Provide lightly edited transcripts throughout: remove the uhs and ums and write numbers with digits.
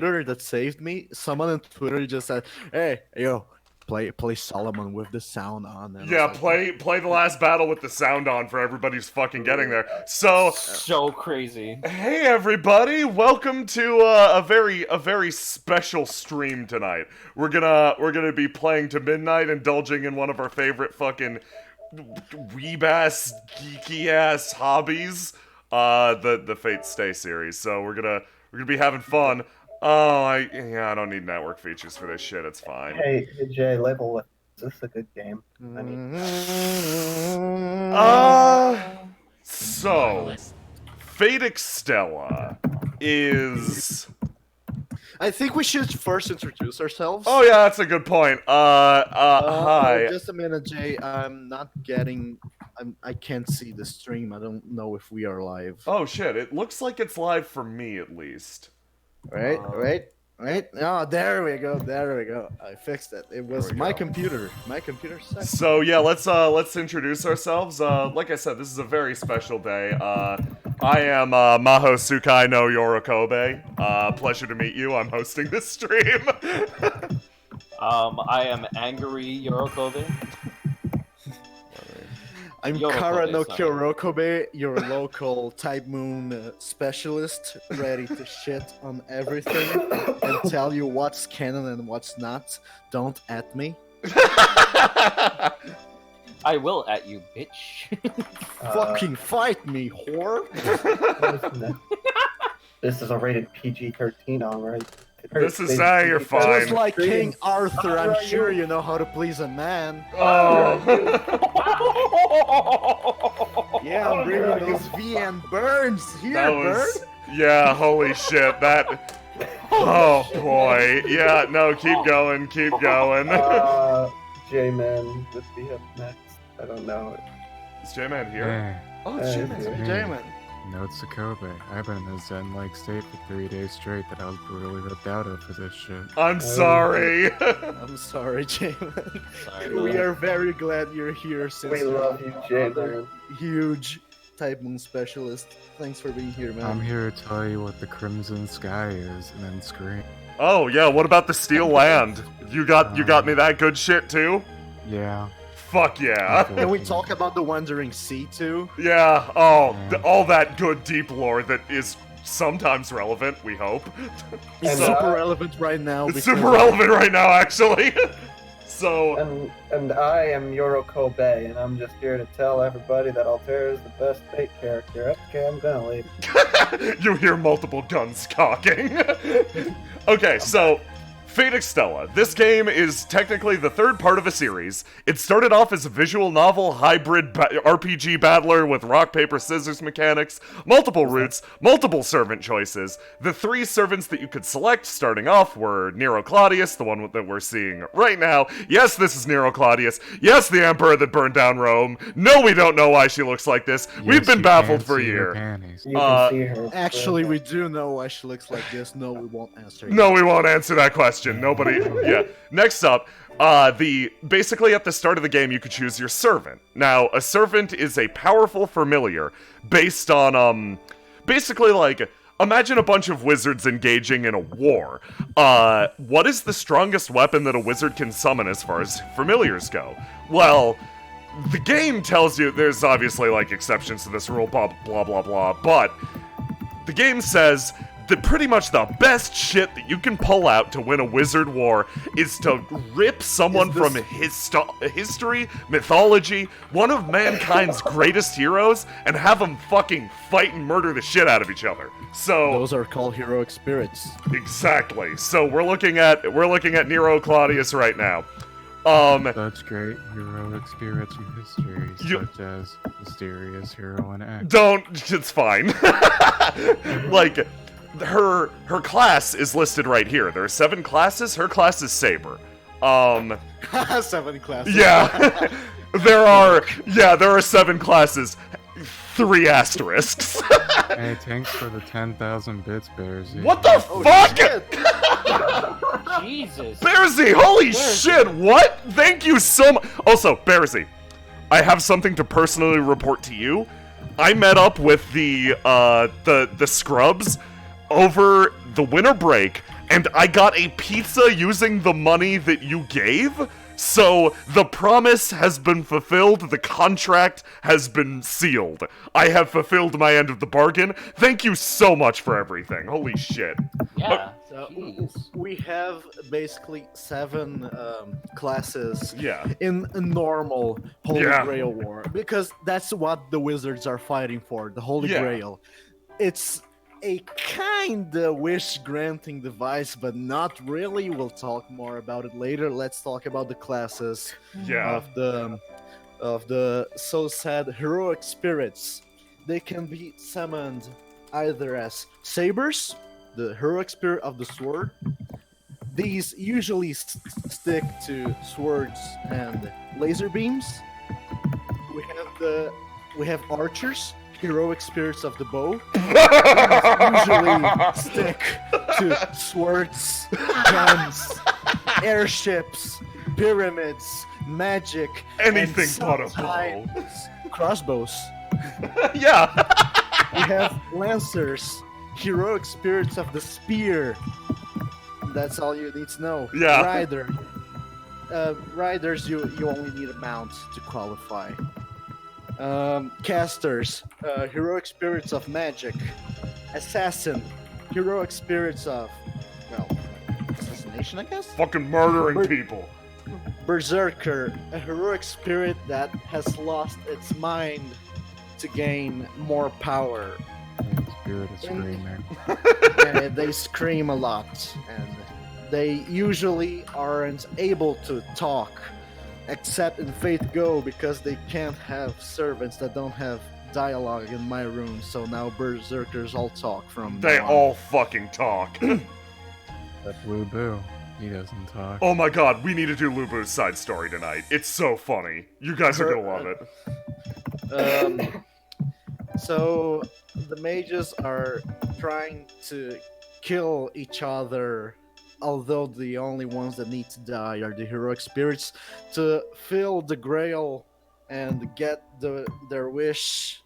that saved me. Someone on Twitter just said, "Hey, yo, play Solomon with the sound on." And Yeah, I was like, play the last battle with the sound on for everybody who's fucking getting there. So crazy. hey everybody, welcome to a very special stream tonight. We're gonna be playing to midnight, indulging in one of our favorite fucking weeb ass geeky ass hobbies, the Fate Stay series. So we're gonna be having fun. Oh, I don't need network features for this shit. It's fine. Hey, Jay, level with. Is this a good game? I mean, So Fate Extella is. I think we should first introduce ourselves. Oh yeah, that's a good point. Hi. Just a minute, Jay. I can't see the stream. I don't know if we are live. Oh shit! It looks like it's live for me at least. Right. Oh, there we go. I fixed it. It was my computer. My computer sucks. So yeah, let's introduce ourselves. Like I said, this is a very special day. I am Maho Sukai no Yorokobe. Pleasure to meet you. I'm hosting this stream. I am Angry Yorokobe. I'm Kara no Kyorokobe, your local Type Moon specialist, ready to shit on everything and tell you what's canon and what's not. Don't at me. I will at you, bitch. Fucking fight me, whore! this is a rated PG-13, alright. This is you're fine. Just like King Arthur, I'm sure you know how to please a man. Oh. Yeah, I'm bringing those VN burns here, bird. Yeah, holy shit, that. Oh boy, yeah, no, keep going. J-Man would be up next. I don't know. Is J-Man here? Hey, Oh, it's J-Man. Hey, J-Man. no, it's Kobe. I've been in a zen-like state for 3 days straight that I was brutally ripped out of for this shit. I'm sorry. I'm sorry, J-Man. Sorry, We are very glad you're here since We love you, J-Man. huge Type Moon specialist. Thanks for being here, man. I'm here to tell you what the Crimson Sky is, and then scream. Oh yeah, what about the Steel Land? You got me that good shit too? Yeah. Fuck yeah. Can we talk about the Wandering Sea too? Yeah, oh, all that good deep lore that is sometimes relevant, we hope. It's And, super relevant right now. It's because- super relevant right now, actually. So, And I am Yorokobe, and I'm just here to tell everybody that Altair is the best Fate character. Okay, I'm gonna leave. you hear multiple guns cocking. Okay, so Fate Extella. This game is technically the third part of a series. It started off as a visual novel hybrid RPG battler with rock, paper, scissors mechanics, multiple routes, multiple servant choices. The 3 servants that you could select starting off were Nero Claudius, the one that we're seeing right now. Yes, this is Nero Claudius. Yes, the emperor that burned down Rome. No, we don't know why she looks like this. We've Yes, been you baffled can for a see her year. panties. You can see her. Actually, we do know why she looks like this. No, we won't answer. No, we won't answer that question. Nobody. Yeah. Next up, basically at the start of the game, you could choose your servant. Now, a servant is a powerful familiar based on basically like imagine a bunch of wizards engaging in a war. What is the strongest weapon that a wizard can summon as far as familiars go? Well, the game tells you there's obviously like exceptions to this rule, blah blah blah blah, but the game says that pretty much the best shit that you can pull out to win a wizard war is to rip someone from history, mythology, one of mankind's greatest heroes, and have them fucking fight and murder the shit out of each other. So Those are called heroic spirits. exactly. So we're looking at Nero Claudius right now. Such great heroic spirits from history, such as Mysterious Heroine X. It's fine. Like, her class is listed right here. There are 7 classes. Her class is Saber. 7 classes. Yeah. there are 7 classes. 3 asterisks. Hey, thanks for the 10,000 bits, Bearsy. What the fuck? Jesus. Bearsy, holy shit, what? Thank you so much. Also, Bearsy, I have something to personally report to you. I met up with the scrubs over the winter break and I got a pizza using the money that you gave. So, the promise has been fulfilled, the contract has been sealed. I have fulfilled my end of the bargain. Thank you so much for everything. Holy shit. Yeah. So Jeez. we have basically 7 classes Yeah. in a normal Holy Yeah. Grail war, because that's what the wizards are fighting for, the Holy Yeah. Grail. It's a kinda wish-granting device, but not really. We'll talk more about it later. Let's talk about the classes Yeah. of the so sad heroic spirits. They can be summoned either as sabers, the heroic spirit of the sword. These usually stick to swords and laser beams. We have archers, heroic spirits of the bow. These usually stick to swords, guns, airships, pyramids, magic, Anything and but a bow. sometimes crossbows. Yeah. We have lancers, heroic spirits of the spear. That's all you need to know. Yeah. Riders, you only need a mount to qualify. Casters, heroic spirits of magic. Assassin, heroic spirits of, well, assassination, I guess? Fucking murdering Ber- people. Berserker, a heroic spirit that has lost its mind to gain more power. Spirit is screaming. And they scream a lot, and they usually aren't able to talk, except in Fate Go, because they can't have servants that don't have dialogue in my room, so now Berserkers all talk from They now on. all fucking talk. That Blue Boo, he doesn't talk. Oh my god, we need to do Lubu's side story tonight. It's so funny. You guys are gonna love it. So the mages are trying to kill each other, although the only ones that need to die are the heroic spirits, to fill the grail and get their wish.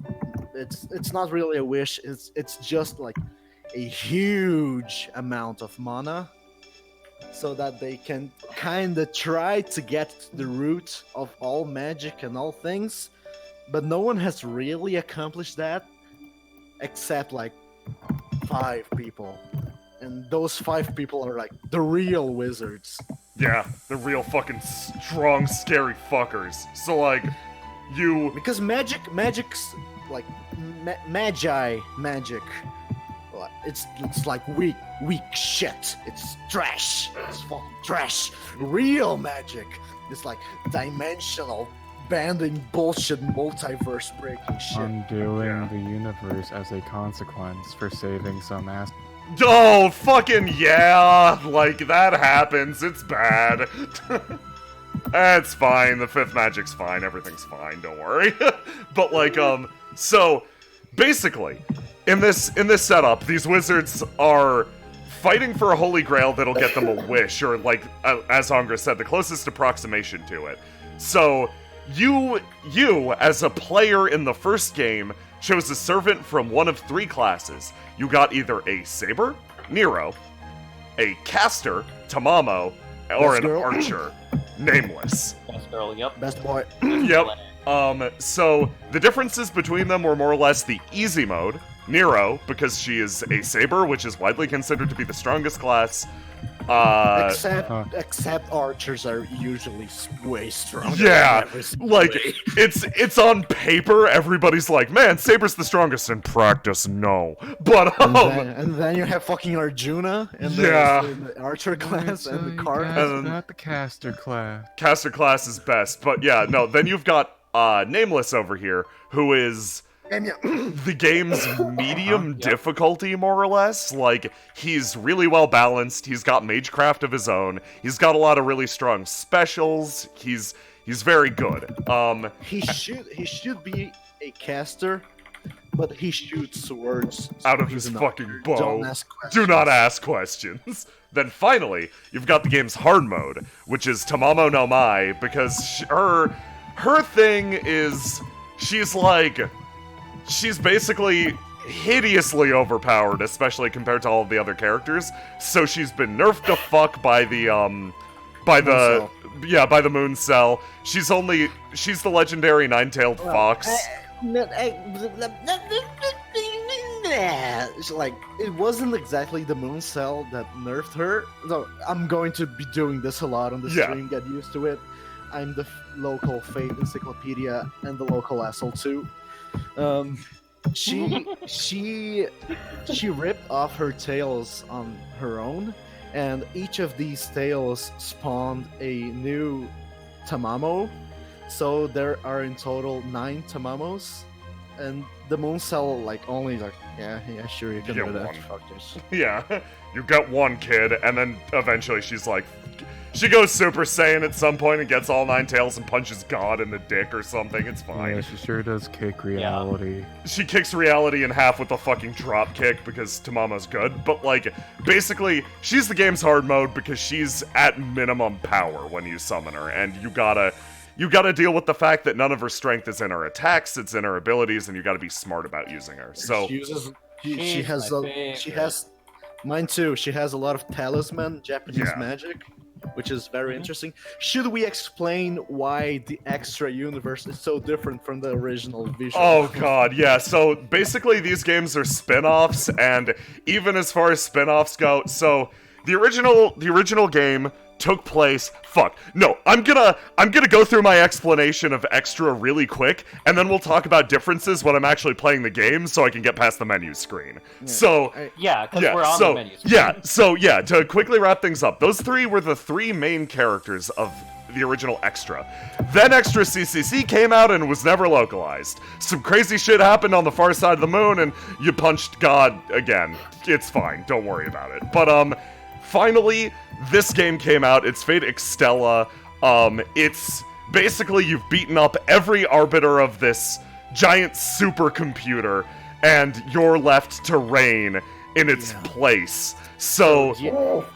It's not really a wish, it's just like a huge amount of mana, so that they can kinda try to get to the root of all magic and all things. But no one has really accomplished that, except like 5 people. And those 5 people are like the real wizards. Yeah, the real fucking strong, scary fuckers. So like, you... Because magic's like magi magic. It's like weak shit. It's trash. It's fucking trash. Real magic is like dimensional, banding bullshit, multiverse breaking shit. Undoing Yeah. the universe as a consequence for saving some ass. Oh, fucking yeah! Like, that happens. It's bad. It's fine. The 5th magic's fine. Everything's fine. Don't worry. But, like, so, basically, in this setup, these wizards are fighting for a holy grail that'll get them a wish, or, like, as Angra said, the closest approximation to it. So, you, as a player in the first game, chose a servant from one of 3 classes. You got either a saber, Nero, a caster, Tamamo, or Best an girl. archer, Nameless. Best girl, yep. Best boy. Yep. So the differences between them were more or less the easy mode. Nero, because she is a saber, which is widely considered to be the strongest class. Except archers are usually way stronger. Yeah, than every single like, way. it's on paper, everybody's like, man, Saber's the strongest. In practice, no. But, And then you have fucking Arjuna in the archer class and the card. And- Not the caster class. caster class is best. But yeah, no, then you've got Nameless over here, who is And the game's medium difficulty, more or less. Like, he's really well balanced, he's got magecraft of his own, he's got a lot of really strong specials, he's very good. he should be a caster, but he shoots swords Out of he's his an fucking archer. bow. Don't ask questions. Do not ask questions. Then finally, you've got the game's hard mode, which is Tamamo no Mai, because her thing is, she's basically hideously overpowered, especially compared to all of the other characters. So she's been nerfed to fuck by the by the moon cell. She's the legendary nine-tailed fox. Like, it wasn't exactly the moon cell that nerfed her. So I'm going to be doing this a lot on the stream. Get used to it. I'm the local Fate Encyclopedia and the local asshole too. She ripped off her tails on her own, and each of these tails spawned a new Tamamo. So there are in total 9 Tamamos, and the moon cell only yeah sure you can do that. One. Fuck this. Yeah, you got one kid, and then eventually she's like, she goes Super Saiyan at some point and gets all 9 tails and punches God in the dick or something. It's fine. Yeah, she sure does kick reality. Yeah. She kicks reality in half with a fucking drop kick because Tamamo's good, but basically, she's the game's hard mode because she's at minimum power when you summon her, and you gotta deal with the fact that none of her strength is in her attacks, it's in her abilities, and you gotta be smart about using her. So she has mine too. She has a lot of talisman Japanese magic, which is very interesting. Should we explain why the extra universe is so different from the original visual? Oh god, yeah. So basically these games are spin-offs, and even as far as spin-offs go, so the original game took place. I'm gonna go through my explanation of extra really quick, and then we'll talk about differences when I'm actually playing the game, so I can get past the menu screen. Yeah, because we're on the menu screen. To quickly wrap things up, those 3 were the 3 main characters of the original Extra. Then Extra CCC came out and was never localized. Some crazy shit happened on the far side of the moon, and you punched God again. It's fine, don't worry about it. But finally, this game came out. It's Fate Extella. It's basically you've beaten up every arbiter of this giant supercomputer, and you're left to reign in its place. So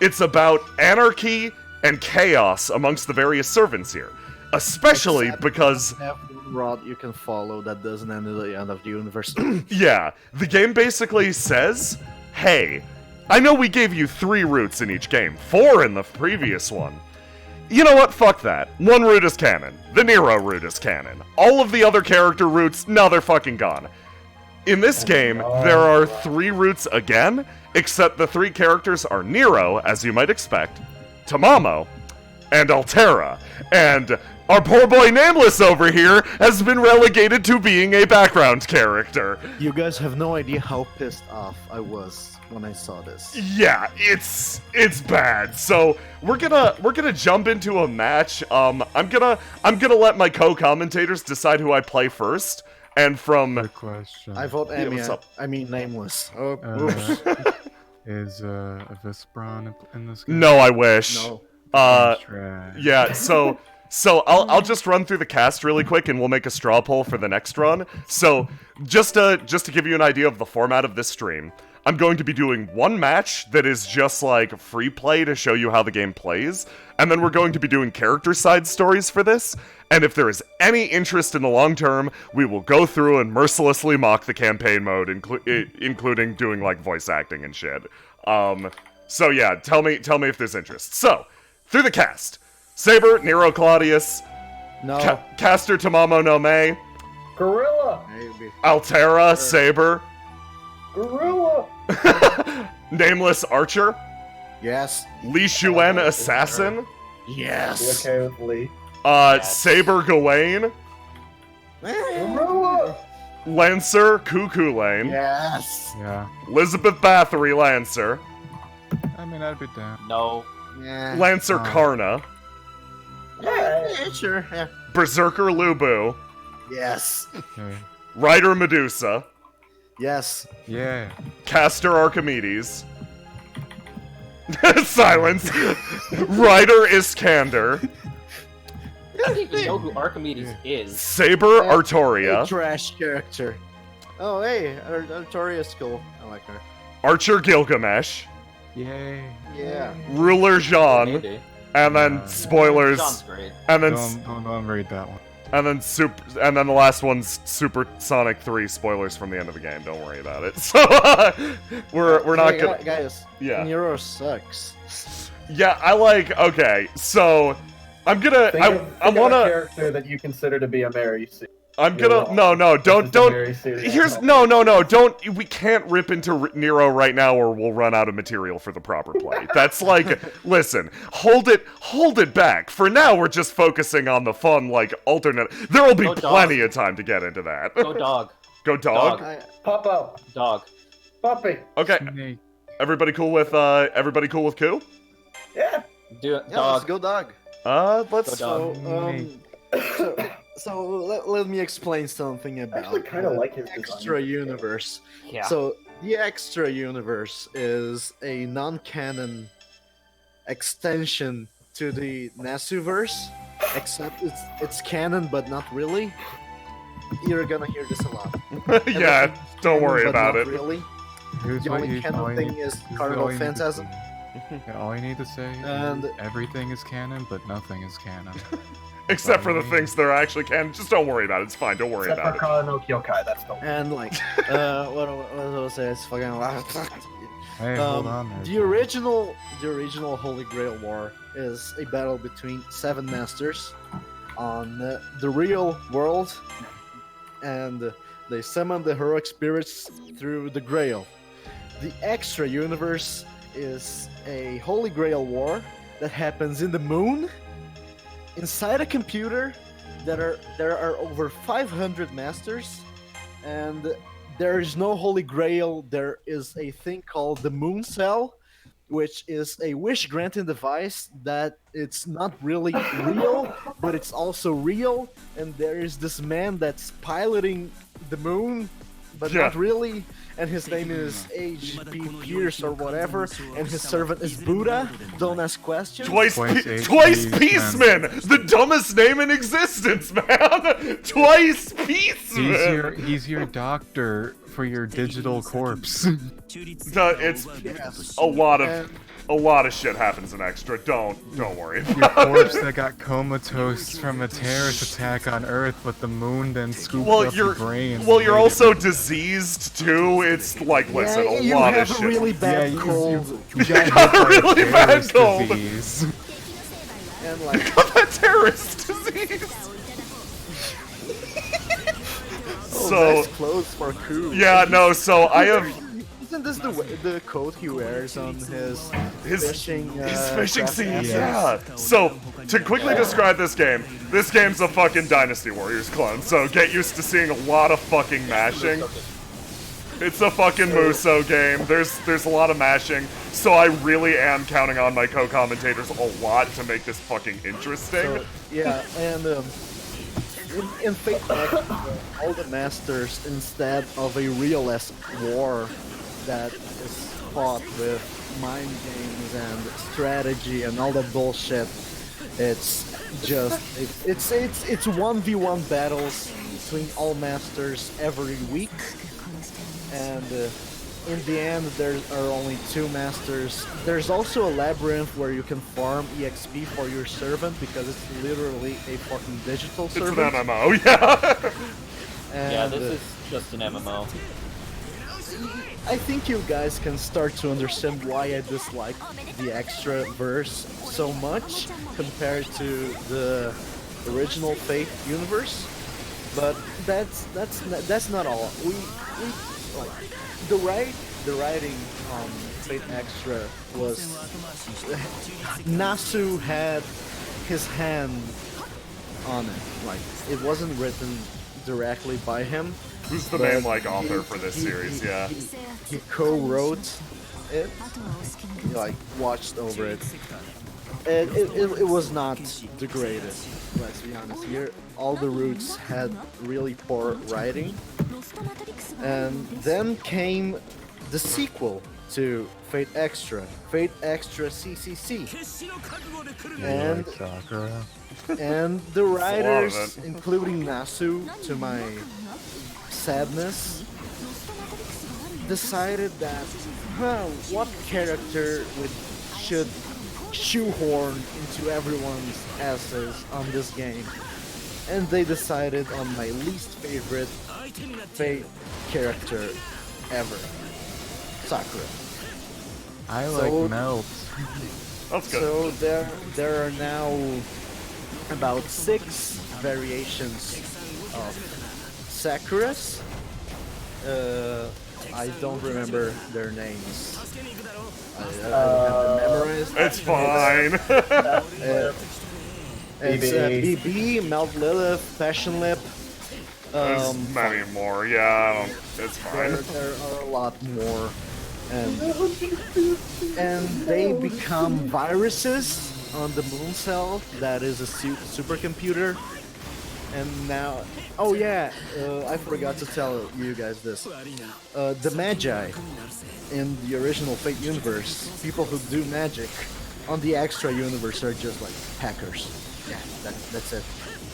it's about anarchy and chaos amongst the various servants here, especially because you have one rod you can follow that doesn't end at the end of the universe. Yeah, the game basically says, hey, I know we gave you 3 routes in each game, 4 in the previous one. You know what? Fuck that. 1 route is canon. The Nero route is canon. All of the other character routes, no, they're fucking gone. In this game, there are 3 routes again, except the 3 characters are Nero, as you might expect, Tamamo, and Altera. And our poor boy Nameless over here has been relegated to being a background character. You guys have no idea how pissed off I was when I saw this. Yeah, it's bad. So we're gonna jump into a match. I'm gonna let my co-commentators decide who I play first. And from Good question. I vote Amy. what's up? I mean Nameless. Oh, oops. Is Visperon in this game? No, I wish. No. Trash. Yeah, so I'll just run through the cast really quick, and we'll make a straw poll for the next run. So just to give you an idea of the format of this stream, I'm going to be doing 1 match that is just like free play to show you how the game plays, and then we're going to be doing character side stories for this. And if there is any interest in the long term, we will go through and mercilessly mock the campaign mode, including doing like voice acting and shit. So yeah, tell me if there's interest. So through the cast: Saber, Nero Claudius, No. Caster Tamamo no May, Gorilla! Maybe. Altera, Saber, Gorilla! Nameless Archer, Yes. Li Shuen Assassin, Be Yes. okay with Lee. Saber Gawain, Gorilla! Lancer Cuckoo Lane, Yes. Yeah. Elizabeth Bathory Lancer, I mean, I'd be down. No. Yeah. Lancer Karna, Yeah, sure. Yeah. Berserker Lubu, Yes. Okay. Rider Medusa, Yes. Yeah. Caster Archimedes, silence, Rider Iskander, I think you know who Archimedes is. Saber A Artoria, trash character. Oh, hey, Artoria's cool. I like her. Archer Gilgamesh, Yay. Yeah. Ruler Jean, Maybe. and then spoilers, Sounds great. and then Don't read that one. And then the last one's Supersonic 3 spoilers from the end of the game. Don't worry about it. So we're not gonna. Guys. Yeah. Nero sucks. Yeah, okay. So I'm gonna. I wanna. A character that you consider to be a Mary Sue. I'm gonna don't here's no don't we can't rip into Nero right now or we'll run out of material for the proper play. That's like listen, hold it back. For now we're just focusing on the fun like alternate. There will be plenty of time to get into that. Go dog. Go dog. Pop up. Dog. Puppy. Okay. Snake. Everybody cool with Coup? Yeah. Do it. Yeah, Dog. let's go dog. Let's Go dog. So let me explain something I about actually kind of like his extra design. universe. Yeah. So the extra universe is a non-canon extension to the Nasuverse, except it's canon but not really. You're gonna hear this a lot. Yeah, Everything's don't canon, worry but about not it. Really. Here's The what only you- canon all you thing need- is here's Cardinal all you need to Phantasm. say. Yeah, all you need to say And- is everything is canon, but nothing is canon. Except for the things that are actually canon. Just don't worry about it. It's fine. Don't worry Except about for it. Kara no Kyokai, that's the one. And like, what I was say is fucking. Hey, hold on there. The original Holy Grail War is a battle between 7 masters on the real world, and they summon the heroic spirits through the Grail. The extra universe is a Holy Grail War that happens in the moon, inside a computer. There are over 500 masters, and there is no Holy Grail. There is a thing called the Moon Cell, which is a wish-granting device that it's not really real, but it's also real. And there is this man that's piloting the moon, but not really. And his name is H.P. Pierce or whatever, and his servant is Buddha. Don't ask questions. Twice Peaceman. Peaceman! The dumbest name in existence, man! Twice Peaceman! He's your doctor for your digital corpse. It's a lot of shit happens in Extra. Don't worry Your about corpse it. that got comatose from a terrorist attack on Earth, but the moon then scooped Well, up your brain. Well, you're also diseased too. It's like, listen, Yeah, a you lot have of a shit. really bad you- cold. You got a really bad cold. Disease. And like, Got that terrorist disease. nice clothes for Coup. Yeah, no. So I have. Isn't this the coat he wears on his fishing? His fishing craft scene, assets? yeah. So, to quickly describe this game's a fucking Dynasty Warriors clone, so get used to seeing a lot of fucking mashing. It's a fucking Muso game. There's a lot of mashing, so I really am counting on my co-commentators a lot to make this fucking interesting. So, yeah, and in Fate Extra, all the masters, instead of a real-esque war that is fought with mind games and strategy and all that bullshit, it's just it's 1v1 battles between all masters every week, and in the end there are only 2 masters. There's also a labyrinth where you can farm EXP for your servant because it's literally a fucking digital It's an servant. MMO, yeah. And, Yeah, this is just an MMO. I think you guys can start to understand why I dislike the extra verse so much compared to the original Fate universe. But that's not all. We like the writing on Fate Extra was Nasu had his hand on it. Like it wasn't written directly by him. Who's the main like author for this series? Yeah. He co-wrote it. He, like watched over it. And it was not the greatest. Let's be honest here. All the roots had really poor writing. And then came the sequel to Fate Extra, Fate Extra CCC. And Sakura. and the writers, it. including Nasu, to my sadness, decided that, what character should shoehorn into everyone's asses on this game? and they decided on my least favorite Fate character ever, Sakura. I like Melt. That's good. So there are now about 6 variations of Sakuras. I don't remember their names. I don't have them memorized. It's fine. It's BB, Melt Lilith, Passion Lip. There's many more. Yeah, it's fine. There are a lot more, and they become viruses on the moon cell. That is a supercomputer. And now, oh yeah, I forgot to tell you guys this. The Magi in the original Fate universe, people who do magic on the extra universe are just like hackers. Yeah, that's it.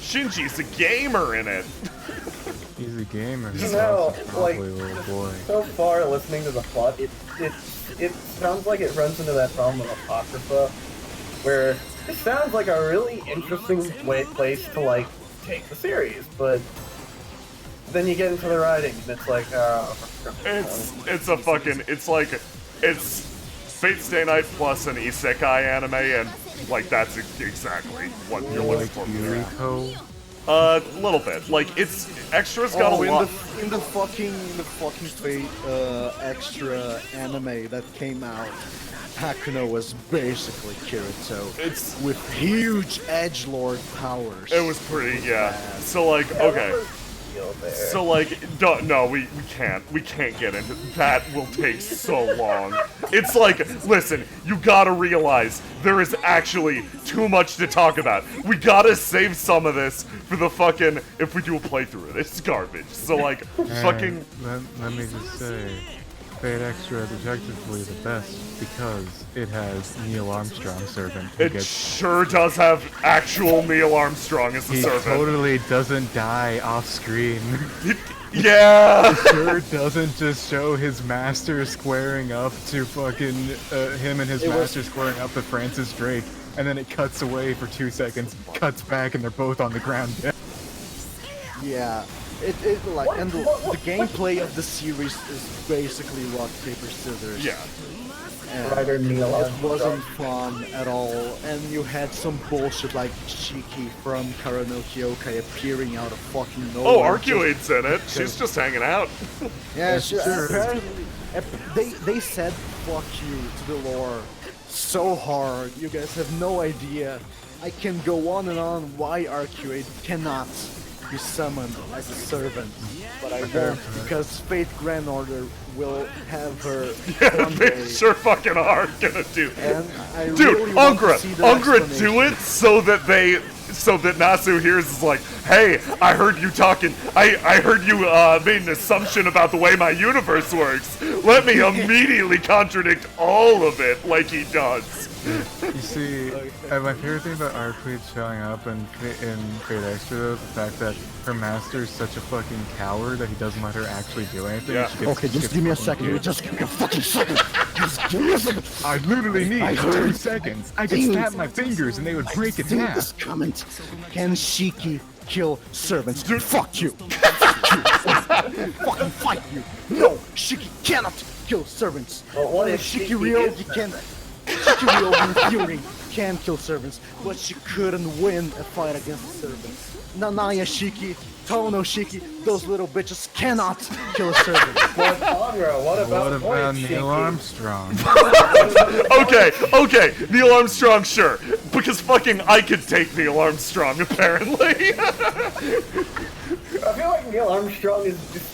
Shinji's a gamer in it. He's a gamer. You He's know, also like, probably a little boy. so far listening to the plot, it sounds like it runs into that problem of Apocrypha, where it sounds like a really interesting place to, like, take the series, but then you get into the writing, and it's like, it's Fate Stay Night plus an isekai anime, and like that's exactly what you're looking for. Yuriko? A little bit. Like it's extras got a lot. In the fucking Fate extra anime that came out, Hakuno was basically Kirito. It's with huge edgelord powers. It was pretty, yeah. So like, okay. So like, no, we can't get into that. Will take so long. It's like, listen, you gotta realize there is actually too much to talk about. We gotta save some of this for the fucking, if we do a playthrough of this garbage. So like, fucking. Let me just say, Fate Extra is objectively the best because it has Neil Armstrong servant. It sure does have actual Neil Armstrong as the servant. He totally doesn't die off screen. Yeah! It sure doesn't just show his master squaring up to fucking him and his master squaring up to Francis Drake, and then it cuts away for 2 seconds, cuts back, and they're both on the ground. Yeah. It like, and the gameplay of the series is basically rock, paper, scissors. Yeah. And it wasn't fun at all, and you had some bullshit like Shiki from Karano Kyokai appearing out of fucking nowhere. Oh, Arcuade's in it. She's just hanging out. Yeah, apparently they said fuck you to the lore so hard. You guys have no idea. I can go on and on why Arcuade cannot be summoned as a servant, but I won't because Fate Grand Order will have her. Yeah, they sure fucking are gonna do. And I dude, really Ungra, do it so that Nasu hears is like, hey, I heard you talking. I heard you made an assumption about the way my universe works. Let me immediately contradict all of it like he does. You see, my favorite thing about Arcade showing up in Fate Extra though is the fact that her master is such a fucking coward that he doesn't let her actually do anything. Yeah. Okay, just give me a second. Just give me a fucking second. Just give me a second. I literally need 2 seconds. I could snap my fingers and they would break in half. This comment. Can Shiki kill servants? Dude, fuck you. Fuck you. Fucking fight you. No, Shiki cannot kill servants. Well, what if Shiki Ryo, you can. Shiki Ryo in theory can kill servants, but she couldn't win a fight against servants. Nanaya Shiki, Tono Shiki, those little bitches cannot kill a servant. But Conra, what about Neil Armstrong? Okay, Neil Armstrong, sure. Because fucking I could take Neil Armstrong, apparently. I feel like Neil Armstrong is just,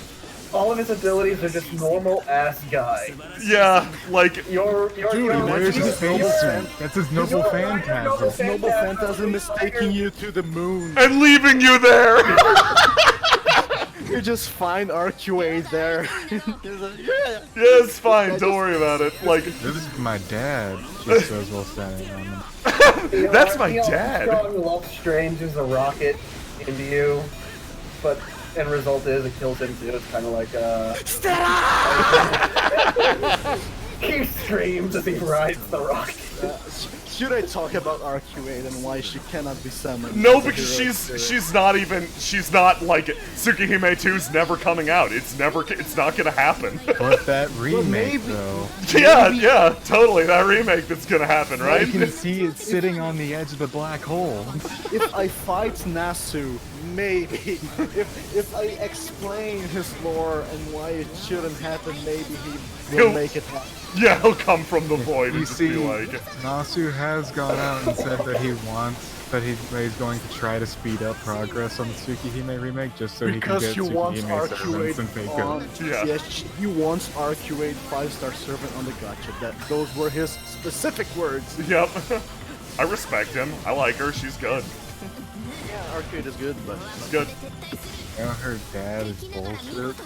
all of his abilities are just normal ass guy. Yeah, like Dude, there's his face. That's his noble phantasm. This noble phantasm is taking you to the moon. and leaving you there. You just find RQA there. Yeah, it's fine. Don't worry about it. Like This is my dad, she says while standing on him. that's my dad. Armstrong Love Strange is a rocket into you, but end result is it kills him too. It's kind of like he screams as he rides the rocket. should I talk about RQ8 and why she cannot be summoned? No, because she's not like Tsukihime 2's never coming out. It's not gonna happen. But that remake, though. Yeah, totally. That remake that's gonna happen, right? You can see it sitting on the edge of the black hole. If I fight Nasu, maybe. If I explain his lore and why it shouldn't happen, maybe he'll make it happen. Yeah, he'll come from the void and You just see, be like... Nasu has gone out and said that he's going to try to speed up progress on the Tsukihime remake just so he can get Tsukihime servants and Fako. Yes, he wants RQ8 5-star servant on the gacha. Those were his specific words. Yep. I respect him. I like her. She's good. Yeah, RQ8 is good, but... She's good. You know, her dad is bullshit.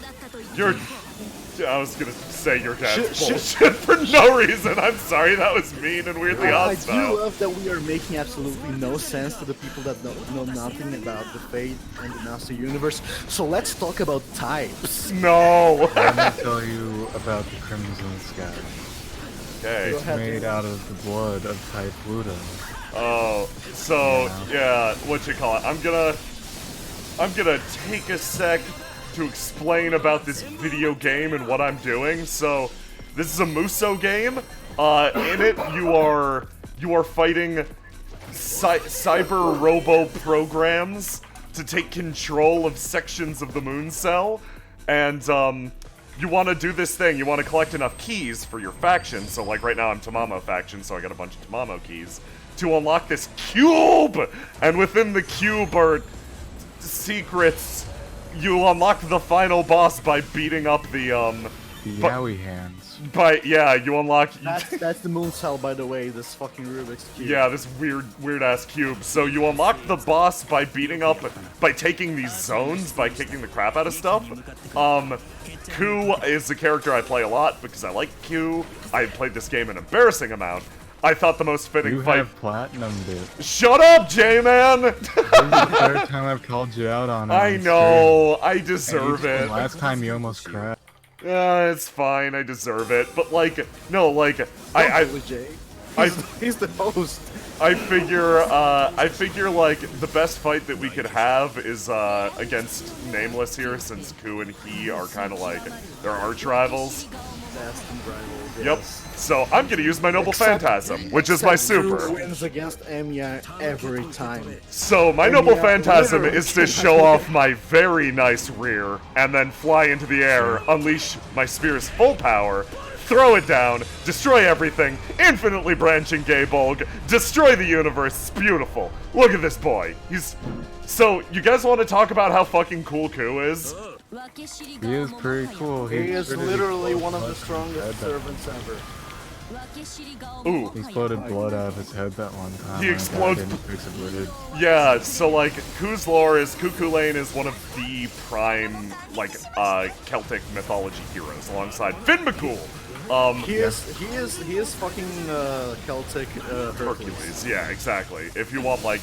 I was gonna say your dad's bullshit for no reason. I'm sorry, that was mean and weirdly hostile. I do love that we are making absolutely no sense to the people that know nothing about the Fate and the Nasu universe. So let's talk about types. No! Let me tell you about the Crimson Sky. Okay. It's made out of the blood of Type Pluto. Oh, so, yeah, what you call it? I'm gonna take a sec to explain about this video game and what I'm doing. So, this is a Muso game. In it, you are fighting cyber robo programs to take control of sections of the moon cell, and you want to do this thing. You want to collect enough keys for your faction. So, like right now, I'm Tamamo faction, so I got a bunch of Tamamo keys to unlock this cube, and within the cube are secrets. You unlock the final boss by beating up the Yowie hands. You unlock... That's the moon cell, by the way, this fucking Rubik's Cube. Yeah, this weird-ass cube. So you unlock the boss by by taking these zones, by kicking the crap out of stuff. Ku is a character I play a lot, because I like Q. I played this game an embarrassing amount. I thought the most fitting fight... You have platinum, dude. Shut up, J-Man! This is the third time I've called you out on it. I know, I deserve it. Last time you almost crashed. It's fine, I deserve it. But like, no, like, He's the host. I figure like the best fight that we could have is against Nameless here, since Ku and he are kind of like they're arch rivals. Yep. So I'm gonna use my Noble Phantasm, which is my super. Ku wins against Emiya every time. So my Noble Phantasm is to show off my very nice rear, and then fly into the air, unleash my spear's full power, throw it down, destroy everything, infinitely branching Gaybulg, destroy the universe. It's beautiful. Look at this boy. So, you guys want to talk about how fucking cool Ku is? He is pretty cool. He is literally one of the strongest servants ever. Ooh. He exploded blood out of his head that one time. He explodes. Yeah, so like Ku's lore is Cuchulainn is one of the prime like Celtic mythology heroes alongside Finn McCool. He is fucking Celtic Hercules. Yeah, exactly. If you want a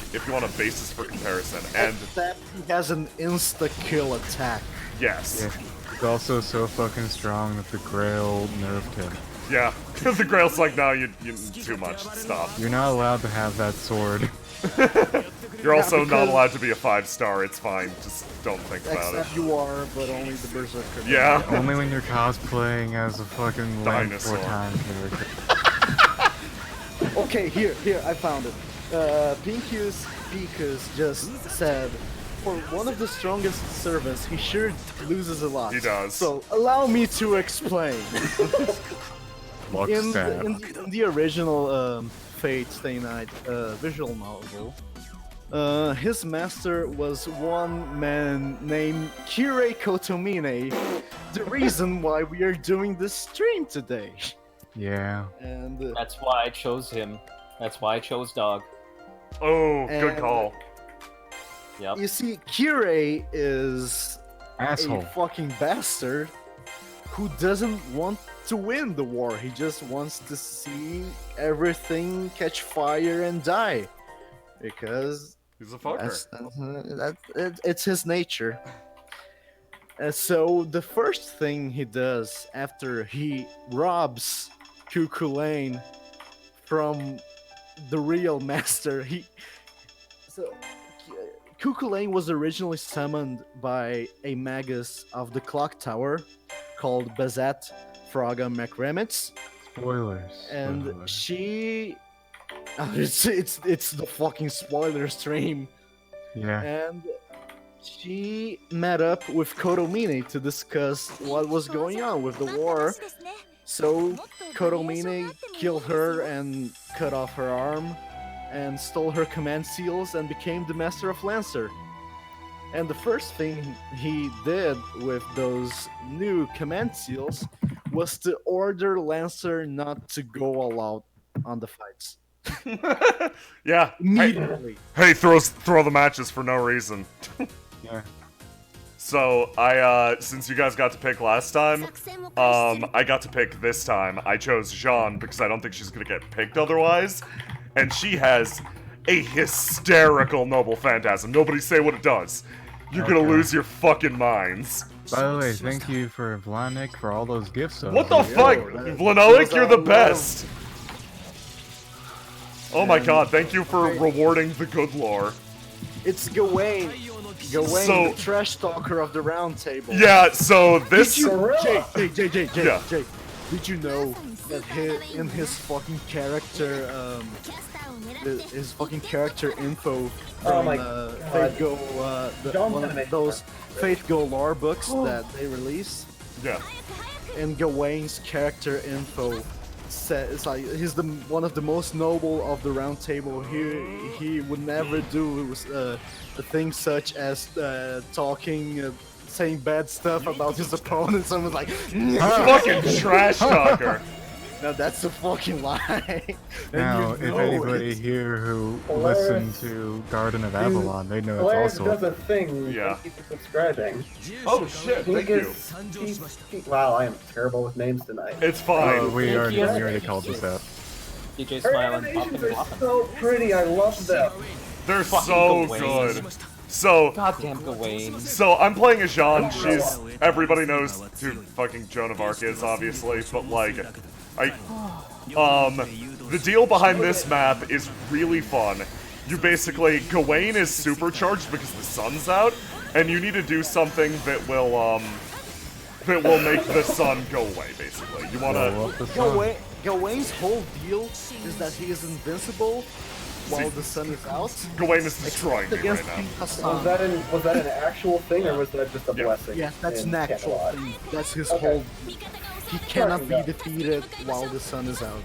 basis for comparison, and that he has an insta-kill attack. Yes. Yeah. He's also so fucking strong that the Grail nerfed him. Yeah, the Grail's like, no, you too much. Stop. You're not allowed to have that sword. You're also not allowed to be a 5-star. It's fine. Just don't think about it. Except you are, but only the Berserker. Yeah. Only when you're cosplaying as a fucking dinosaur time character. Okay, here, I found it. Pinkus just said, for one of the strongest servants, he sure loses a lot. He does. So, allow me to explain. In the original Fate Stay Night visual novel, his master was one man named Kirei Kotomine, the reason why we are doing this stream today. Yeah. And that's why I chose him. That's why I chose Dog. Oh, good call. Yep. You see, Kirei is a fucking bastard who doesn't want to win the war. He just wants to see everything catch fire and die. Because he's a fucker. It's his nature. And so the first thing he does after he robs Cuchulainn from the real master. Cuchulainn was originally summoned by a magus of the clock tower called Bazat Fraga MacRemitz. Spoilers. And Spoilers. she... it's the fucking spoiler stream. Yeah. And she met up with Kotomine to discuss what was going on with the war. So Kotomine killed her and cut off her arm and stole her command seals and became the Master of Lancer. And the first thing he did with those new command seals was to order Lancer not to go all out on the fights. Yeah. Immediately. Hey, throw the matches for no reason. Yeah. So since you guys got to pick last time, I got to pick this time. I chose Jeanne because I don't think she's gonna get picked otherwise, and she has a hysterical Noble Phantasm. Nobody say what it does. You're gonna lose your fucking minds. By the way, thank you for Vlanik for all those gifts. What the fuck? Vlanoic, you're the best! Oh my god, thank you for rewarding the good lore. It's Gawain. Gawain, So- the trash talker of the round table. Yeah, so this... Jay, Yeah. Did you know that in his fucking character, his fucking character info from my Fate Go, Don't one make of those Fate Go lore books that they release, Yeah. and Gawain's character info it's like he's one of the most noble of the round table. He would never do things such as talking, saying bad stuff about his opponents. I was like, Fucking trash talker. no, that's a fucking lie. And Now, you if know anybody it. here who Polaris- listened to Garden of Avalon, they know Polaris it's also does a thing. Yeah. Thank you for subscribing. Oh shit, He thank you. gets, wow, I am terrible with names tonight. It's fine. we Thank you. already called this out. DJ Her smiling, animations popping, are flopping. so pretty. I love them. They're Fucking so Gawain. good. So, Goddamn Gawain. So I'm playing as Jeanne. She's everybody knows who fucking Joan of Arc is, obviously, but like, the deal behind this map is really fun. You basically Gawain is supercharged because the sun's out, and you need to do something that will make the sun go away. Basically, you wanna. Gawain's whole deal is that he is invincible while the sun is out. Gawain is destroying me right Against now. King Was Hassan. that an actual thing, or was that just a Yeah. blessing? Yeah, that's in an actual Camelot? thing. That's his Okay. whole. He cannot be Yeah. defeated while the sun is out.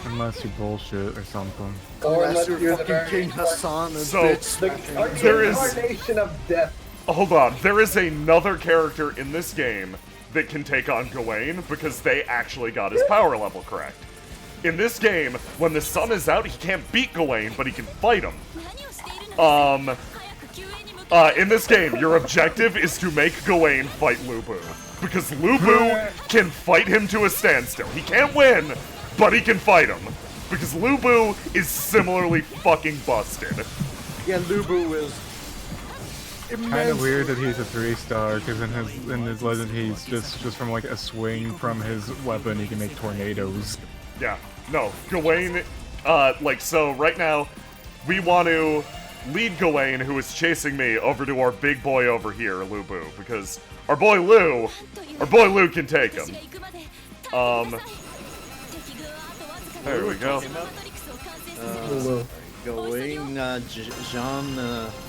Unless you bullshit or something. Or Unless you're the fucking very- King Hassan and So- bitch The smashing. There is- incarnation of death. Hold on, there is another character in this game that can take on Gawain because they actually got his power level correct. In this game, when the sun is out, he can't beat Gawain, but he can fight him. In this game, your objective is to make Gawain fight Lu Bu. Because Lu Bu can fight him to a standstill. He can't win, but he can fight him. Because Lu Bu is similarly fucking busted. Yeah, Lubu is Kind of weird that he's a 3-star, because in his legend he's just from like a swing from his weapon he can make tornadoes. Yeah, no, Gawain, so right now, we want to lead Gawain, who is chasing me, over to our big boy over here, Lu Bu, because our boy Lu can take him. There we go. Gawain, Jean.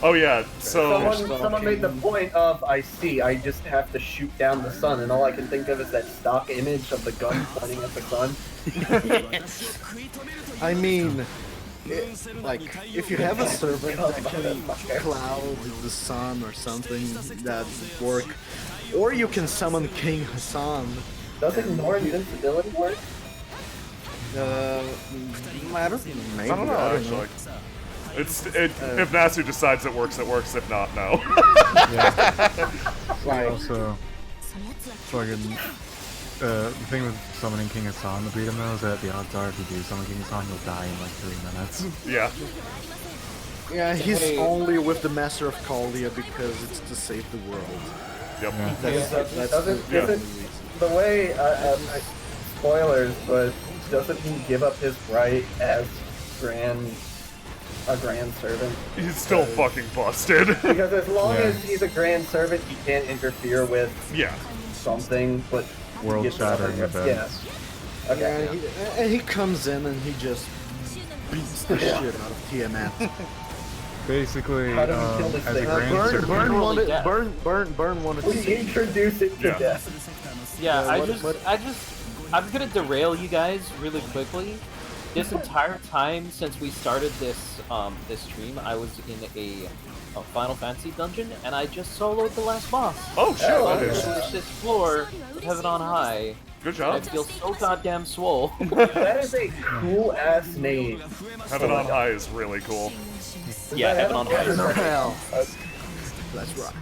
Oh yeah, so, Someone made the point of, I just have to shoot down the sun, and all I can think of is that stock image of the gun pointing at the sun. I mean, if you have a servant that can cloud the sun or something, that would work. Or you can summon King Hassan. Does ignore invincibility work? I don't maybe. I don't know, actually. If Nasu decides it works, it works. If not, no. Also, fucking, the thing with summoning King Hassan to beat him though is that the odds are if you do summon King Hassan, you'll die in like 3 minutes. Yeah. Yeah, he's only with the Master of Caldia because it's to save the world. Yep. Doesn't the way, spoilers, but doesn't he give up his right as a grand servant. He's still fucking busted. Because as long as he's a grand servant, you can't interfere with something, but world-shattering events. Yeah. Okay. Yeah, he comes in and he just beats the shit out of Tiamat. Basically, How do we kill this as a thing? grand servant. Burn wanted to We see. introduce it to death. Yeah, I'm gonna derail you guys really quickly. This entire time since we started this this stream, I was in a Final Fantasy dungeon, and I just soloed the last boss. Oh shit! Oh, That is Finish this floor with Heaven on High. good I job. feel so goddamn swole. That is a cool ass name. Heaven on High is really cool. Yeah, Heaven on High. Hell. Let's rock.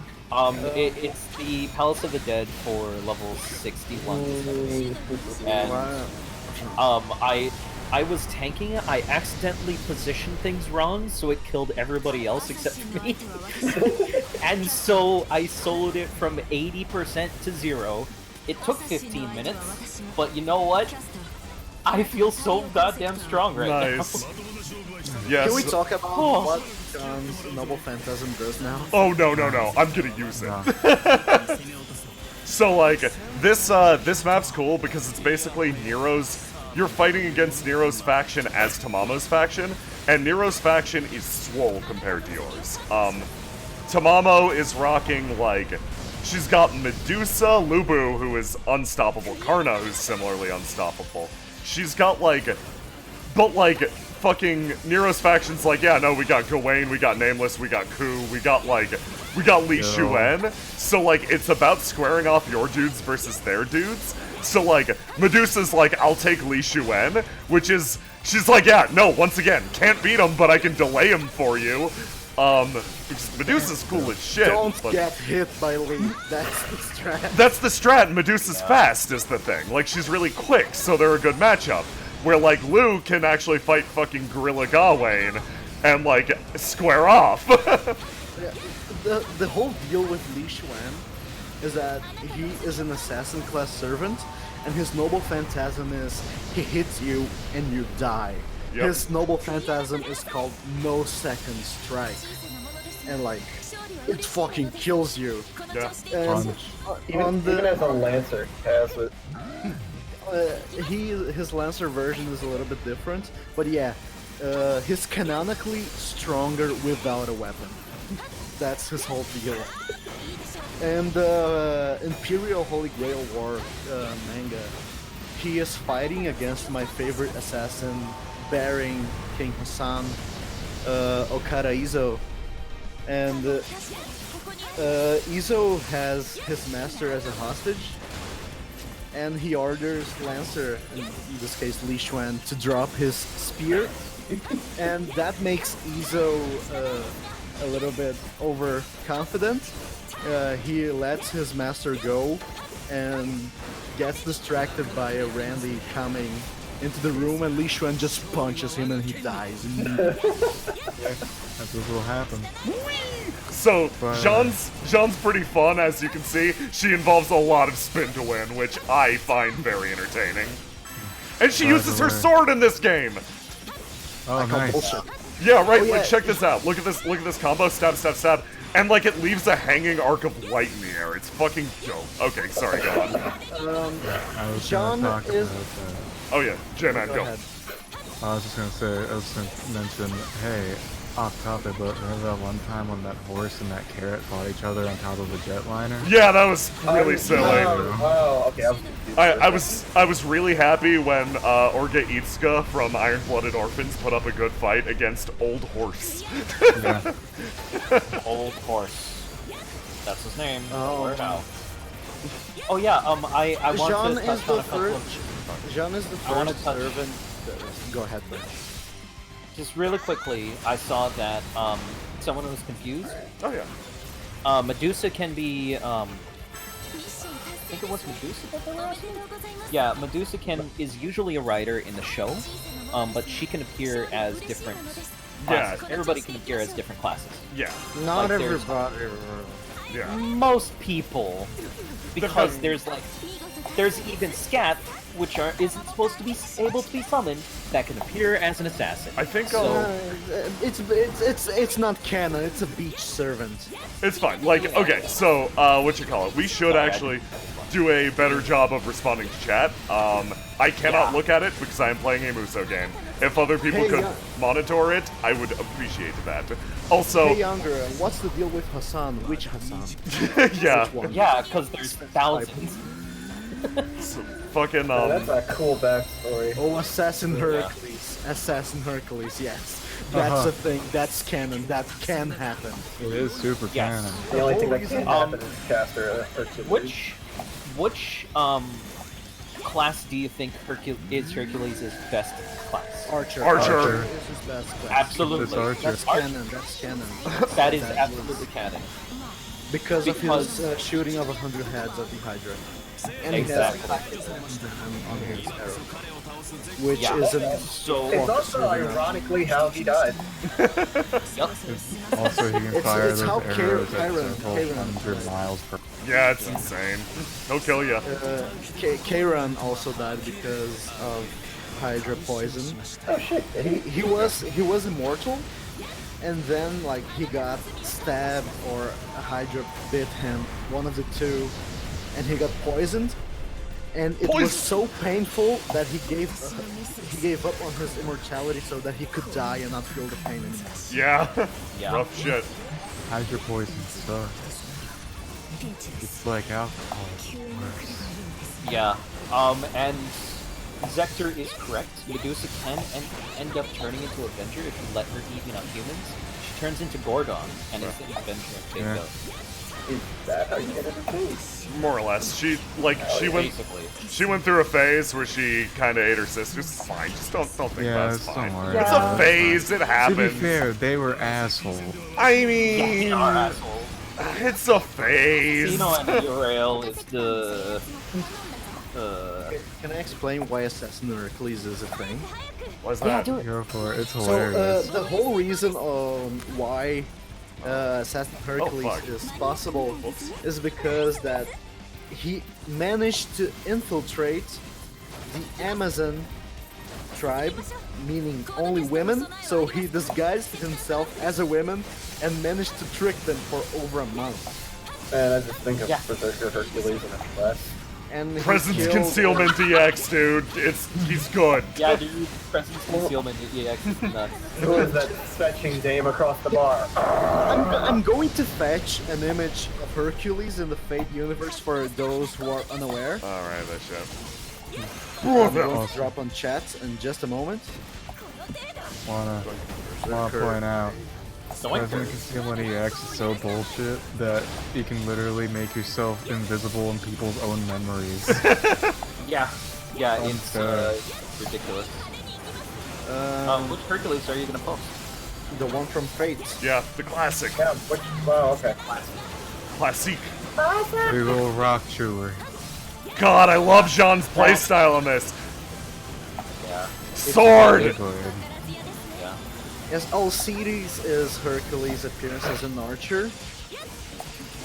It's the Palace of the Dead for level 61. And I was tanking it. I accidentally positioned things wrong, so it killed everybody else except for me. And so I soloed it from 80% to 0. It took 15 minutes, but you know what? I feel so goddamn strong right now. Nice. Yes. Can we talk about what John's Noble Phantasm does now? Oh no. I'm gonna use it. So like this map's cool because it's basically Nero's. You're fighting against Nero's faction as Tamamo's faction, and Nero's faction is swole compared to yours. Tamamo is rocking like she's got Medusa, Lubu, who is unstoppable, Karna, who's similarly unstoppable. She's got like, but like fucking Nero's faction's like, yeah, no, we got Gawain, we got Nameless, we got Ku, we got Li Shuen. So like it's about squaring off your dudes versus their dudes. So like Medusa's like, I'll take Li Shuen, which is she's like, yeah, no, once again, can't beat him, but I can delay him for you. Medusa's cool as shit. Don't but get hit by Lee. That's the strat. that's the strat. Medusa's fast is the thing. Like she's really quick, so they're a good matchup. Where like Lu can actually fight fucking Gorilla Gawain and like square off. The whole deal with Li Xuan is that he is an assassin class servant, and his Noble Phantasm is he hits you and you die. Yep. His Noble Phantasm is called No Second Strike, and like it fucking kills you. Yeah. And Even as a Lancer has it. his Lancer version is a little bit different, but yeah, he's canonically stronger without a weapon. That's his whole deal. And Imperial Holy Grail War manga, he is fighting against my favorite assassin, bearing King Hassan, Okada Izo, and Izo has his master as a hostage, and he orders Lancer, in this case Li Xuan, to drop his spear, and that makes Izo a little bit overconfident. He lets his master go and gets distracted by a Randy coming into the room, and Li Xuan just punches him and he dies. That's what will happen. So Jean's pretty fun, as you can see. She involves a lot of spin to win, which I find very entertaining. And she uses her sword in this game. Oh, nice. Bullshit. Yeah, right. Oh, yeah. Like, check this out. Look at this. Look at this combo. Stab, stab, stab. And like it leaves a hanging arc of light in the air. It's fucking dope. Okay, sorry. Go on. I was John gonna talk is- about that. Oh yeah, J-Man, go. ahead. I was just gonna mention, hey, off topic, but remember that one time when that horse and that carrot fought each other on top of a jetliner? Yeah, that was really silly. Oh, okay. I was really happy when Orga Itsuka from Iron Blooded Orphans put up a good fight against Old Horse. Yeah. Old Horse. That's his name. Oh. Word out. Oh yeah, I want Jean to is touch the on a couple of... first. Jean is the I wanna first touch- servant. Go ahead, man. Just really quickly, I saw that someone was confused. Oh yeah. Medusa can be I think it was Medusa that they were asking? Yeah, Medusa is usually a writer in the show, but she can appear as different classes. Yeah. Everybody can appear as different classes. Yeah. Not Like, there's- everybody. Yeah. Most people, because there's like there's even Scat, which isn't supposed to be able to be summoned, that can appear as an assassin. I think It's not canon. It's a beach servant. it's fine. Like, okay, so what you call it? We should actually do a better job of responding to chat. I cannot look at it because I am playing a Muso game. If other people Hey, could yeah. monitor it, I would appreciate that. Also, Hey, Younger, what's the deal with Hassan? Which Hassan? yeah, Which one? Yeah, because there's thousands. fucking That's a cool backstory. Oh, Assassin Hercules. Assassin Hercules, yes. That's a thing. That's canon. That can happen. It is super Yes. canon. The only thing that can Um, happen is caster Hercules. Which class do you think is Hercules' best class? Archer. Archer. is his best class. Absolutely. It's Archer. That's canon. That's canon. That is absolutely canon. Because of Because- his shooting of 100 heads of the Hydra. And Exactly. he has on his arrow. Which Yeah. isn't So, It's also ironically how he died. yep. Also, he can fire it's those how arrows at Karen several hundred miles per. yeah, it's insane. He'll kill you. Kairon also died because of Hydra poison. Oh shit, did he? He was immortal, and then like he got stabbed or a Hydra bit him, one of the two, and he got poisoned. And it Poison! was so painful that he gave up on his immortality so that he could die and not feel the pain anymore. Yeah, Yeah. rough shit. Hydra poison sucks. It's like alcohol. Worse. Yeah. And Zector is correct. Medusa can end up turning into Avenger if you let her eat enough humans. She turns into Gorgon and is an Avenger of Yeah. Is that how you get it? More or less. She Basically. went through a phase where she kind of ate her sisters. It's fine. Just don't think Yeah, about it. it's It's fine. don't worry. It's a phase. It To be happens. fair, they were assholes. I Yeah, mean, they are assholes. it's a phase. Xeno and Uriel is the... Can I explain why Assassin Hercules is a thing? What's Yeah, that? do it. Go for it. It's So hilarious. the whole reason why Assassin Hercules fuck. is possible is because that he managed to infiltrate the Amazon tribe, meaning only women. So he disguised himself as a woman and managed to trick them for over a month. Man, I just think of Yeah. Berserker Hercules in a flesh. And he Presence killed- concealment DX, dude. He's good. Yeah, dude, presence concealment EX is nuts. Who is that fetching dame across the bar? I'm going to fetch an image of Hercules in the Fate universe for those who are unaware. All right, that shit. I'm going to drop on chat in just a moment. Wanna point out, Zoinker. President Concealment EX is so bullshit that you can literally make yourself invisible in people's own memories. Yeah, it's ridiculous. Which Hercules are you gonna post? The one from Fate. Yeah, the classic. Yeah, which, well, okay. Classique. Big ol' rock chewer. God, I love Jean's playstyle on this. Yeah, Sword! Good. yeah. Yes, Alcides is Hercules' appearance as an archer.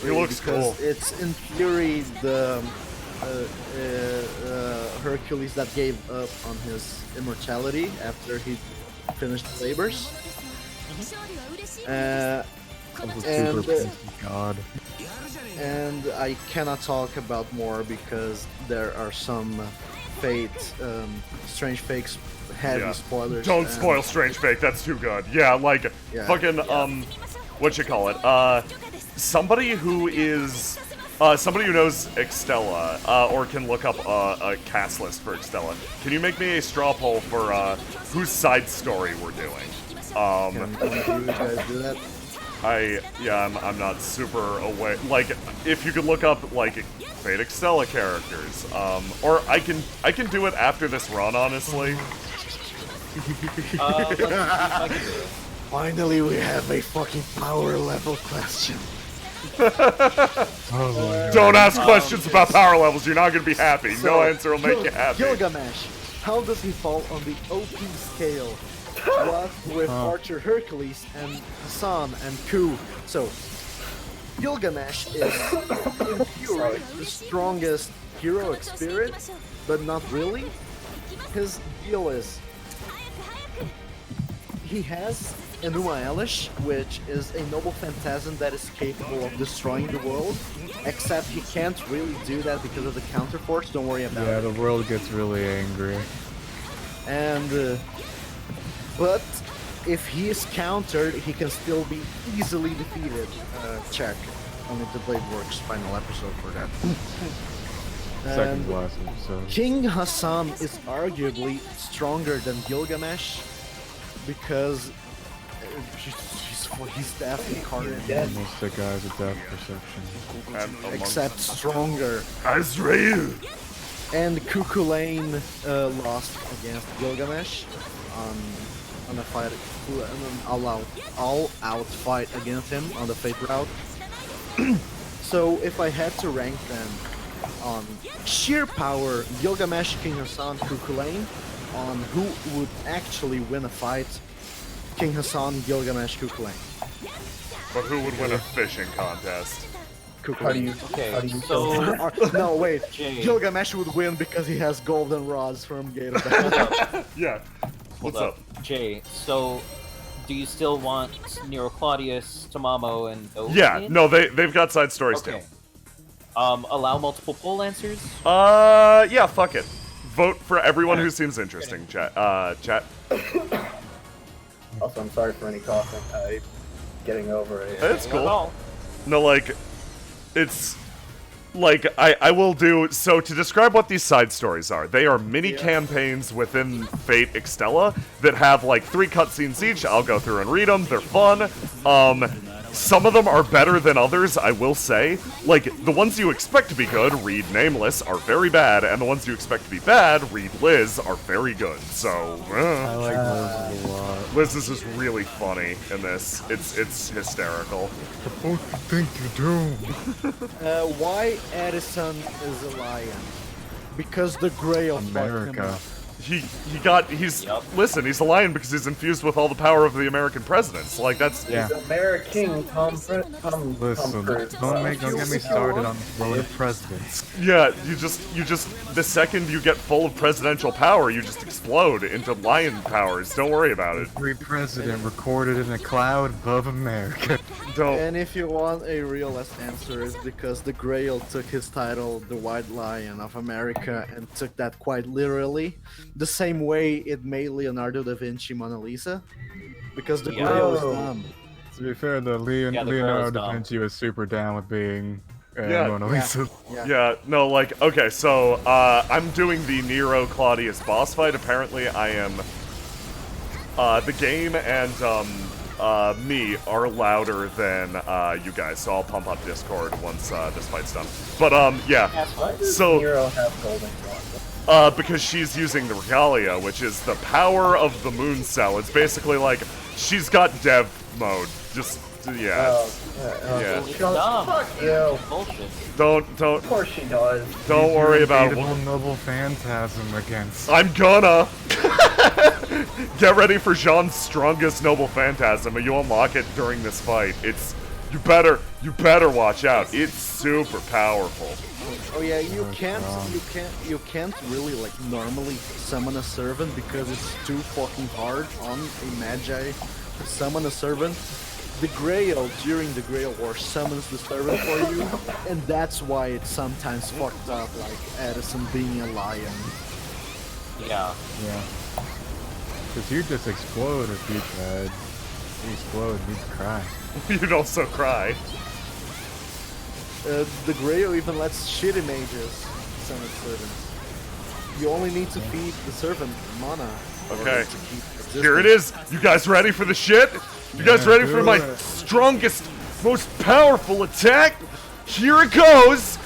He looks because cool. it's in theory the Hercules that gave up on his immortality after he finished labors. I was a And, super fancy god. And I cannot talk about more because there are some Fate, Strange Fakes, heavy Yeah. spoilers. Don't and- spoil Strange Fake, that's too good. Yeah, like, Yeah. fucking, what you call it? Somebody who is, somebody who knows Extella, or can look up a cast list for Extella. Can you make me a straw poll for, whose side story we're doing? Can you guys do that? I'm not super aware. Like, if you could look up, like, Fate Extella characters, or I can do it after this run, honestly. Let's see if I can do it. Finally, we have a fucking power level question. Oh Don't ask questions about power levels, you're not gonna be happy. No answer will make you happy. Gilgamesh, how does he fall on the OP scale? What with Archer Hercules and Hassan and Ku? So, Gilgamesh is, in theory, the strongest heroic spirit, but not really. His deal is he has Enuma Elish, which is a noble phantasm that is capable of destroying the world, except he can't really do that because of the counterforce. Don't worry about Yeah, it. the world gets really angry. And but if he is countered, he can still be easily defeated. Check only the Blade Works final episode for that. Second And last episode. King Hassan is arguably stronger than Gilgamesh because he's deaf incarnate, Almost the guys with depth perception. And among- except stronger. Azrael! And Cuchulainn lost against Gilgamesh on a fight, an all-out fight against him on the Fate route. So if I had to rank them on sheer power, Gilgamesh, King Hassan, Cuchulainn, on who would actually win a fight, King Hassan, Gilgamesh, Cuchulainn. But who would win a fishing contest? How do you? Okay, How do you so No, wait. Jay. Gilgamesh would win because he has golden rods from Gate of Dawn. Yeah. Hold What's up? Jay. So, do you still want Nero Claudius, Tamamo, and Odin? Yeah, no, they've got side stories Okay. too. Allow multiple poll answers. Yeah, fuck it. Vote for everyone who seems interesting, chat. Chat. Also, I'm sorry for any coughing. I'm getting over it. It's Not at cool. all. No, like, it's like I will do. So to describe what these side stories are, they are mini campaigns within Fate Extella that have like 3 cutscenes each. I'll go through and read them. They're fun. Some of them are better than others, I will say. Like, the ones you expect to be good, read Nameless, are very bad, and the ones you expect to be bad, read Liz, are very good. So, I like Liz a lot. Liz is just really funny in this. It's hysterical. What do you think you do? Why Edison is a lion? Because the Grail fucked him America. up. He's listen, he's a lion because he's infused with all the power of the American presidents. Like, that's Yeah. The American Tom Listen, Cruise. don't get me started on the throne of presidents. yeah, you just the second you get full of presidential power, you just explode into lion powers. Don't worry about it. Every president recorded in a cloud above America. Don't. And if you want a realist answer, is because the Grail took his title, the White Lion of America, and took that quite literally. The same way it made Leonardo da Vinci Mona Lisa. Because the Yeah. Grail is Oh. dumb. To be fair, the Yeah, the Grail is Leonardo da dumb. Vinci was super down with being Yeah. Mona Lisa. Yeah, no, like, okay, so, I'm doing the Nero Claudius boss fight. Apparently, I am, the game and, me are louder than, you guys, so I'll pump up Discord once, this fight's done. But, yeah, Why does So- Nero have golden rods? because she's using the Regalia, which is the power of the moon cell. It's basically like, she's got dev mode, just, yeah. Oh, Yeah. It's Shut- dumb. Fuck you. Bullshit. Of Don't course she does. worry about it. Unbeatable noble phantasm against. I'm gonna get ready for Jean's strongest noble phantasm, and you unlock it during this fight. It's you better watch out. It's super powerful. Oh yeah, you can't really like normally summon a servant because it's too fucking hard on a magi to summon a servant. The Grail during the Grail War summons the servant for you, and that's why it's sometimes fucked up, like Edison being a lion. Yeah. Yeah. Because you just explode if you tried. You explode, you'd cry. You'd also cry. The Grail even lets shitty mages summon servants. You only need to feed the servant mana. in order Okay. to keep existing. Here it is. You guys ready for the shit? You guys ready for do my it. strongest, most powerful attack? Here it goes.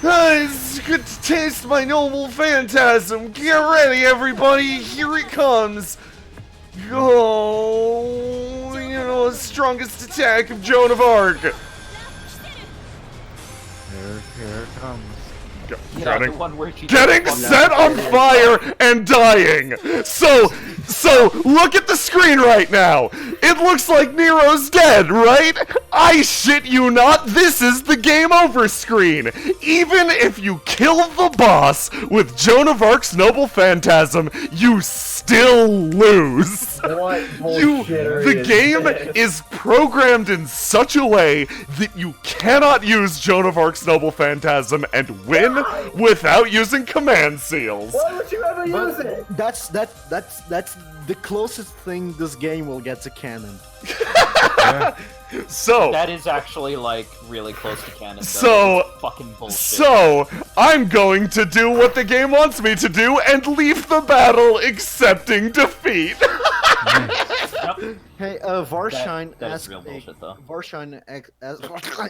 It's good to taste my noble phantasm. Get ready, everybody. Here it comes. Go. You know, strongest attack of Joan of Arc. Here it comes. Yeah, the one where she Getting just set on fire and dying. So So, look at the screen right now. It looks like Nero's dead, right? I shit you not, this is the game over screen. Even if you kill the boss with Joan of Arc's Noble Phantasm, you still lose. What bullshit The game is programmed in such a way that you cannot use Joan of Arc's Noble Phantasm and win without using command seals. Why would you ever use it? That's the closest thing this game will get to canon. So, That is actually like really close to canon. Though. So- It's fucking bullshit. so I'm going to do what the game wants me to do and leave the battle accepting defeat. Hey, Varshine that is asked real bullshit, though.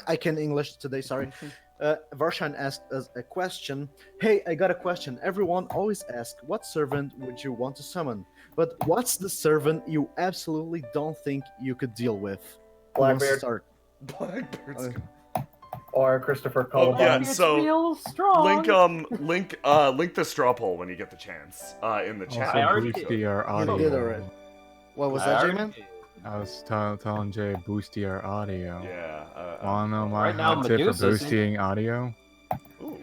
I can English today, sorry. Varshine asked us a question. Hey, I got a question. Everyone always asks, what servant would you want to summon? But what's the servant you absolutely don't think you could deal with? Who wants to Blackbeard start? Blackbird's or Christopher Oh, Columbine. yeah, It's so real strong. link the straw poll when you get the chance in the chat. I Also, already boosty our You audio. did already. What was I that, already J-Man? did. I was telling Jay, boosty our audio. Yeah. Wanna know my Right now, hot tip for Medusa's in. boosting audio? Ooh.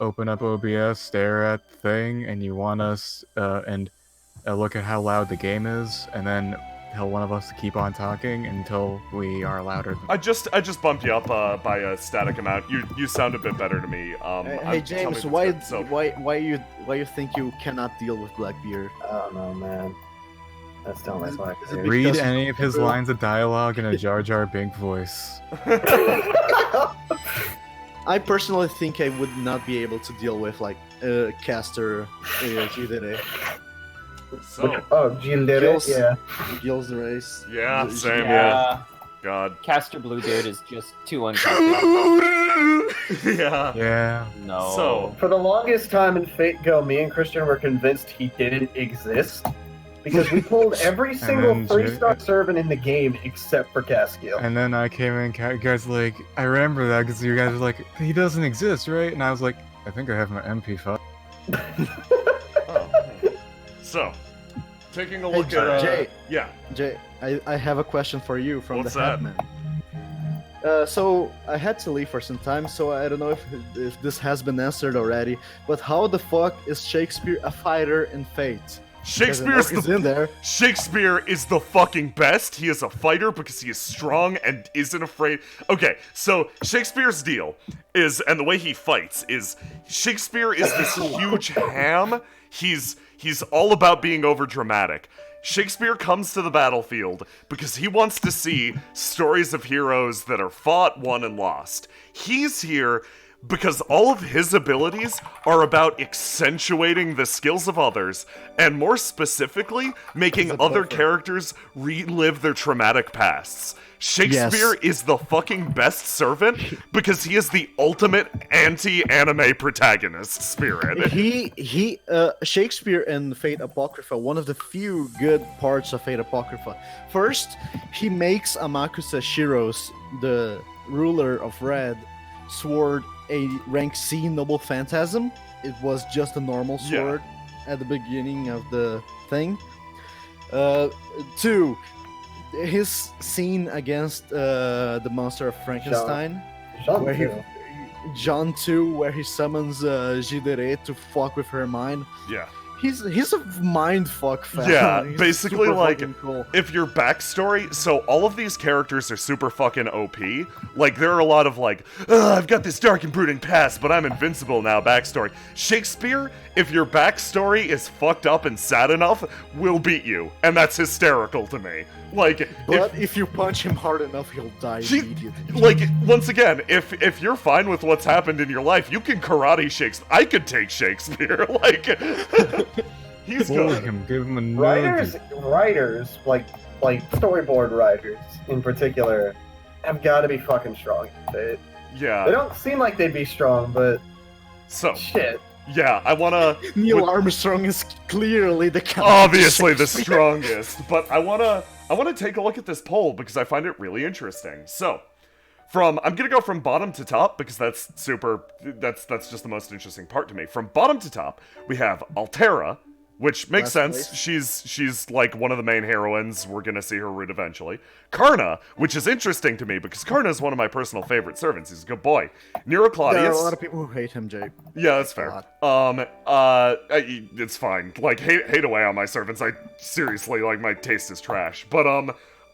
Open up OBS, stare at the thing, and you want us, and look at how loud the game is, and then tell one of us to keep on talking until we are louder. I just bumped you up by a static amount. You sound a bit better to me. Hey, tell me James, if it's why good. So, why you think you cannot deal with Blackbeard? I don't know, man. That's still my Is it Blackbeard. because- Read any of his lines of dialogue in a Jar Jar Binks voice. I personally think I would not be able to deal with like caster Jidere. so Oh, Jill did it? Kills- Yeah. Gills the race. yeah, same. Yeah. Yeah. God. Caster Bluebeard is just too uncomfortable. Yeah. Yeah. No. So, For the longest time in Fate Go, me and Christian were convinced he didn't exist. Because we pulled every single then 3-star servant in the game except for Caskill. And then I came in, you guys were like, I remember that because you guys were like, he doesn't exist, right? And I was like, I think I have my MP5. oh. So, taking a Hey, look at Jay. yeah. Jay, I have a question for you from What's the that? Headman. So I had to leave for some time, so I don't know if this has been answered already. But how the fuck is Shakespeare a fighter in Fate? Shakespeare's is the in there. Shakespeare is the fucking best. He is a fighter because he is strong and isn't afraid. Okay, so Shakespeare's deal is, and the way he fights is, Shakespeare is this huge ham. He's all about being overdramatic. Shakespeare comes to the battlefield because he wants to see stories of heroes that are fought, won, and lost. He's here because all of his abilities are about accentuating the skills of others, and more specifically, making other characters relive their traumatic pasts. Shakespeare is the fucking best servant because he is the ultimate anti-anime protagonist spirit. Shakespeare in Fate Apocrypha, one of the few good parts of Fate Apocrypha. First, he makes Amakusa Shiros, the ruler of Red, sword a rank C Noble Phantasm. It was just a normal sword at the beginning of the thing. 2, his scene against the monster of Frankenstein, where he John 2, where he summons Jidere to fuck with her mind. Yeah. He's a mind fuck fan. Yeah, He's basically, super like, fucking cool. if your backstory, so all of these characters are super fucking OP. Like, there are a lot of like, I've got this dark and brooding past, but I'm invincible now backstory. Shakespeare, if your backstory is fucked up and sad enough, will beat you. And that's hysterical to me. Like, But if you punch him hard enough, he'll die immediately. like, once again, if you're fine with what's happened in your life, you can karate Shakespeare. I could take Shakespeare. Like, he's Bully good. him, give him a nudge. Writers, like storyboard writers in particular, have got to be fucking strong. They Yeah. don't seem like they'd be strong, but So, shit. yeah, I wanna... Neil Armstrong is clearly the obviously the strongest, but I wanna take a look at this poll because I find it really interesting. So, I'm gonna go from bottom to top because that's just the most interesting part to me. From bottom to top, we have Altera, which makes Last sense. place. She's like one of the main heroines. We're gonna see her root eventually. Karna, which is interesting to me because Karna is one of my personal favorite servants. He's a good boy. Nero Claudius. There are a lot of people who hate him, Jake. Yeah, that's fair. It's fine. Like, hate away on my servants. I seriously, like, my taste is trash. But,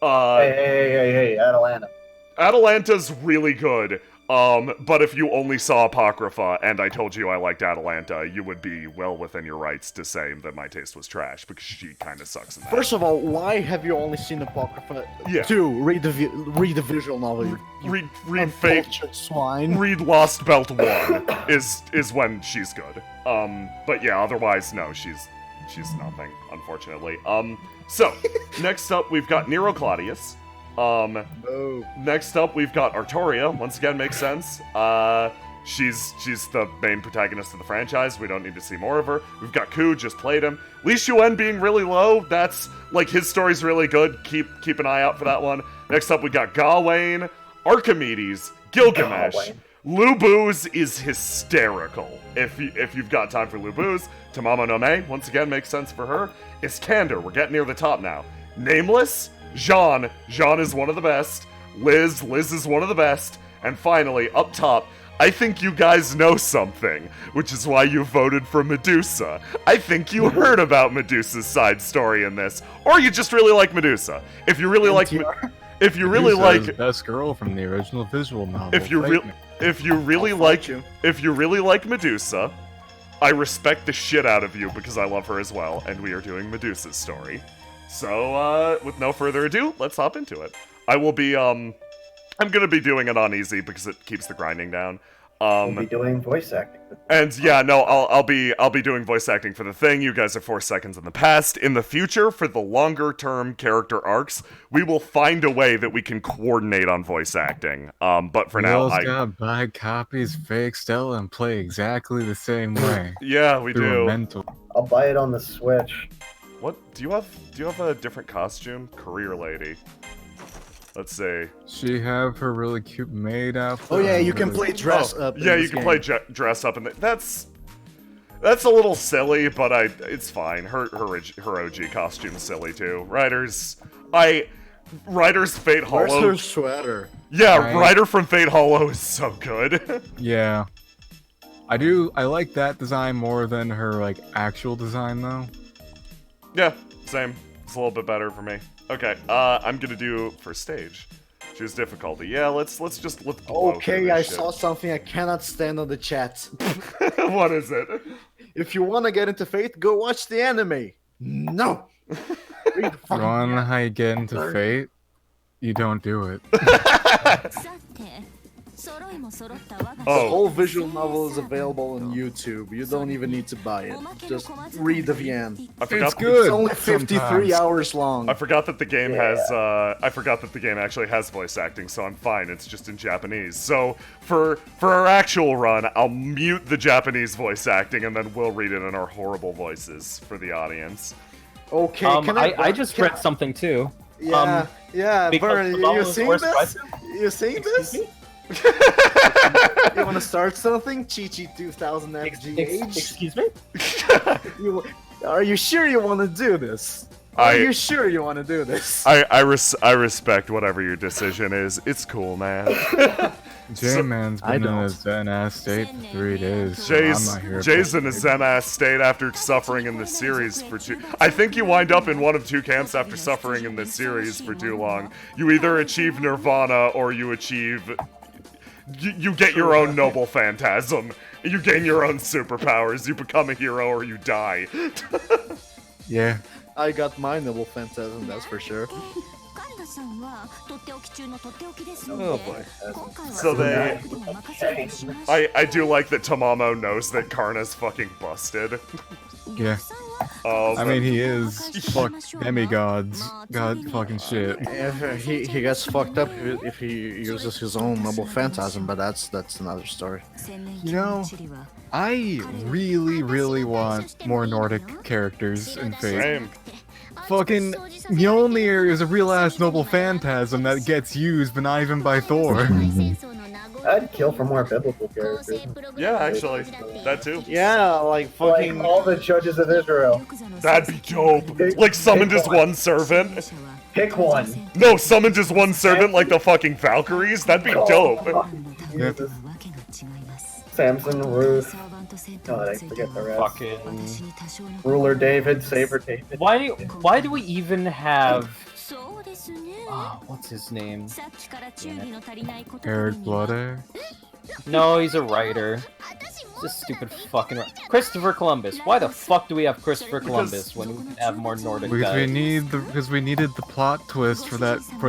Hey, Atalanta. Atalanta's really good. But if you only saw Apocrypha and I told you I liked Atalanta, you would be well within your rights to say that my taste was trash because she kind of sucks in that. First of all, why have you only seen Apocrypha? Yeah. 2, read the visual novel. You Read Fate. uncultured swine. Read Lost Belt 1 is when she's good. But yeah, otherwise, no, she's nothing, unfortunately. So, next up, we've got Nero Claudius. Oh. Next up, we've got Artoria. Once again, makes sense. She's the main protagonist of the franchise. We don't need to see more of her. We've got Ku, just played him. Li Shuen being really low. That's, like, his story's really good. Keep an eye out for that one. Next up, we got Gawain, Archimedes, Gilgamesh. Gawain. Lubu's is hysterical. If you've got time for Lubu's, Tamamo no Me, once again, makes sense for her. Iskander, we're getting near the top now. Nameless, Jean is one of the best. Liz is one of the best. And finally, up top, I think you guys know something, which is why you voted for Medusa. I think you heard about Medusa's side story in this, or you just really like Medusa. If you really like, if you really Medusa is like, the best girl from the original visual novel. if you really like Medusa, I respect the shit out of you because I love her as well, and we are doing Medusa's story. So, with no further ado, let's hop into it. I will be, I'm gonna be doing it on easy because it keeps the grinding down. We'll be doing voice acting. And yeah, no, I'll be doing voice acting for the thing. You guys are 4 seconds in the past. In the future, for the longer term character arcs, we will find a way that we can coordinate on voice acting. But for now, I gotta buy copies, fake Stella, and play exactly the same way. Yeah, we Through do. a mental. I'll buy it on the Switch. What do you have a different costume? Career lady. Let's see. She have her really cute maid outfit. Oh yeah, you can really- play dress up. Yeah, in you this can game. play dress up, and that's a little silly, but it's fine. Her OG costume's silly too. Ryder's Fate Where's Hollow. her sweater? Yeah, Right. Ryder from Fate Hollow is so good. Yeah. I like that design more than her, like, actual design, though. Yeah, same. It's a little bit better for me. Okay, I'm gonna do for stage. Choose difficulty. Yeah, let's blow through Okay, this I shit. saw something I cannot stand on the chat. What is it? If you want to get into Fate, go watch the anime. No. Read the You fucking wanna know manga. how you get into Sorry. Fate? You don't do it. The Oh. whole visual novel is available on YouTube. You don't even need to buy it. Just read the VN. I forgot. It's good. It's only 53 sometimes. hours long. I forgot that the game Yeah. has. I forgot that the game actually has voice acting, so I'm fine. It's just in Japanese. So for our actual run, I'll mute the Japanese voice acting, and then we'll read it in our horrible voices for the audience. Okay, can I just can read something too. Yeah, yeah, because Bert, the you novel is seeing more this? expressive. You seeing Excuse this? me? You want to start something? Chi-Chi 2000 FGH? Excuse me? Are you sure you want to do this? Are you sure you want to do this? I respect whatever your decision is. It's cool, man. J-Man's I been in a don't. zen-ass state for 3 days. So I'm not here Jay's for in a it. zen-ass state after suffering in this series for too. I think you wind up in one of two camps after suffering in this series for too long. You either achieve nirvana or you achieve. You get your own noble phantasm. You gain your own superpowers. You become a hero or you die. Yeah. I got my noble phantasm, that's for sure. Oh boy. So I do like that Tamamo knows that Karna's fucking busted. Yeah. Oh, I mean, he is fuck demigods. God fucking shit. If he gets fucked up if he uses his own noble phantasm, but that's another story. You know, I really want more Nordic characters in Fate. same. Fucking Mjolnir is a real ass noble phantasm that gets used, but not even by Thor. I'd kill for more biblical characters. Yeah, actually, that too. Yeah, like fucking. Like all the judges of Israel. That'd be dope. Like summon just one servant. Pick one. No, summon just one servant like the fucking Valkyries. That'd be dope. Jesus. Samson, Ruth. God, I forget the rest. Fucking. Ruler David, Saber David. Why do we even have? What's his name? Eric Bloodare. No, he's a writer. He's a stupid fucking Christopher Columbus. Why the fuck do we have Christopher Columbus when we can have more Nordic Because guys? we needed the plot twist for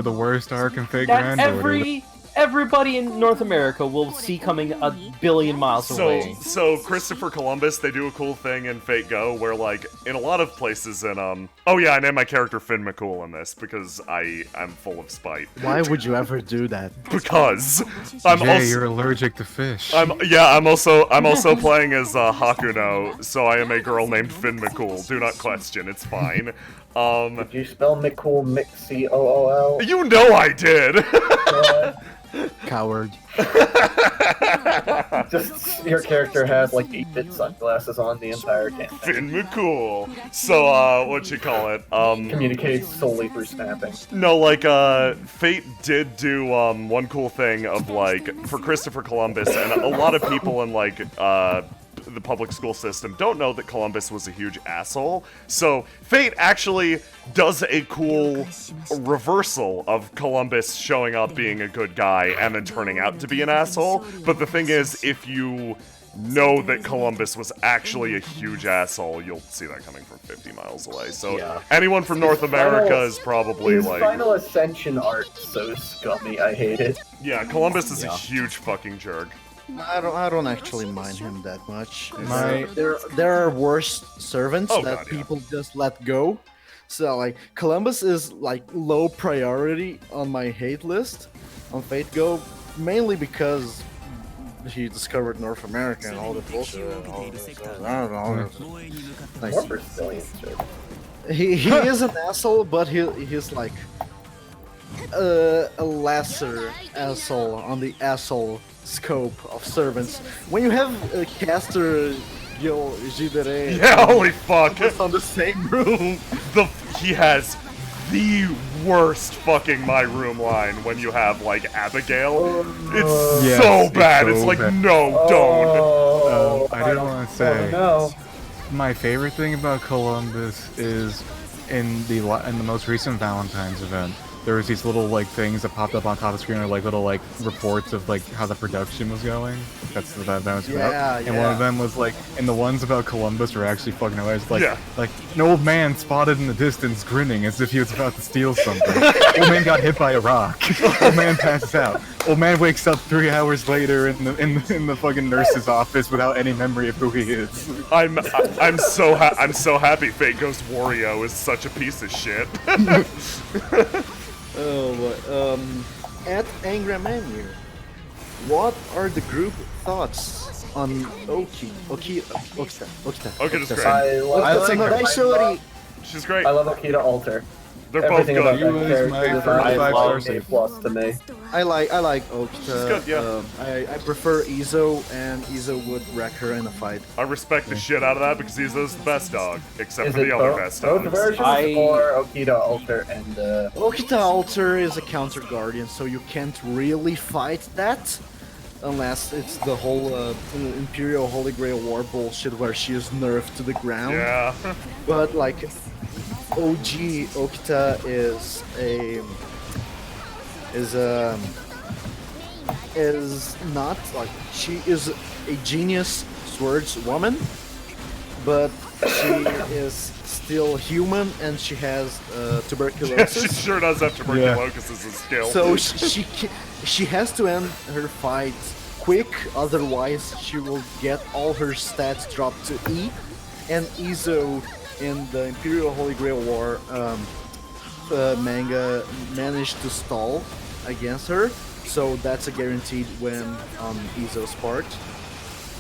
the worst arc in Fate That Grand Order. everybody in North America will see coming a billion miles away. So Christopher Columbus, they do a cool thing in Fate Go where, like, in a lot of places in, oh yeah, I named my character Finn McCool in this because I'm full of spite. Why would you ever do that? Because I'm Jay, also... you're allergic to fish. I'm also playing as Hakuno, so I am a girl named Finn McCool. Do not question, it's fine. Did you spell McCool C-O-O-L? You know I did! Coward. Just your character has like 8-bit sunglasses on the entire campaign. Finn McCool. So, what you call it? Communicates solely through snapping. No, like, Fate did do, one cool thing of, like, for Christopher Columbus, and a lot of people in, like, the public school system don't know that Columbus was a huge asshole. So, Fate actually does a cool reversal of Columbus showing up being a good guy and then turning out to be an asshole. But the thing is, if you know that Columbus was actually a huge asshole, you'll see that coming from 50 miles away. So Yeah. anyone from North America is probably His like... Final Ascension art so scummy, I hate it. Yeah, Columbus is a Yeah. huge fucking jerk. I don't actually mind him that much. My- There are worse servants Oh, that God, yeah. people just let go. So like Columbus is like low priority on my hate list on Fate Go, mainly because he discovered North America and all the bullshit. And all this, I don't know. Like, More Brazilian shit. he is an asshole, but he's like a lesser asshole on the asshole scope of servants. When you have Caster Gil Gidere Yeah, holy fuck. on the same room, He has the worst fucking My Room line when you have, like, Abigail. It's Yes, so it's bad. so It's like, bad. no, don't. Oh, I did want to say, no. my favorite thing about Columbus is in the most recent Valentine's event, there was these little like things that popped up on top of the screen, or like little like reports of like how the production was going. That's what that was about. Yeah, And one of them was like, and the ones about Columbus were actually fucking hilarious. Like, Yeah. like an old man spotted in the distance grinning as if he was about to steal something. Old man got hit by a rock. Old man passes out. Old man wakes up 3 hours later in the fucking nurse's office without any memory of who he is. I'm so happy Fate Ghost Wario is such a piece of shit. at Angra Manu, what are the group thoughts on Okita? Okay, just great. I love I the- think I actually love- She's great. I love Akita Alter. They're both Everything about good. that He was character my is first a 5-star A save. plus to me. I like Okita. good, yeah. I prefer Izo, and Izo would wreck her in a fight. I respect the shit out of that because Izo's the best dog, except Is for it the other both, best both dogs. versions or Okita Alter and Okita Alter is a counter guardian, so you can't really fight that. Unless it's the whole Imperial Holy Grail War bullshit where she is nerfed to the ground. Yeah. But like, OG Okita is not like, she is a genius swords woman, but she is still human and she has Yeah, tuberculosis. she sure does have tuberculosis as a skill. So she has to end her fight quick, otherwise she will get all her stats dropped to E. And Izo in the Imperial Holy Grail War manga managed to stall against her, so that's a guaranteed win on Izo's part.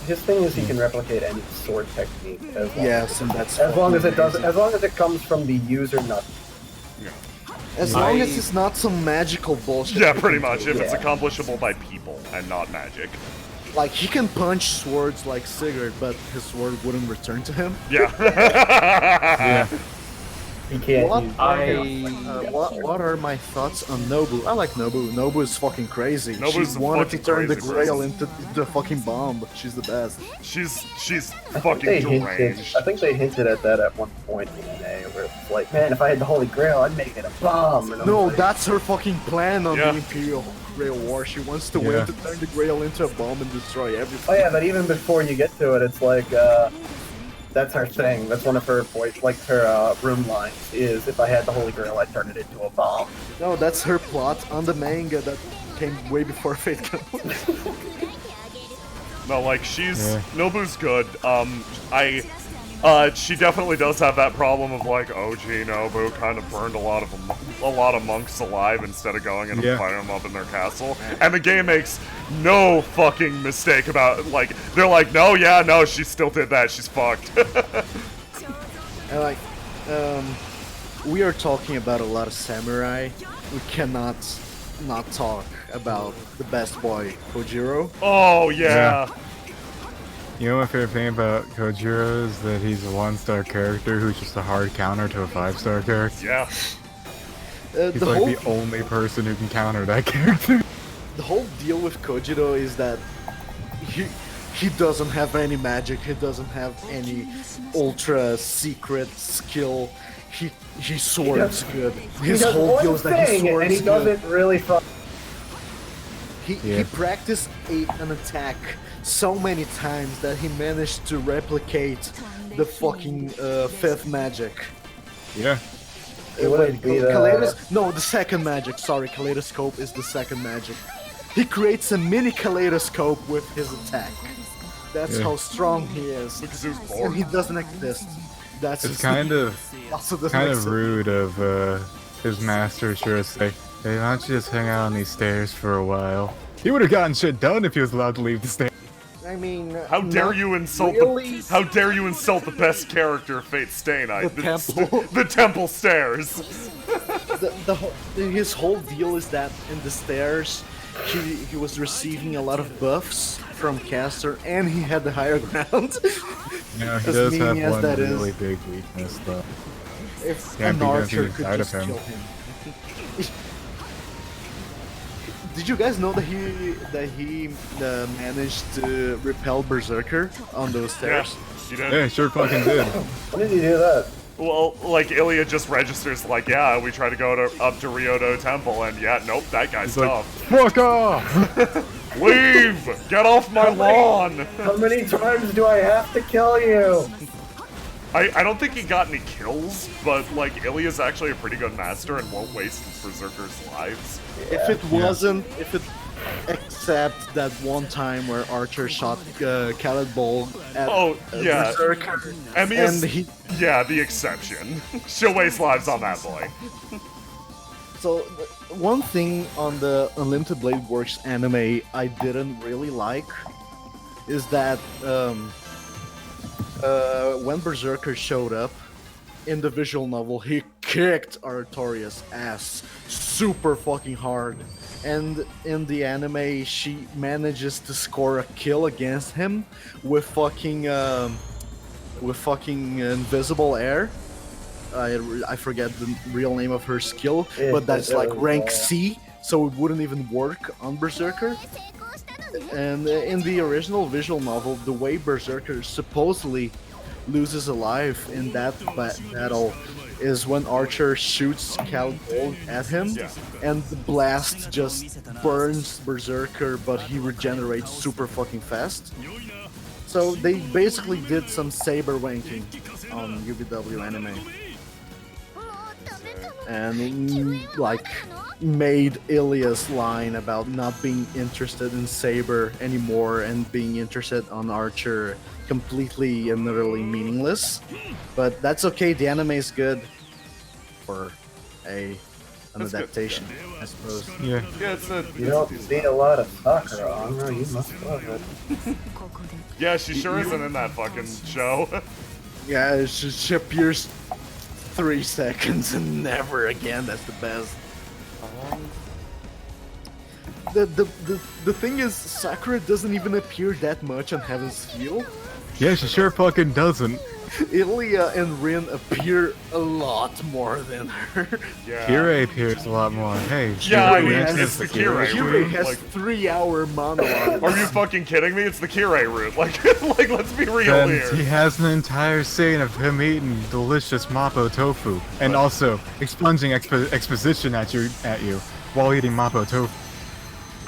his thing is he can replicate any sword technique as long Yes, and that's as long as it does, amazing. as long as it comes from the user, not. As long as it's not some magical bullshit. Yeah, pretty much. If it's accomplishable by people and not magic. Like, he can punch swords like Sigurd, but his sword wouldn't return to him. Yeah. Yeah. He can't What use what are my thoughts on Nobu? I like Nobu. Nobu is fucking crazy. Nobu's She wanted to fucking turn the crazy Grail person. into the fucking bomb. She's the best. She's They fucking hinted, deranged. I think they hinted at that at one point in NA, where it's like, man, if I had the Holy Grail, I'd make it a bomb. And I'm No, like, that's her fucking plan on Yeah. the Imperial Grail War. She wants to Yeah. win to turn the Grail into a bomb and destroy everything. oh yeah, but even before you get to it, it's like, that's her thing. That's one of her voice, like her room lines is, if I had the Holy Grail, I'd turn it into a bomb. No, that's her plot on the manga that came way before Fate Comes. No, like, she's... Yeah. Nobu's good. She definitely does have that problem of, like, oh, gee, Nobu kind of burned a lot of monks alive instead of going and Yeah. firing them up in their castle. And the game makes no fucking mistake about, like, they're like, no, yeah, no, she still did that, she's fucked. And like, we are talking about a lot of samurai. We cannot not talk about the best boy, Kojiro. Oh, yeah. You know my favorite thing about Kojiro is that he's a 1-star character who's just a hard counter to a 5-star character. Yeah. He's The like whole the only person who can counter that character. the whole deal with Kojiro is that he doesn't have any magic. He doesn't have any ultra secret skill. He swords good. His he does whole one deal is that he thing, swords and he good. does it really fun. He Yeah. practiced an attack so many times that he managed to replicate the fucking fifth magic. Yeah. It wouldn't be the- No, the second magic. Sorry, kaleidoscope is the second magic. He creates a mini kaleidoscope with his attack. That's Yeah. how strong he is. Because he was And born. he doesn't exist. That's It's his- kind of also doesn't kind of exist. rude of his master to just say, hey, why don't you just hang out on these stairs for a while? He would have gotten shit done if he was allowed to leave the stairs. I mean, How dare not you insult really. How dare you insult the best character of Fate Stay Night? The temple. The temple stairs. His whole deal is that in the stairs, he was receiving a lot of buffs from caster, and he had the higher ground. Yeah, he As does have meaning as one that is. really big weakness, though. If Yeah, an because archer he's could inside just of him. kill him. Did you guys know that he managed to repel Berserker on those Yeah, stairs? you did. Yeah, he sure fucking did. When did he do that? Well, like Ilya just registers, like, yeah, we try to go up to Ryoto Temple, and yeah, nope, that guy's He's like, tough. fuck off! Leave! Get off my lawn! How many times do I have to kill you? I don't think he got any kills, but like Ilya's actually a pretty good master and won't waste his berserkers' lives. If it wasn't, except that one time where Archer shot Khaled Bol at Oh, yeah. Berserker, Emmy and is, he. yeah, the exception. She'll waste lives on that boy. So one thing on the Unlimited Blade Works anime I didn't really like is that when Berserker showed up in the visual novel, he kicked Artorias' ass super fucking hard. And in the anime, she manages to score a kill against him with fucking invisible air. I forget the real name of her skill, Yeah, but that's like rank yeah. C, so it wouldn't even work on Berserker. And in the original visual novel, the way Berserker supposedly loses a life in that battle is when Archer shoots Calgold at him, Yeah. and the blast just burns Berserker, but he regenerates super fucking fast. So they basically did some saber wanking on UBW anime. And like made Ilya's line about not being interested in Saber anymore and being interested on Archer completely and utterly meaningless. But that's okay, the anime is good for an That's good. adaptation, I suppose. Yeah. Yeah, it's a. You don't see a lot of Sakura on her, you must love it. Yeah, she sure isn't in that fucking show. Yeah, she appears 3 seconds and never again. That's the best. The thing is, Sakura doesn't even appear that much on Heaven's Feel. Yeah, she sure fucking doesn't. Ilya and Rin appear a lot more than her. Yeah. Kirei appears a lot more. Hey, Yeah, I Kirei mean, reacts it's to the Kirei Kirei route. has Like, 3-hour monologue. are you fucking kidding me? It's the Kirei route. Like, like, let's be real Then here. he has an entire scene of him eating delicious Mapo tofu, and also expunging exposition at you while eating Mapo tofu.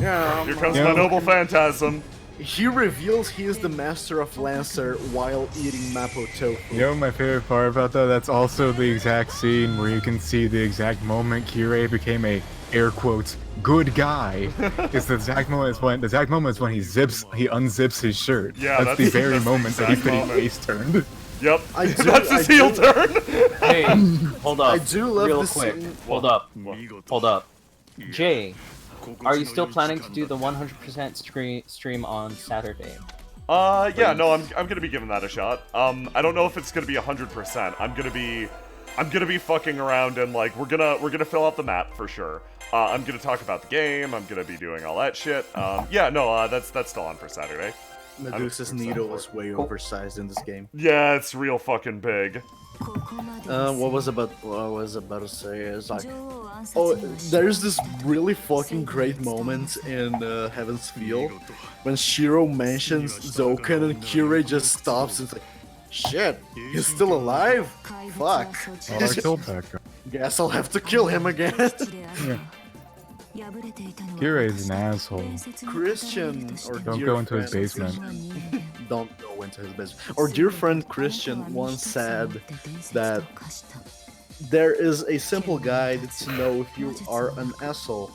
Yeah, Here comes Yeah. my noble phantasm. he reveals he is the master of Lancer while eating Mapo tofu. You know what my favorite part about that? That's also the exact scene where you can see the exact moment Kirei became a air quotes good guy. It's the exact moment is when he unzips his shirt. Yeah, that's the very that's the moment that he exact could moment. face turned. Yep, I do- that's his I heel do- turn. Hey, hold up. I do love real the quick. scene- Hold up. Hold up. Jay, are you still planning to do the 100% stream on Saturday? Yeah, no, I'm gonna be giving that a shot. I don't know if it's gonna be 100%. I'm gonna be fucking around and like we're gonna fill out the map for sure. I'm gonna talk about the game. I'm gonna be doing all that shit. Yeah, no, that's still on for Saturday. Medusa's needle is way oversized in this game. Yeah, it's real fucking big. What was about to say is like, oh, there's this really fucking great moment in Heaven's Feel when Shiro mentions Zoken and Kirei just stops and it's like, shit, he's still alive? Fuck. Oh, I killed that guy. Guess I'll have to kill him again. Kirei's an asshole. Christian, or Don't dear go into his friend- basement. Don't go into his basement. Our dear friend Christian once said that there is a simple guide to know if you are an asshole.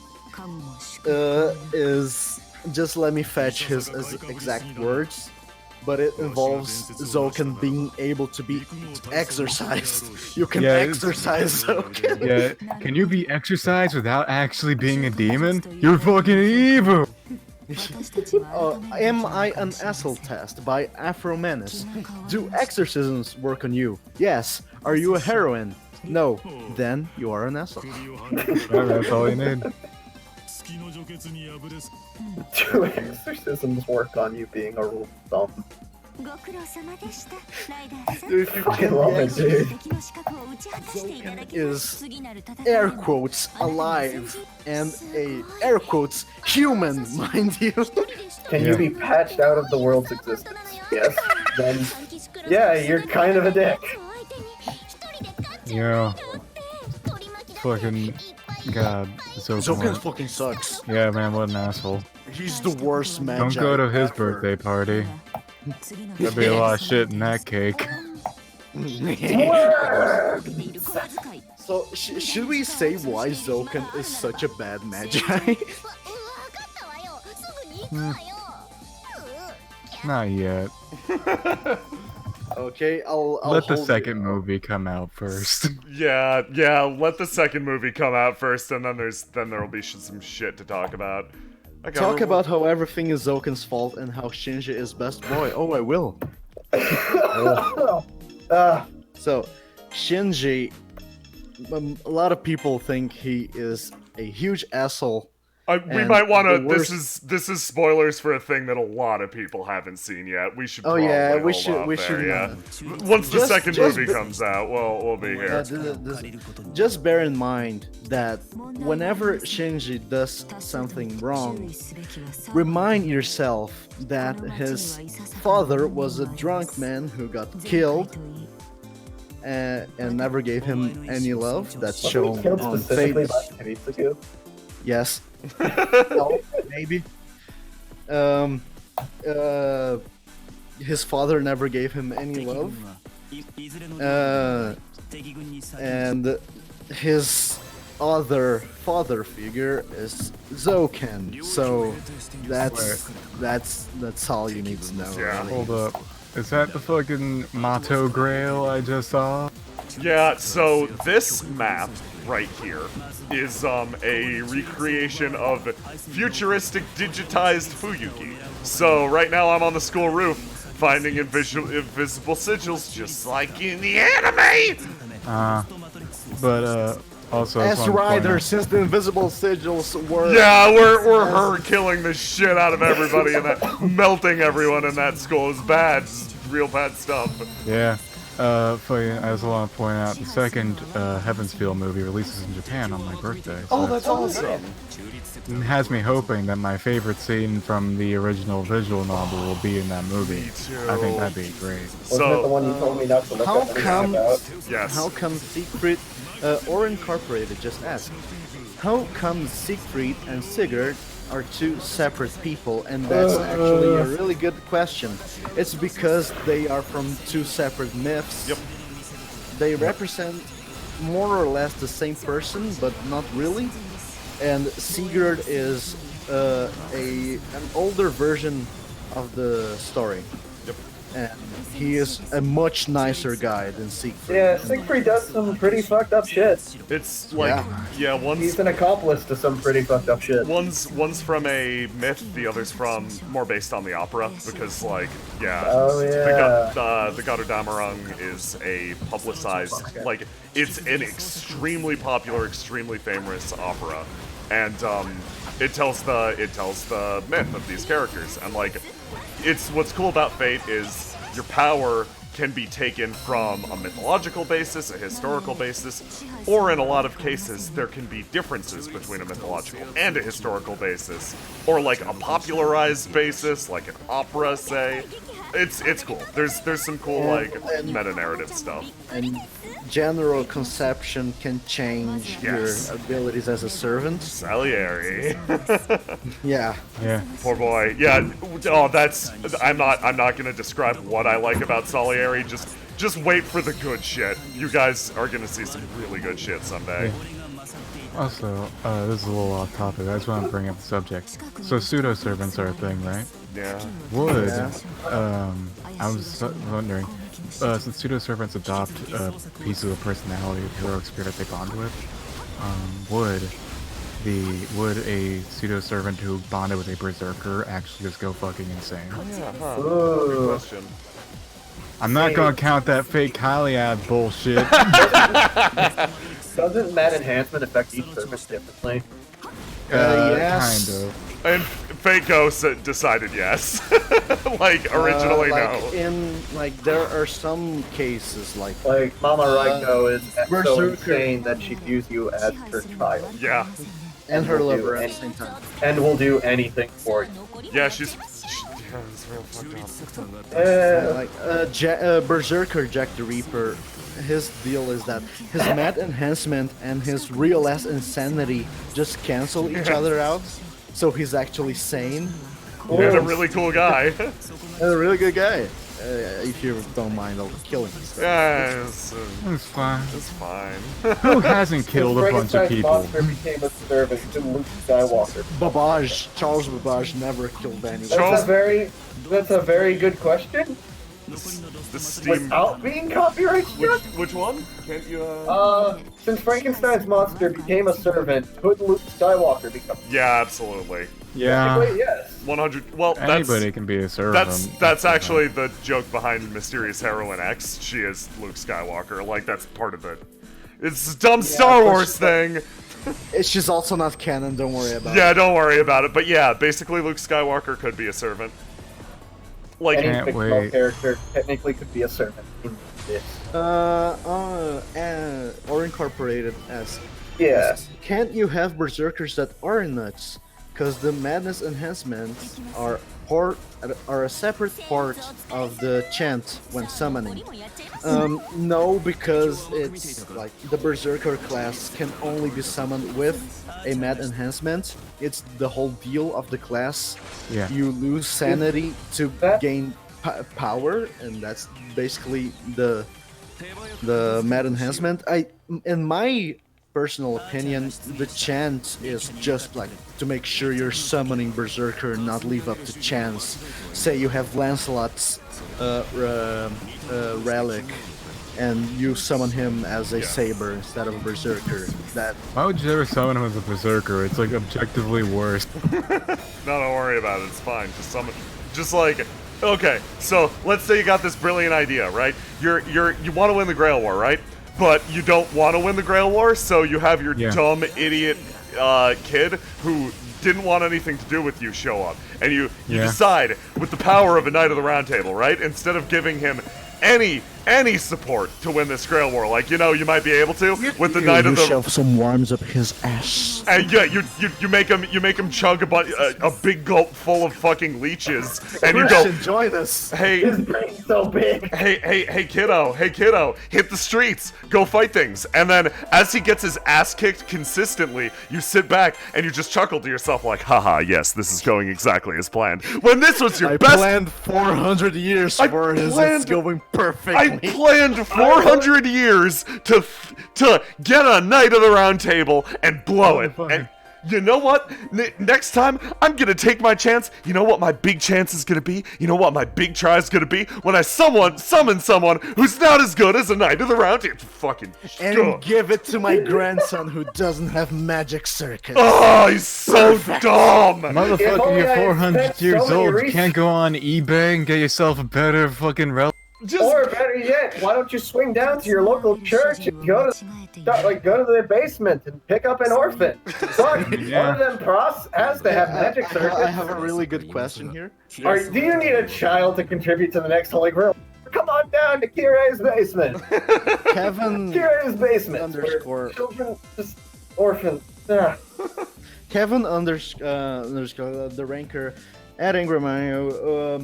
Is just let me fetch his exact words, but it involves Zoken being able to be exercised. You can Yeah, it's- exercise Zoken. Yeah, can you be exercised without actually being a demon? You're fucking evil! Am I an Asshole Test by Afro Menace. Do exorcisms work on you? Yes. Are you a heroine? No. Then you are an asshole. Yeah, that's all you need. Do exorcisms work on you being a rule of thumb? If you I can love be it, dude. is air quotes alive and a air quotes human, mind you. Can you be patched out of the world's existence? Yes. Then, yeah, you're kind of a dick. Yeah. Fucking God, Zoken fucking sucks. Yeah, man, what an asshole. He's the worst man. Don't go to his birthday party. There'd be a lot of shit in that cake. So, should we say why Zoken is such a bad magi? Not yet. Okay, I'll Let the hold second you. movie come out first. Yeah, let the second movie come out first, and then there'll be some shit to talk about. Talk about how everything is Zoken's fault and how Shinji is best boy. Oh, I will. So, Shinji, a lot of people think he is a huge asshole. We and might want to. the worst- This is spoilers for a thing that a lot of people haven't seen yet. We should. Oh Probably yeah, we hold should. off We there, should. yeah. Once the Just- second just movie be- comes out, we'll be here. Just bear in mind that whenever Shinji does something wrong, remind yourself that his father was a drunk man who got killed and never gave him any love. That's shown Killed on specifically Fate. by Kiritsugu? Yes. No, maybe. His father never gave him any love. And his other father figure is Zoken. So that's all you need to know. Yeah. really. Hold up. Is that the fucking Mato Grail I just saw? Yeah, so this map right here is a recreation of futuristic digitized Fuyuki. So right now I'm on the school roof finding invisible sigils just like in the anime! But also, I just As wanted to point Rider, out- since the invisible sigils were. Yeah, we're her killing the shit out of everybody and that melting everyone in that school is bad. It's real bad stuff. Yeah. I also want to point out the second Heaven's Feel movie releases in Japan on my birthday. So Oh, that's awesome. it has me hoping that my favorite scene from the original visual novel will be in that movie. Me too. I think that'd be great. Wasn't it the one you told me not to look How up anything come? about? Yes. How come Siegfried or Incorporated just asked? How come Siegfried and Sigurd are two separate people? And that's actually a really good question. It's because they are from two separate myths. Yep. They represent more or less the same person, but not really. And Sigurd is an older version of the story. Yep. And he is a much nicer guy than Siegfried. Yeah, Siegfried does some pretty fucked up shit. It's like, yeah, one's He's an accomplice to some pretty fucked up shit. one's from a myth, the other's from more based on the opera because, like, yeah, Oh, yeah. the Götterdämmerung is a publicized, like, it's an extremely popular, extremely famous opera, and it tells the myth of these characters, and like, it's what's cool about Fate is your power can be taken from a mythological basis, a historical basis, or in a lot of cases, there can be differences between a mythological and a historical basis, or like a popularized basis, like an opera, say. It's cool. There's some cool like meta-narrative stuff. And general conception can change Yes. your abilities as a servant. Salieri. Yeah. Yeah. Poor boy. Yeah. Oh, that's. I'm not gonna describe what I like about Salieri. Just wait for the good shit. You guys are gonna see some really good shit someday. Also, this is a little off topic. I just want to bring up the subject. So pseudo servants are a thing, right? Yeah. Would Yeah. I was wondering, since pseudo servants adopt pieces of personality of heroic spirit they bond with, would a pseudo servant who bonded with a berserker actually just go fucking insane? Yeah. Huh. Ooh. Good question. I'm not gonna count that fake Kyliad bullshit. Doesn't that enhancement affect each surface differently? Yes. Kind of. And Fako decided yes. Like originally no. There are some cases like Like, Mama Raiko is so Berserker. insane that she views you as her child. Yeah. and her will do lover at the any- same time. And will do anything for you. Yeah. Yeah, it's real fucked up. Berserker Jack the Reaper, his deal is that his mad enhancement and his real ass insanity just cancel each other out, so he's actually sane. And a really cool guy. And a really good guy, if you don't mind all the killing stuff. Yeah, It's fine. it's fine. Who hasn't killed a bunch of Frankenstein's people? monster became a servant to Luke Skywalker. Charles Babbage never killed anyone. Charles- That's a very good question. The Steam. Without being copyright struck? Which one? Can't you? Since Frankenstein's monster became a servant, could Luke Skywalker become? Yeah, absolutely. Yeah. Wait, yes. 100. Well, Anybody can be a servant. that's actually the joke behind Mysterious Heroine X. She is Luke Skywalker. Like that's part of it. It's a dumb Star but Wars thing. She's also not canon, don't worry about Yeah, it. don't worry about it. But yeah, basically Luke Skywalker could be a servant. Like Any Can't fictional wait. character technically could be a servant in this. Or incorporated as. Yeah. Can't you have berserkers that are nuts? Because the madness enhancements are a separate part of the chant when summoning. No, because it's like the berserker class can only be summoned with a mad enhancement. It's the whole deal of the class. Yeah. You lose sanity to That- gain power, and that's basically the mad enhancement. In my personal opinion, the chant is just like to make sure you're summoning berserker and not leave up to chance. Say you have Lancelot's relic, and you summon him as a saber instead of a berserker. That Why would you ever summon him as a berserker? It's like objectively worse. No, don't worry about it. It's fine. Just summon. Just like, okay. So let's say you got this brilliant idea, right? You want to win the Grail War, right? but you don't want to win the Grail War, so you have your Yeah. dumb idiot kid who didn't want anything to do with you show up, and you Yeah. decide with the power of a Knight of the Round Table, right? Instead of giving him any support to win this Grail War, like you might be able to with the Knight of the. shove some worms up his ass. And yeah, you make him chug a big gulp full of fucking leeches, and you go, Christian, join us. hey, His brain's so big. hey kiddo, hit the streets, go fight things. And then as he gets his ass kicked consistently, you sit back and you just chuckle to yourself like, haha, yes, this is going exactly as planned. When this was your I best. planned 400 years I for this. planned- It's going perfectly. I planned 400 years to get a Knight of the Round Table and blow it. Motherfucker. And you know what? Next time, I'm gonna take my chance. You know what my big chance is gonna be? You know what my big try is gonna be? When I summon someone who's not as good as a Knight of the Round Table. Fucking and ugh. give it to my grandson who doesn't have magic circuits. Oh, he's so dumb. If Motherfucker, only you're I had 400 spent so years many old. You res- can't go on eBay and get yourself a better fucking relic. Just Or better yet, why don't you swing down to your local church and go to the basement and pick up an orphan? Fuck, Yeah. one of them pros has to have magic circuits. I have a really good question here. Do you need a child to contribute to the next Holy Grail? Come on down to Kirei's basement. Kevin Kirei's basement. Underscore. Where children, just orphans. Ah. Kevin underscore the ranker at Angry Mario.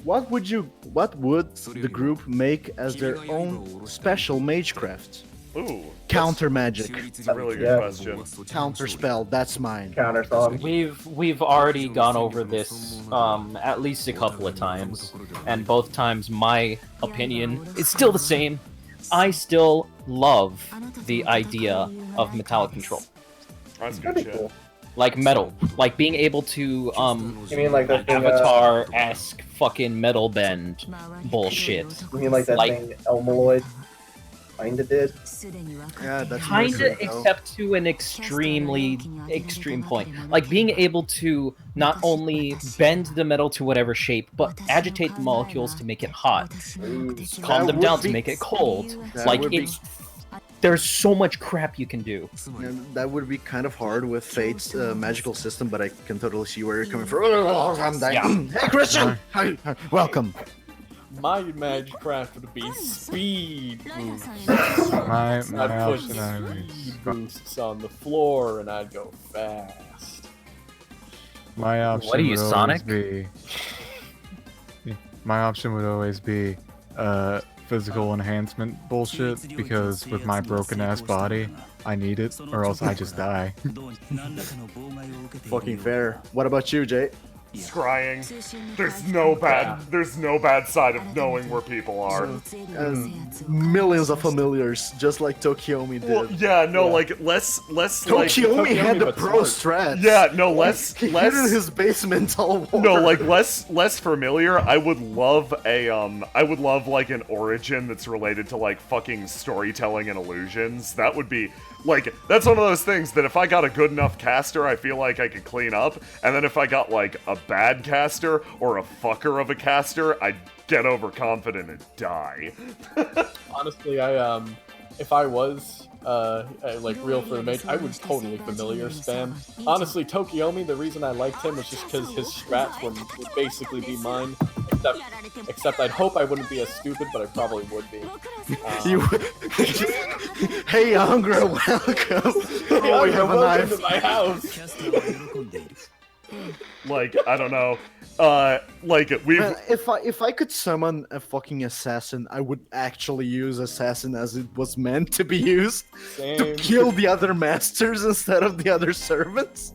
What would the group make as their own special magecraft? ooh, Counter magic, that's a really good Yeah. question. counter spell. That's mine. Counter song. We've already gone over this at least a couple of times, and both times my opinion is still the same. I still love the idea of metallic control, That's good That'd be shit. cool. like metal, like being able to You mean like that thing? Avatar-esque fucking metal bend bullshit. You mean like that like- thing Elmaloid kinda did? Yeah, that's Kinda, Mercury, though. except to an extreme point. Like being able to not only bend the metal to whatever shape, but agitate the molecules to make it hot, calm them would down to be- make it cold. That Like would be- it's there's so much crap you can do. And that would be kind of hard with Fate's magical system, but I can totally see where you're coming from. Hey, Christian! Hi. Welcome. My magicraft would be speed boosts. My I'd put option I speed boosts on the floor and I'd go fast. My option What are you, would Sonic? always be. My option would always be physical enhancement bullshit because with my broken ass body, I need it or else I just die. Fucking fair. What about you, Jay? Scrying. There's no bad side of knowing where people are. Millions of familiars, just like Tokiomi did. Well, yeah, no, like less like Tokiomi had the but pro smart. strat. yeah, no, less He hid in less his basement all war. no, like less familiar. I would love like an origin that's related to like fucking storytelling and illusions. That would be like that's one of those things that if I got a good enough caster, I feel like I could clean up, and then if I got like a bad caster or a fucker of a caster, I'd get overconfident and die. Honestly, if I was like real for the mage, I would totally familiar spam. Honestly, Tokiomi, the reason I liked him was just because his strats would basically be mine. Except I'd hope I wouldn't be as stupid, but I probably would be. You... Hey, Angra, welcome. Oh, we have a Welcome knife. to my house. Like I don't know, like we've Man, if I could summon a fucking assassin, I would actually use assassin as it was meant to be used to Same. kill the other masters instead of the other servants.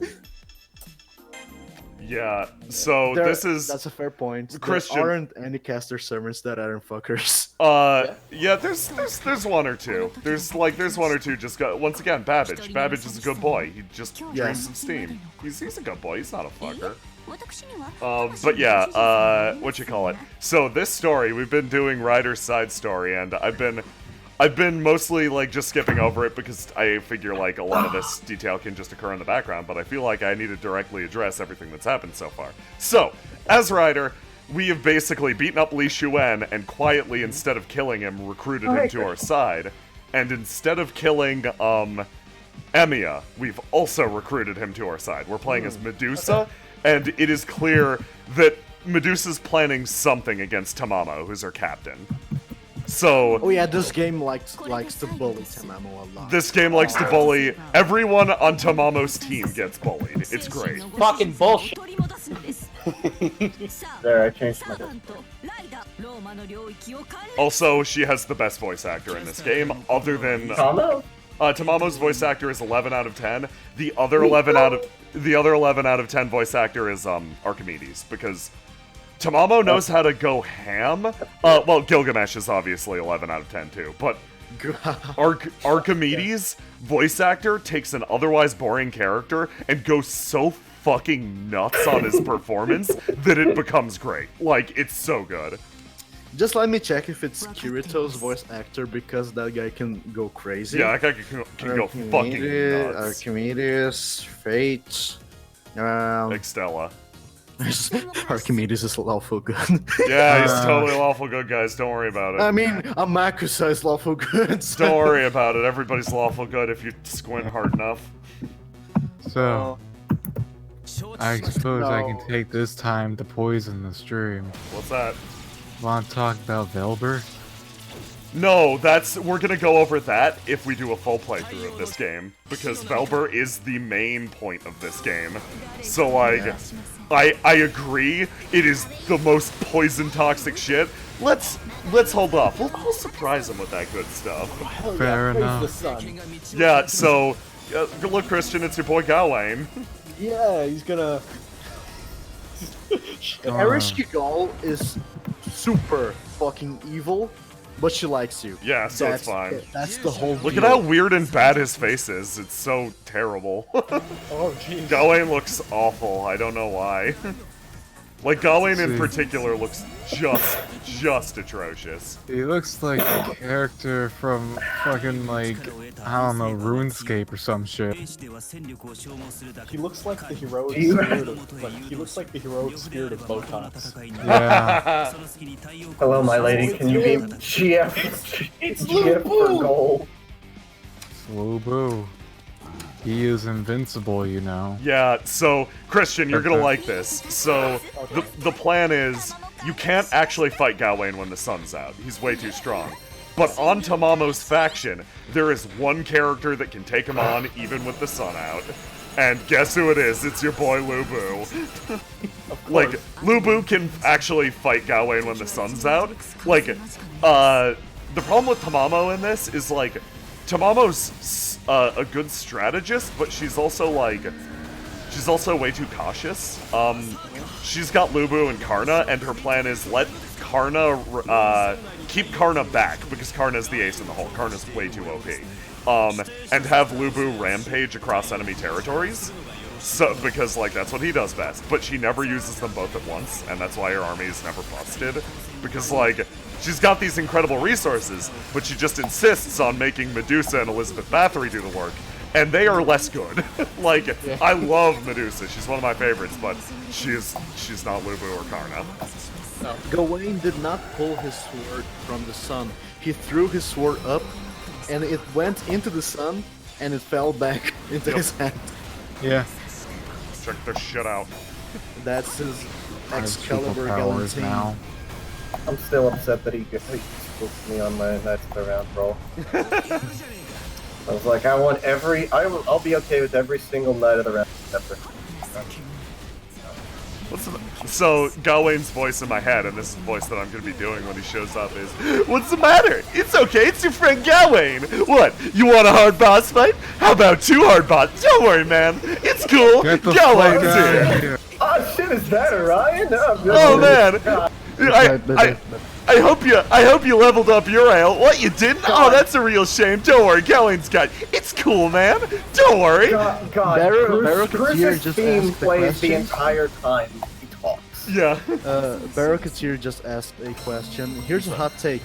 yeah. So this is that's a fair point. Christian. There aren't any caster servants that aren't fuckers. yeah, there's one or two. There's one or two. Just got once again, Babbage. Babbage is a good boy. He just drains some steam. He's a good boy. He's not a fucker. But yeah, what you call it? So this story, we've been doing Ryder's side story, and I've been mostly like just skipping over it because I figure like a lot of this detail can just occur in the background, but I feel like I need to directly address everything that's happened so far. So, as Ryder, we have basically beaten up Li Shuen and quietly, instead of killing him, recruited him to our side. and instead of killing Emiya, we've also recruited him to our side. We're playing as Medusa, and it is clear that Medusa's planning something against Tamamo, who's her captain. So... Oh yeah, this game likes to bully Tamamo a lot. This game likes to bully. Everyone on Tamamo's team gets bullied. It's great. Fucking bullshit. There, I changed my. Also, she has the best voice actor in this game, other than... Tamo? Tamamo's voice actor is 11 out of 10. The other 11 out of 10 voice actor is Archimedes, because Tamamo knows how to go ham. Well, Gilgamesh is obviously 11 out of 10 too, but Archimedes' voice actor takes an otherwise boring character and goes so fucking nuts on his performance that it becomes great. Like, it's so good. Just let me check if it's Kirito's voice actor, because that guy can go crazy. Yeah, that guy can go fucking nuts. Archimedes, Fate, Extella. Archimedes is lawful good. Yeah, he's totally lawful good, guys. Don't worry about it. I mean, Amakusa is lawful good. So. Don't worry about it. Everybody's lawful good if you squint hard enough. So, I suppose I can take this time to poison the stream. What's that? Want to talk about Velber? No, we're gonna go over that if we do a full playthrough of this game, because Velber is the main point of this game. So like, I agree, it is the most poison toxic shit. Let's hold off. We'll surprise him with that good stuff. Fair Praise enough. the sun. Yeah. So, good luck, Christian. It's your boy Gawain. Yeah, he's gonna. Ereshkigal is super fucking evil, but she likes you. Yeah, so it's fine. That's the whole Look deal. at how weird and bad his face is. It's so terrible. Oh jeez. Gawain looks awful. I don't know why. Like, Gawain in particular looks just atrocious. He looks like a character from fucking, like, I don't know, RuneScape or some shit. He looks like the heroic spirit of, like, he looks like the heroic spirit of Botox. Yeah. Hello, my lady. Can you be GF for gold? Slow boo. He is invincible, you know. Yeah, so, Christian, you're gonna like this. So, the plan is, you can't actually fight Gawain when the sun's out. He's way too strong. But on Tamamo's faction, there is one character that can take him on even with the sun out. And guess who it is? It's your boy Lubu. Like, Lubu can actually fight Gawain when the sun's out. Like, the problem with Tamamo in this is, like, Tamamo's a good strategist, but she's also way too cautious. She's got Lubu and Karna, and her plan is let Karna, keep Karna back, because Karna's the ace in the hole. Karna's way too OP. And have Lubu rampage across enemy territories. So, because, like, that's what he does best. But she never uses them both at once, and that's why her army is never busted. Because, like, she's got these incredible resources, but she just insists on making Medusa and Elizabeth Bathory do the work, and they are less good. Like, I love Medusa, she's one of my favorites, but she's not Lubu or Karna. No. Gawain did not pull his sword from the sun. He threw his sword up, and it went into the sun, and it fell back into his hand. Yeah. Check this shit out. That's his I have Excalibur superpowers Galantine. now. I'm still upset that he spooked me on my Knights of the Round roll. I was like, I'll be okay with every single Knight of the Round except for. So, Gawain's voice in my head, and this is the voice that I'm going to be doing when he shows up, is, "What's the matter? It's okay, it's your friend Gawain. What, you want a hard boss fight? How about 2 hard boss? Don't worry, man. It's cool. Get the Gawain's fuck out here." of here. Oh shit, is that Orion? Oh, man. I hope you leveled up your ale. What, you didn't? Oh, that's a real shame. Don't worry, Gawain's got... It's cool, man. Don't worry. God, Barokatir Bruce's just theme asked the plays the question. entire time he talks. Yeah. Barokatir just asked a question. Here's a hot take.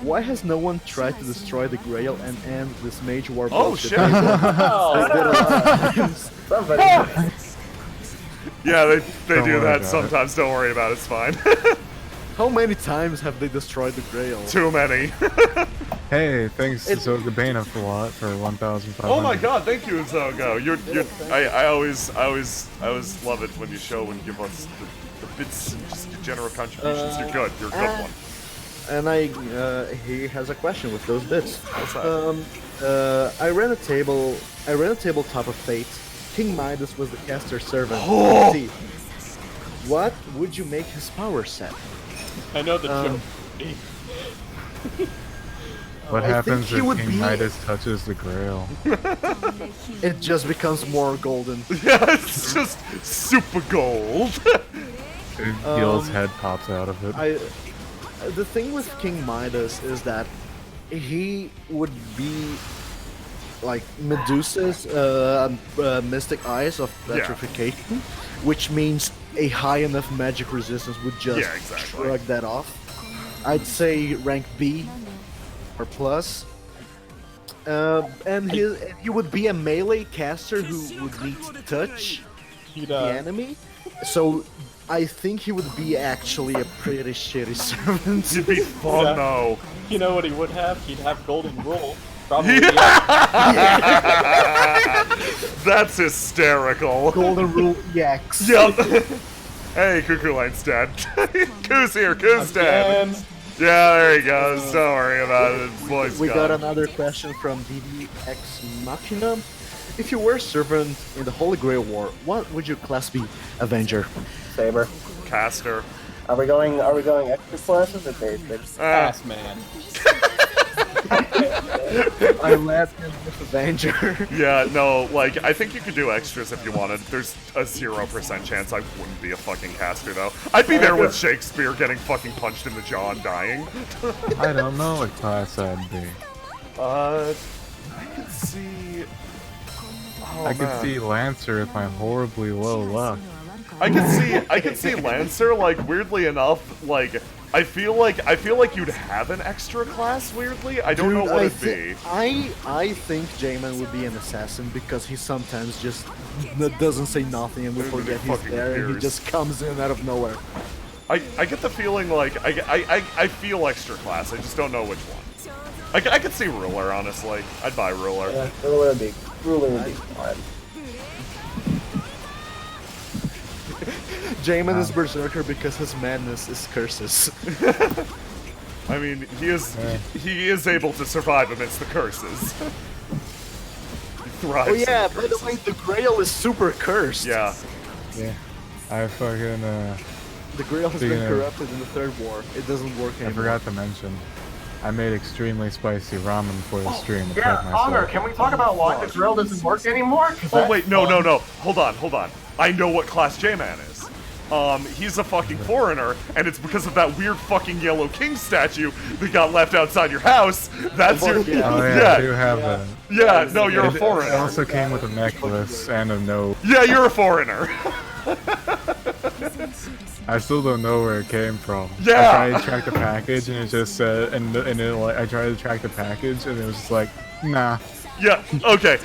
Why has no one tried to destroy the Grail and end this mage war Oh, bullshit? shit. They did a lot of times. Somebody. Yeah, they Don't do worry that about sometimes. Don't worry about it. It's fine. How many times have they destroyed the Grail? Too many. Hey, thanks to Zogabana for a lot for 1,500. Oh my god, thank you, Zogo. I always love it when you show and give us the bits and just your general contributions. You're good. You're a good one. And he has a question with those bits. What's that? I ran a tabletop of Fate. King Midas was the caster servant. Oh! See, what would you make his power set? I know the joke. What I happens think he if would King be- Midas touches the Grail? It just becomes more golden. Yeah, it's just super gold. Gil's head pops out of it. The thing with King Midas is that he would be like Medusa's mystic eyes of petrification, which means a high enough magic resistance would just shrug that off. I'd say rank B or plus. And he would be a melee caster who would need to touch the enemy. So I think he would be actually a pretty shitty servant. He'd be fun though. You know what he would have? He'd have golden rule. Probably. That's hysterical. Golden Rule EX. Yep. Hey, Cuckoo Line's dead. Coo's here. Coo's dead. Again. Yeah, there he goes. Don't worry about it. Boy's We gone. got another question from DDX Machina. If you were a servant in the Holy Grail War, what would your class be? Avenger. Saber. Caster. Are we going extra classes or basic? Ass man. I left him with Avenger. Yeah, no, like, I think you could do extras if you wanted. There's a 0% chance I wouldn't be a fucking caster, though. I'd be there with Shakespeare getting fucking punched in the jaw and dying. I don't know what class I'd be. I could see... Oh, I could man. see Lancer with my horribly low luck. I could see Lancer, like, weirdly enough, like... I feel like you'd have an extra class, weirdly. I don't know what it'd be. I think J-Man would be an assassin because he sometimes just doesn't say nothing and we forget he's fucking there and he appears. just comes in out of nowhere. I get the feeling like I feel extra class. I just don't know which one. I could see Ruler, honestly. I'd buy Ruler. Yeah, ruler would be fun. J-Man is Berserker because his madness is curses. I mean, he is able to survive amidst the curses. He thrives. Oh yeah, in the by the curses. way, the Grail is super cursed. Yeah. Yeah. I fucking, The Grail has Speaking been of- corrupted in the Third War. It doesn't work I anymore. forgot to mention, I made extremely spicy ramen for the stream to Yeah, prep myself. Honor, can we talk about why the drill doesn't work anymore? Oh wait, no. Hold on. I know what class J-Man is. He's a fucking foreigner, and it's because of that weird fucking Yellow King statue that got left outside your house. That's your... Oh yeah, I do have that. Yeah, no, you're a It foreigner. also came with a necklace and a note. Yeah, you're a foreigner. I still don't know where it came from. Yeah. I tried to track the package and it just said, and it like I tried to track the package and it was just like, nah. Yeah, okay,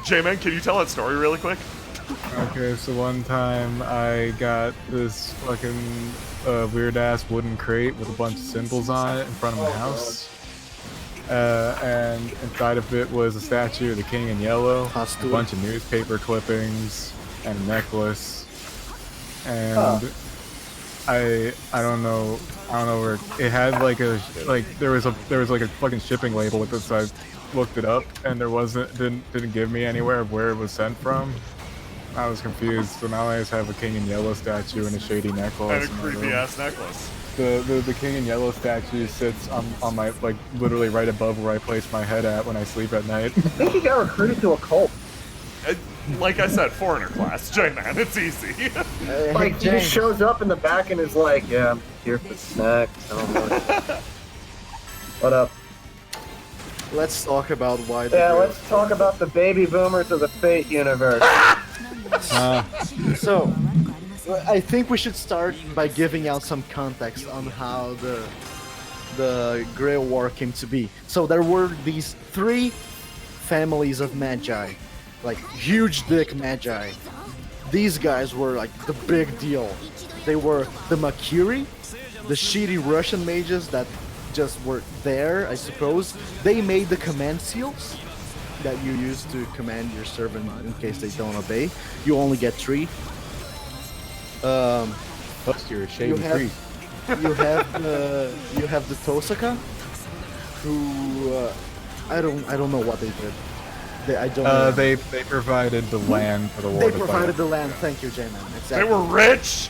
J-Man, can you tell that story really quick? Okay, so one time I got this fucking weird ass wooden crate with a bunch of symbols on it in front of my house. And inside of it was a statue of the king in yellow, a bunch of newspaper clippings, and a necklace. And I don't know where it had there was like a fucking shipping label with it, so I looked it up and there didn't give me anywhere of where it was sent from. I was confused, so now I just have a king in yellow statue and a shady necklace. And a creepy ass necklace. The king in yellow statue sits on my literally right above where I place my head at when I sleep at night. I think he got recruited to a cult. Like I said, foreigner class, J-Man, it's easy. Like, he just shows up in the back and is like, yeah, I'm here for snacks. What up? Let's talk about why the Yeah, Grail- let's talk about the baby boomers of the Fate universe. So, I think we should start by giving out some context on how the Grail War came to be. So there were these three families of magi, like huge dick magi. These guys were like the big deal. They were the Makiri, the shitty Russian mages that just were there, I suppose. They made the command seals that you use to command your servant in case they don't obey. You only get 3. Plus, you're a shady have- priest. You have the Tosaka, who I don't know what they did. I don't. know. They provided the land for the war. They to provided fight. the land. Thank you, J-Man. They Exactly. were rich.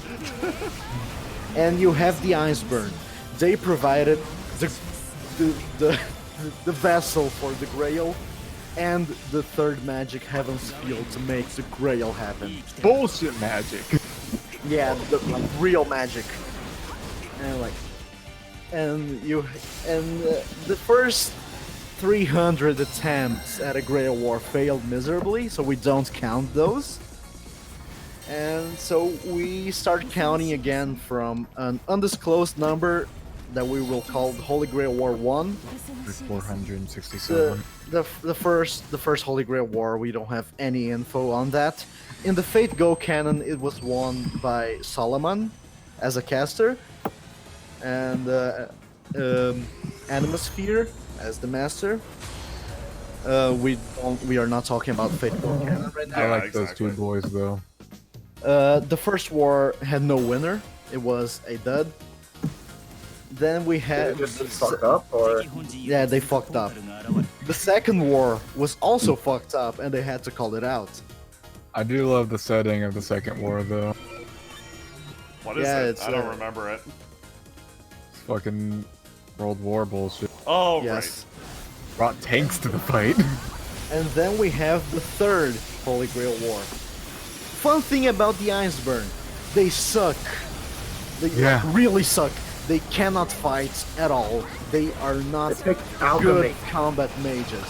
And you have the Iceburn. They provided the the vessel for the Grail, and the third magic Heaven's Field to make the Grail happen. Bullshit magic. Yeah, like real magic. And the first 300 attempts at a Grail War failed miserably, so we don't count those. And so we start counting again from an undisclosed number that we will call Holy Grail War 1. 467. The first Holy Grail War, we don't have any info on that. In the Fate Go canon, it was won by Solomon as a caster, and Animosphere as the master. We are not talking about Fate Go canon right now. I like exactly. those 2 boys though. The first war had no winner. It was a dud. Then we Did had it just fuck up, or yeah, they fucked up. The second war was also fucked up, and they had to call it out. I do love the setting of the second war though. What is Yeah, it? it's, I don't remember it. It's fucking World War bullshit. Oh, Yes. Brought tanks to the fight. And then we have the third Holy Grail War. Fun thing about the Iceburn, they suck. They Yeah. really suck. They cannot fight at all. They are not they picked out the good mate. combat mages.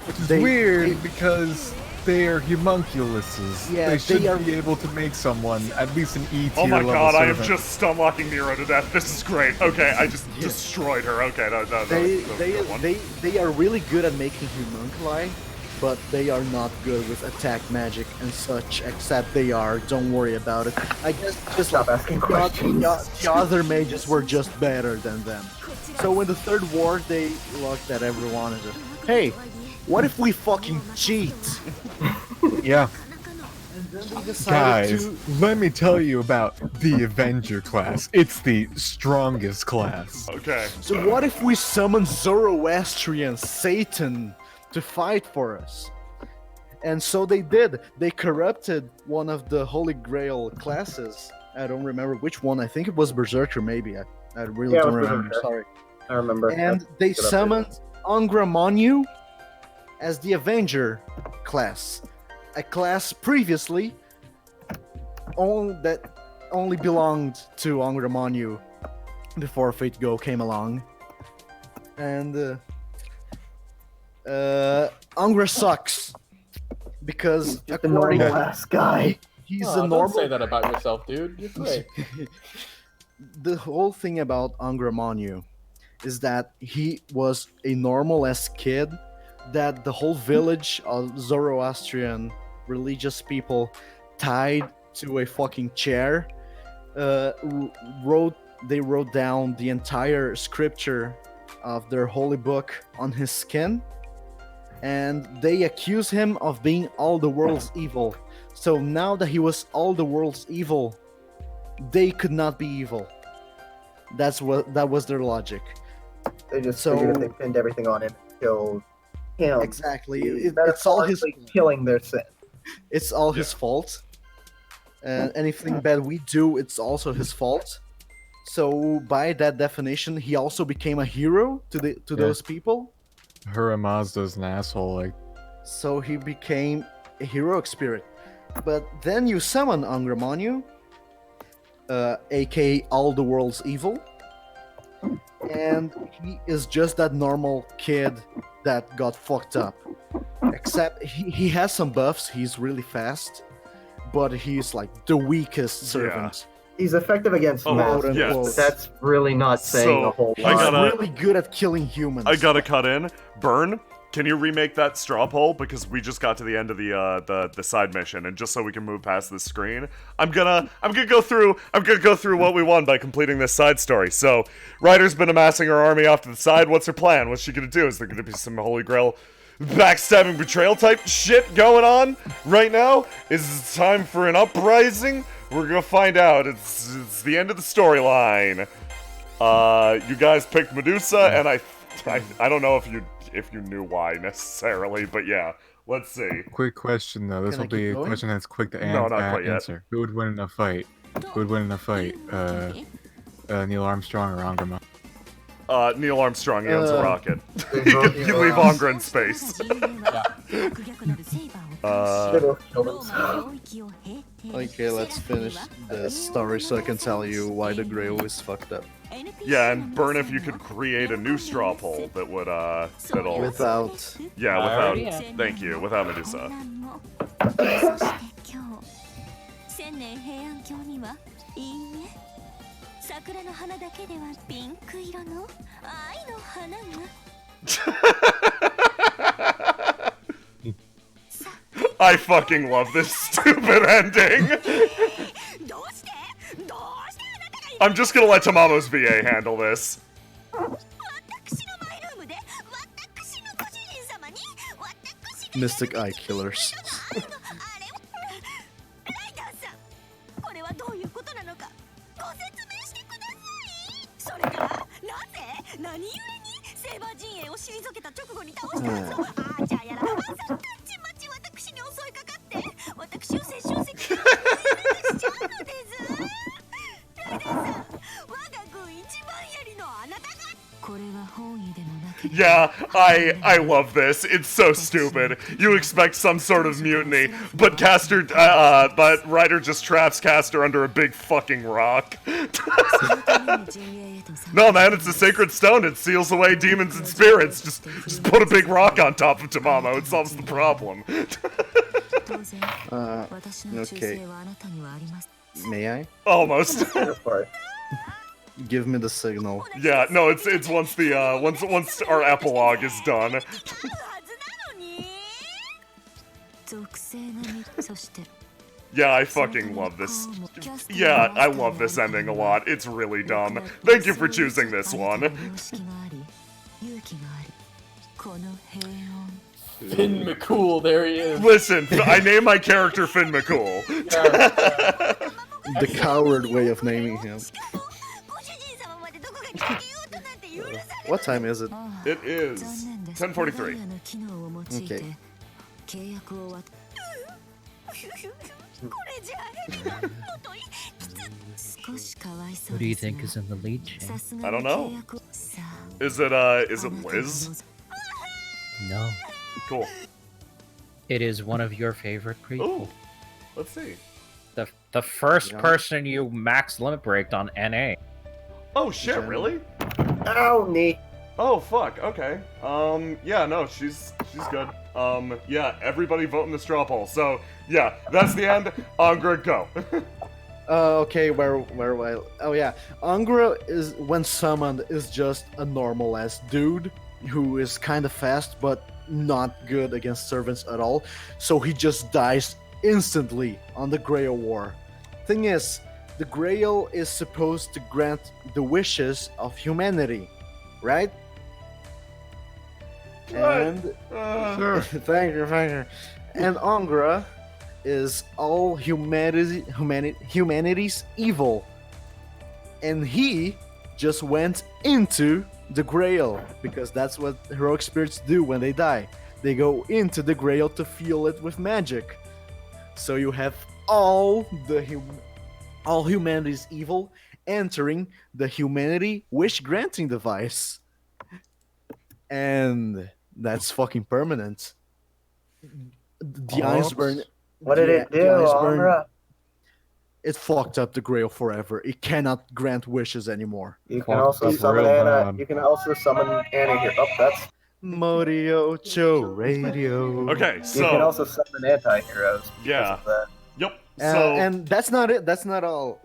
It's They- weird they- because they are homunculuses. Yeah, they should they are- be able to make someone at least an E tier Oh my level god, I am servant. just stunlocking Nero to death. This is great. Okay, I just destroyed her. Okay, no, that was a good one. They are really good at making homunculi, but they are not good with attack magic and such, except they are. Don't worry about it. I guess just Stop asking questions. the other mages were just better than them. So in the third war, they looked at everyone and just, hey, what if we fucking cheat? Yeah. And then they decided Guys, to. let me tell you about the Avenger class. It's the strongest class. Okay. So what if we summon Zoroastrian Satan to fight for us? And so they did. They corrupted one of the Holy Grail classes. I don't remember which one. I think it was Berserker, maybe. I really Yeah, it don't was remember. Berserker. Sorry. I remember. And That's they good update. summoned Angra Monyu as the Avenger class. A class previously that only belonged to Angra Monyu before Fate Go came along. And Angra sucks because Just a according normal ass guy. he's Oh, a don't normal. say that about yourself, dude. You're great. The whole thing about Angra Monyu is that he was a normal-ass kid that the whole village of Zoroastrian religious people tied to a fucking chair. They wrote down the entire scripture of their holy book on his skin, and they accuse him of being all the world's evil. So now that he was all the world's evil, they could not be evil. That was their logic. They just So- figured if they pinned everything on him, killed him. Exactly. He's It's all his. metaphorically killing their sin. It's all his fault. And anything bad we do, it's also his fault. So by that definition, he also became a hero to those people. Hura Mazda's an asshole. Like, So he became a heroic spirit. But then you summon Angra Monyu, aka all the world's evil, and he is just that normal kid that got fucked up. Except he has some buffs. He's really fast, but he's like the weakest servant. He's effective against Oh, mass, quote yeah. unquote. but that's really not saying So, a whole He's I lot. gotta- really good at killing humans. I gotta cut in. Burn, Can you remake that straw poll? Because we just got to the end of the side mission, and just so we can move past the screen, I'm gonna go through what we won by completing this side story. So, Ryder's been amassing her army off to the side. What's her plan? What's she gonna do? Is there gonna be some Holy Grail backstabbing betrayal type shit going on right now? Is it time for an uprising? We're gonna find out. It's the end of the storyline. You guys picked Medusa, and I don't know if you knew why necessarily, but yeah, let's see. Quick question though. This Can I will be keep a going? question that's quick to No, not quite yet. answer. Who would win in a fight? Who would win in a fight? Neil Armstrong or Angrama? Neil Armstrong, he owns a rocket. They You both- leave Angra in space. Okay, let's finish the story so I can tell you why the Grail is fucked up. Yeah, and Burn, if you could create a new straw poll that would, that'll... Without... Yeah, I without... already have. Thank you, without Medusa. 千年平安京にはいいね桜の花だけではピンク色の愛の花が I fucking love this stupid ending! どうしてあなたが I'm just gonna let Tamamo's VA handle this. 私のマイルームで私のご主人様に私が Mystic Eye Killers. あれをライダーさんこれはどういうことなのかご説明してくださいそれからなぜ何故にセーバー陣営を退けた直後に倒したはずのアーチャーやらハマさんたちまち私に襲いかかって私を接触責任をしちゃうのですライダーさん我が軍一番槍のあなたがこれは本意でもなければ Yeah, I love this. It's so stupid. You expect some sort of mutiny, but but Ryder just traps Caster under a big fucking rock. No, man, it's a sacred stone. It seals away demons and spirits. Just put a big rock on top of Tamamo. It solves the problem. Okay. May I? Almost. This part. Give me the signal. Yeah, no, it's once the once our epilogue is done. はずなのに属性がみそして Yeah, I fucking love this. Yeah, I love this ending a lot. It's really dumb. Thank you for choosing this one. Finn McCool, there he is. Listen, I name my character Finn McCool. The coward way of naming him. ご主人様までどこかに逃げようとなんて許され What time is it? It is 10:43. Okay. これじゃあもとい Who do you think is in the lead, Shane? I don't know. Is it Liz? No. Cool. It is one of your favorite prequels. Ooh, let's see. The first Yeah. person you max limit breaked on NA. Oh shit, really? Ow, knee. Oh fuck, okay. Yeah, no, she's good. Yeah, everybody vote in the straw poll. So, yeah, that's the end. Angra, go. Okay, where oh yeah. Angra is, when summoned, is just a normal ass dude who is kind of fast but not good against servants at all. So he just dies instantly on the Grail War. Thing is, the Grail is supposed to grant the wishes of humanity, right? And thank you. And Angra is all humanity's evil, and he just went into the Grail because that's what heroic spirits do when they die. They go into the Grail to fuel it with magic. So you have all humanity's evil entering the humanity wish granting device, and that's fucking permanent. The Iceburn. What did it do, the Iceburn, Amra? it fucked up the Grail forever. It cannot grant wishes anymore. You can Fuck also the summon Grail, Anna. man. You can also summon Anna here. Oh, that's. Moriocho Radio. Okay, You can so also summon anti-heroes. because Yeah. of that. yep. So And that's not it. That's not all.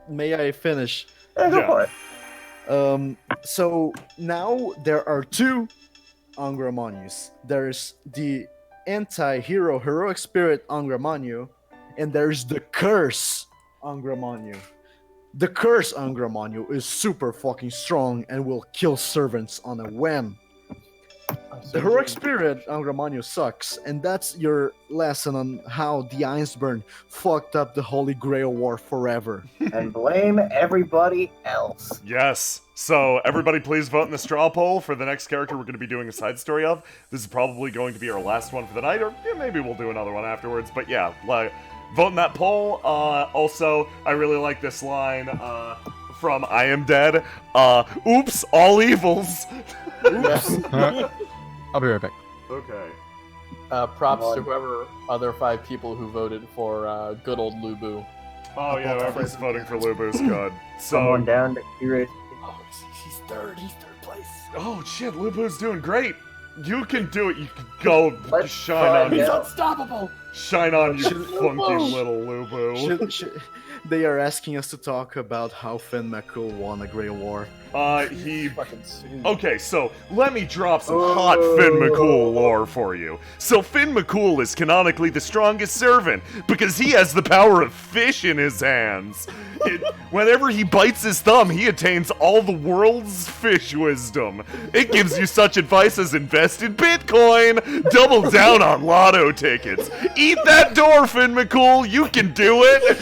May I finish? Yeah, go Yeah. for it. So now there are two Angramanius. There's the anti-hero heroic spirit Angramanu, and there's the curse Angramanu. The curse Angramanu is super fucking strong and will kill servants on a whim. The heroic spirit Angramanu sucks, and that's your lesson on how the Iceburn fucked up the Holy Grail War forever. And blame everybody else. Yes. So everybody please vote in the straw poll for the next character we're going to be doing a side story of. This is probably going to be our last one for the night, or maybe we'll do another one afterwards. But yeah, vote in that poll. Also, I really like this line from I Am Dead. Oops, all evils. Yes. I'll be right back. Okay. Props to whoever other 5 people who voted for good old Lubu. Oh yeah, whoever's voting for Lubu's good. Someone So, down to curate. Oh, he's third place. oh shit, Lubu's doing great. You can do it. You can go Let's shine find on He's you. out. unstoppable! Shine on you, Should- funky little Lubu. They are asking us to talk about how Finn McCool won a Grey War. He Fucking soon. Okay, so let me drop some hot Finn McCool lore for you. So Finn McCool is canonically the strongest servant because he has the power of fish in his hands. Whenever he bites his thumb, he attains all the world's fish wisdom. It gives you such advice as invest in Bitcoin, double down on lotto tickets. Eat that door, Finn McCool, you can do it.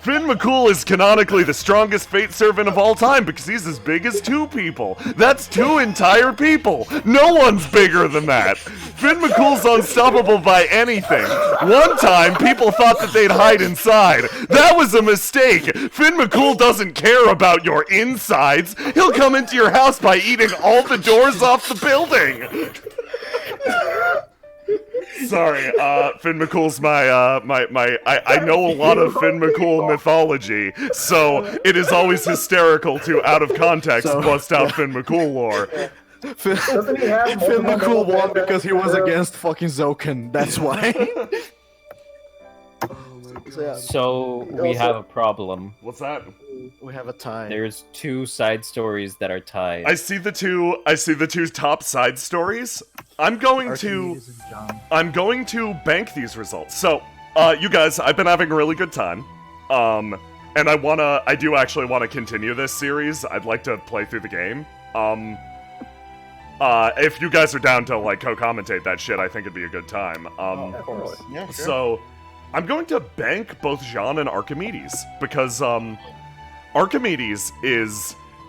Finn McCool is canonically the strongest fate servant of all time because he's as big as 2 people. That's 2 entire people. No one's bigger than that. Finn McCool's unstoppable by anything. One time, people thought that they'd hide inside. That was a mistake. Finn McCool doesn't care about your insides. He'll come into your house by eating all the doors off the building. Sorry, Finn McCool's I know a lot of Finn McCool mythology, so it is always hysterical to, out of context, bust out Finn McCool lore. Doesn't he have Finn multiple McCool won bandanas, because he was bro? against fucking Zoken. That's why. So, yeah, So we have a problem. What's that? we have a tie. There's 2 side stories that are tied. I see the two top side stories. I'm going to bank these results. So, you guys, I've been having a really good time. And I do actually want to continue this series. I'd like to play through the game. If you guys are down to, like, co-commentate that shit, I think it'd be a good time. Of course. Yeah, sure. So, I'm going to bank both Jean and Archimedes, because, Archimedes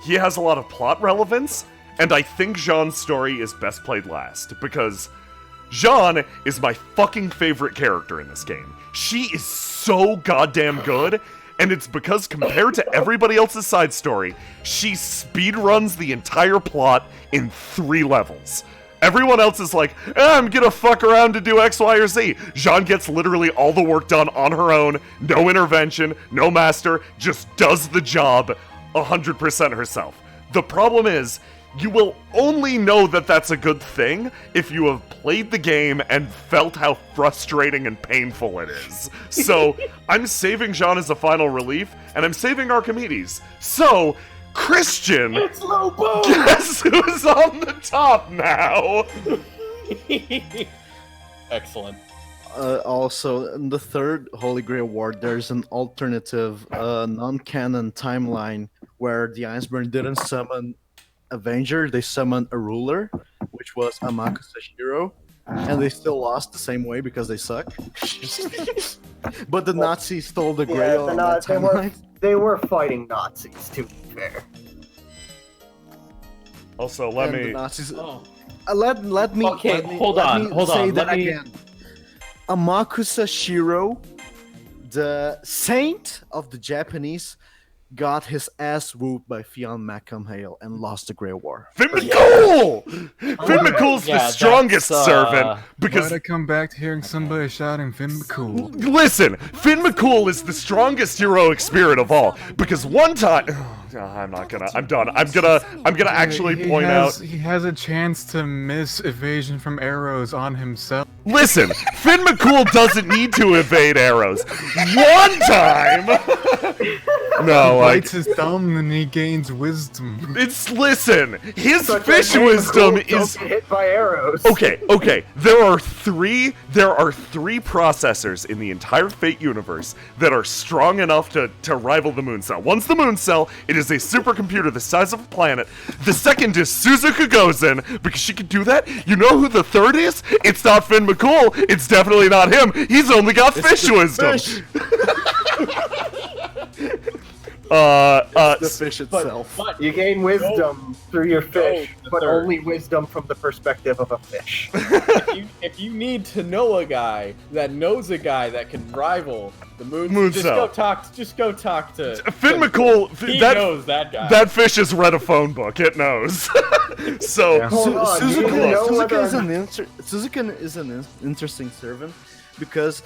he has a lot of plot relevance, and I think Jean's story is best played last, because Jean is my fucking favorite character in this game. She is so goddamn good, and it's because compared to everybody else's side story, she speedruns the entire plot in 3 levels. Everyone else is like, I'm gonna fuck around to do X, Y, or Z. Jean gets literally all the work done on her own, no intervention, no master, just does the job 100% herself. The problem is, you will only know that that's a good thing if you have played the game and felt how frustrating and painful it is. So, I'm saving Jean as a final relief, and I'm saving Archimedes. So, Christian, It's Lubu! guess who's on the top now? Excellent. Also, in the third Holy Grail War, there's an alternative, non-canon timeline where the Iceburn didn't summon Avenger, they summoned a ruler, which was Amakusa Shiro, and they still lost the same way because they suck. But the Nazis stole the Grail on that timeline. They were fighting Nazis, to be fair. Also, let And the me... Nazis. Oh. Let me. Okay, let me- hold let on, me hold say on, that let me- again. Amakusa Shiro, the saint of the Japanese, got his ass whooped by Fionn McCamhale and lost the Grey War. Finn McCool! Finn McCool's Yeah, the strongest that's, servant because... Glad I come back to hearing somebody shouting Finn McCool. Listen, Finn McCool is the strongest heroic spirit of all because one time... I'm not gonna... I'm done. I'm gonna actually point out... He has a chance to miss evasion from arrows on himself. Listen, Finn McCool doesn't need to evade arrows. One time! No, like... bites his thumb and he gains wisdom. Listen, his Such fish a wisdom don't is... get hit by arrows. Okay, there are three processors in the entire Fate universe that are strong enough to rival the Moon Cell. One's the Moon Cell. It is a supercomputer the size of a planet. The second is Suzuka Gozen, because she can do that. You know who the third is? It's not Finn McCool. It's definitely not him. He's only got fish wisdom. Fish. The fish itself. But You gain wisdom through your fish, the but third. only wisdom from the perspective of a fish. if you need to know a guy that knows a guy that can rival the Moon just Cell. go talk to Finn McCool, He that, knows that guy. that fish has read a phone book. It knows. So, Yeah. Hold on, you need to know whether Suzuka is an interesting servant because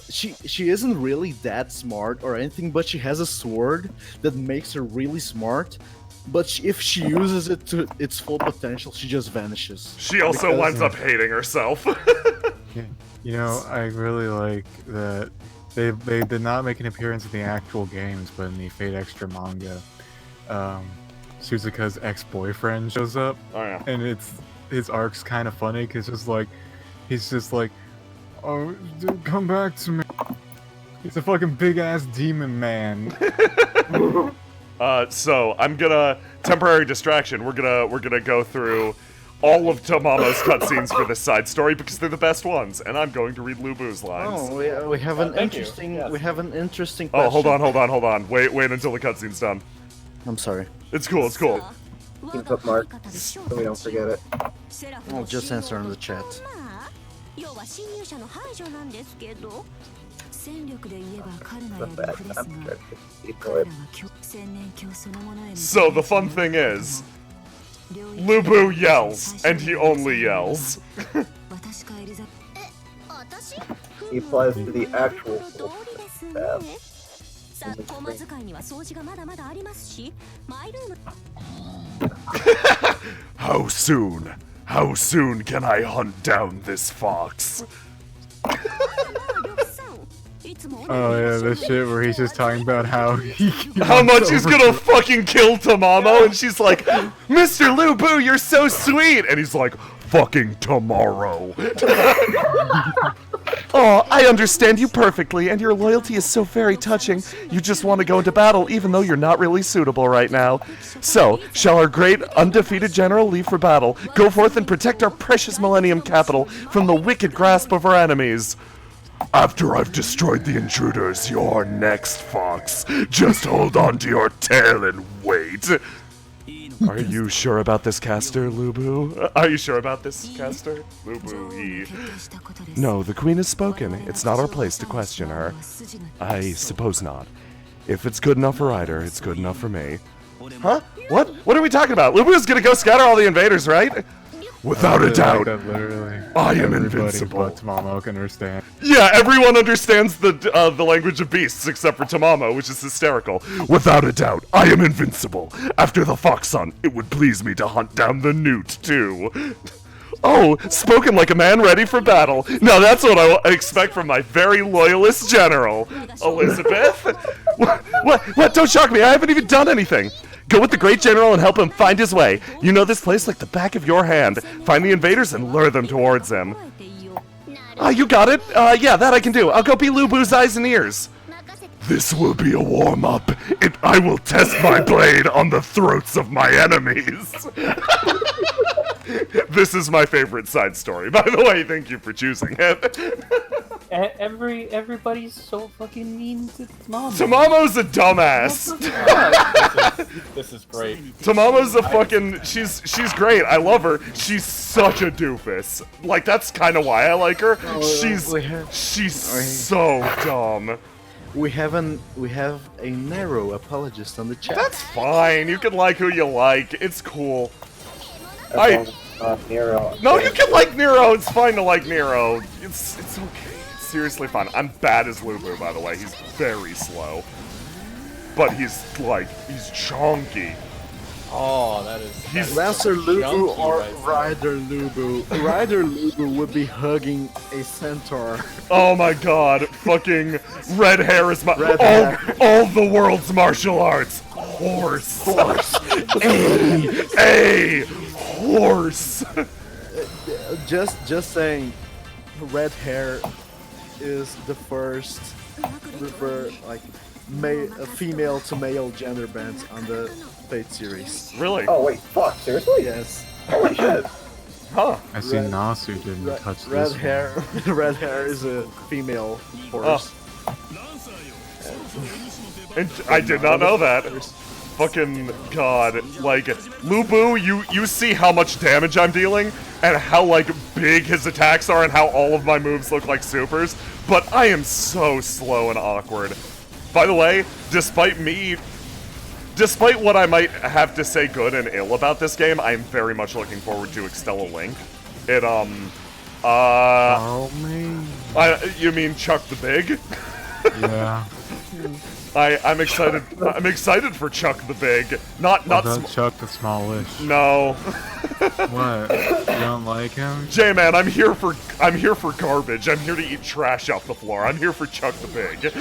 she isn't really that smart or anything, but she has a sword that makes her really smart. But if she uses it to its full potential, she just vanishes. she also Because- winds up hating herself. You know, I really like that they did not make an appearance in the actual games, but in the Fate Extra manga, Suzuka's ex-boyfriend shows up, Oh yeah. and his arc's kind of funny because he's just like, oh, dude, come back to me. He's a fucking big ass demon man. So I'm gonna temporary distraction. We're gonna go through all of Tomamo's cutscenes for this side story because they're the best ones, and I'm going to read Lubu's lines. Oh, we have an thank you. interesting Yes. we have an interesting. Oh, hold question. on. Wait until the cutscene's done. I'm sorry. It's cool. Keep up, Mark, so we don't forget it. I'll just answer in the chat. 要は侵入者の排除なんですけど戦力で言えば彼の The や fact り that です I'm が trying to 彼 it. らは千年鏡そのものへの So the fun thing is, Lubu yells, and he only yells. 私かエリザ 私 He applies to the actual 通りですね tab. 昨今使いには掃除がまだまだありますしマイルーム How soon can I hunt down this fox? まあ呂布さんいつも Oh yeah, this shit where he's just talking about how he How much he's gonna fucking kill Tamamo, and she's like, Mr. Lubu, you're so sweet, and he's like, fucking tomorrow. Oh, I understand you perfectly, and your loyalty is so very touching. You just want to go into battle, even though you're not really suitable right now. So, shall our great undefeated general leave for battle, go forth and protect our precious Millennium capital from the wicked grasp of our enemies? After I've destroyed the intruders, you're next, Fox. Just hold on to your tail and wait. Are you sure about this, Caster, Lubu? Are you sure about this, Caster? Lubu, he... No, the Queen has spoken. It's not our place to question her. I suppose not. If it's good enough for Ryder, it's good enough for me. Huh? What? What are we talking about? Lubu's gonna go scatter all the invaders, right? Without a doubt. That literally. I am Everybody invincible. but Mamo can understand. Yeah, everyone understands the language of beasts except for Tamamo, which is hysterical. Without a doubt, I am invincible. After the fox hunt, it would please me to hunt down the newt, too. Oh, spoken like a man ready for battle. Now that's what I expect from my very loyalist general. Elizabeth? What? Don't shock me, I haven't even done anything. Go with the great general and help him find his way. You know this place like the back of your hand. Find the invaders and lure them towards him. You got it. Yeah, that I can do. I'll go be Lubu's eyes and ears. This will be a warm-up. I will test my blade on the throats of my enemies. This is my favorite side story. By the way, thank you for choosing it. Everybody's so fucking mean to Mom. Tamamo's a dumbass. This is great. Tamamo's a fucking... She's great. I love her. She's such a doofus. Like, that's kind of why I like her. She's so dumb. We have a narrow apologist on the chat. That's fine. You can like who you like. It's cool. Nero. No, you can like Nero. It's fine to like Nero. It's okay. It's seriously fun. I'm bad as Lubu, by the way. He's very slow. But he's chonky. Oh, that is Lancer Lubu junky or right there. Rider Lubu. Rider Lubu would be hugging a centaur. Oh my god, fucking red hair is my Red hair. all the world's martial arts. Horse. A horse. Just saying, red hair is the first female to male gender band on the Fate series. Really? Oh wait, fuck, seriously? Yes. Holy shit. Huh. I see Red- Nasu didn't touch Red this hair. Red hair is a female horse. And I did not know that. Fucking god, like Lubu, you see how much damage I'm dealing and how like big his attacks are and how all of my moves look like supers, but I am so slow and awkward. By the way, despite what I might have to say good and ill about this game, I am very much looking forward to Extella Link. It Oh man. you mean Chuck the Big? Yeah. I'm excited. I'm excited for Chuck the Big. Not About Chuck the Smallish. No. What? You don't like him? J-Man, I'm here for garbage. I'm here to eat trash off the floor. I'm here for Chuck the Big.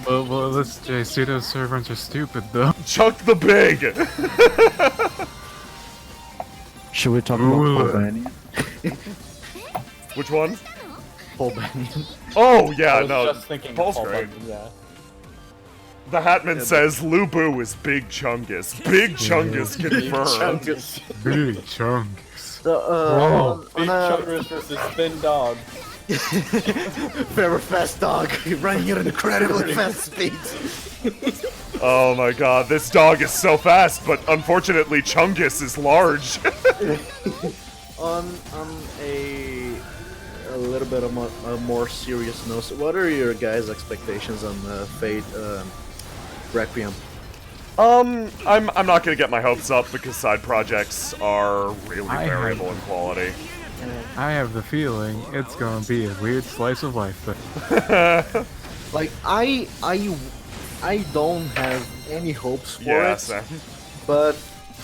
Well, let's say pseudo servants are stupid though. Chuck the Big. Should we talk about Ooh. Paul Banyan? Which one? Paul Banyan. Oh yeah, I was no. just thinking Paul's Paul great. Bunyan, yeah. The Hatman says Lubu is Big Chungus. Big Chungus confirmed. Big chunks. Big Chunkers versus Thin Dog. Very fast dog, running at an incredibly fast speed. Oh my god, this dog is so fast, but unfortunately Chungus is large. On a little bit of a more serious note, what are your guys' expectations on Fate Requiem? I'm not gonna get my hopes up because side projects are really I variable have- in quality. I have the feeling it's gonna be a weird slice of life thing. Like I don't have any hopes for Yeah, it, same. but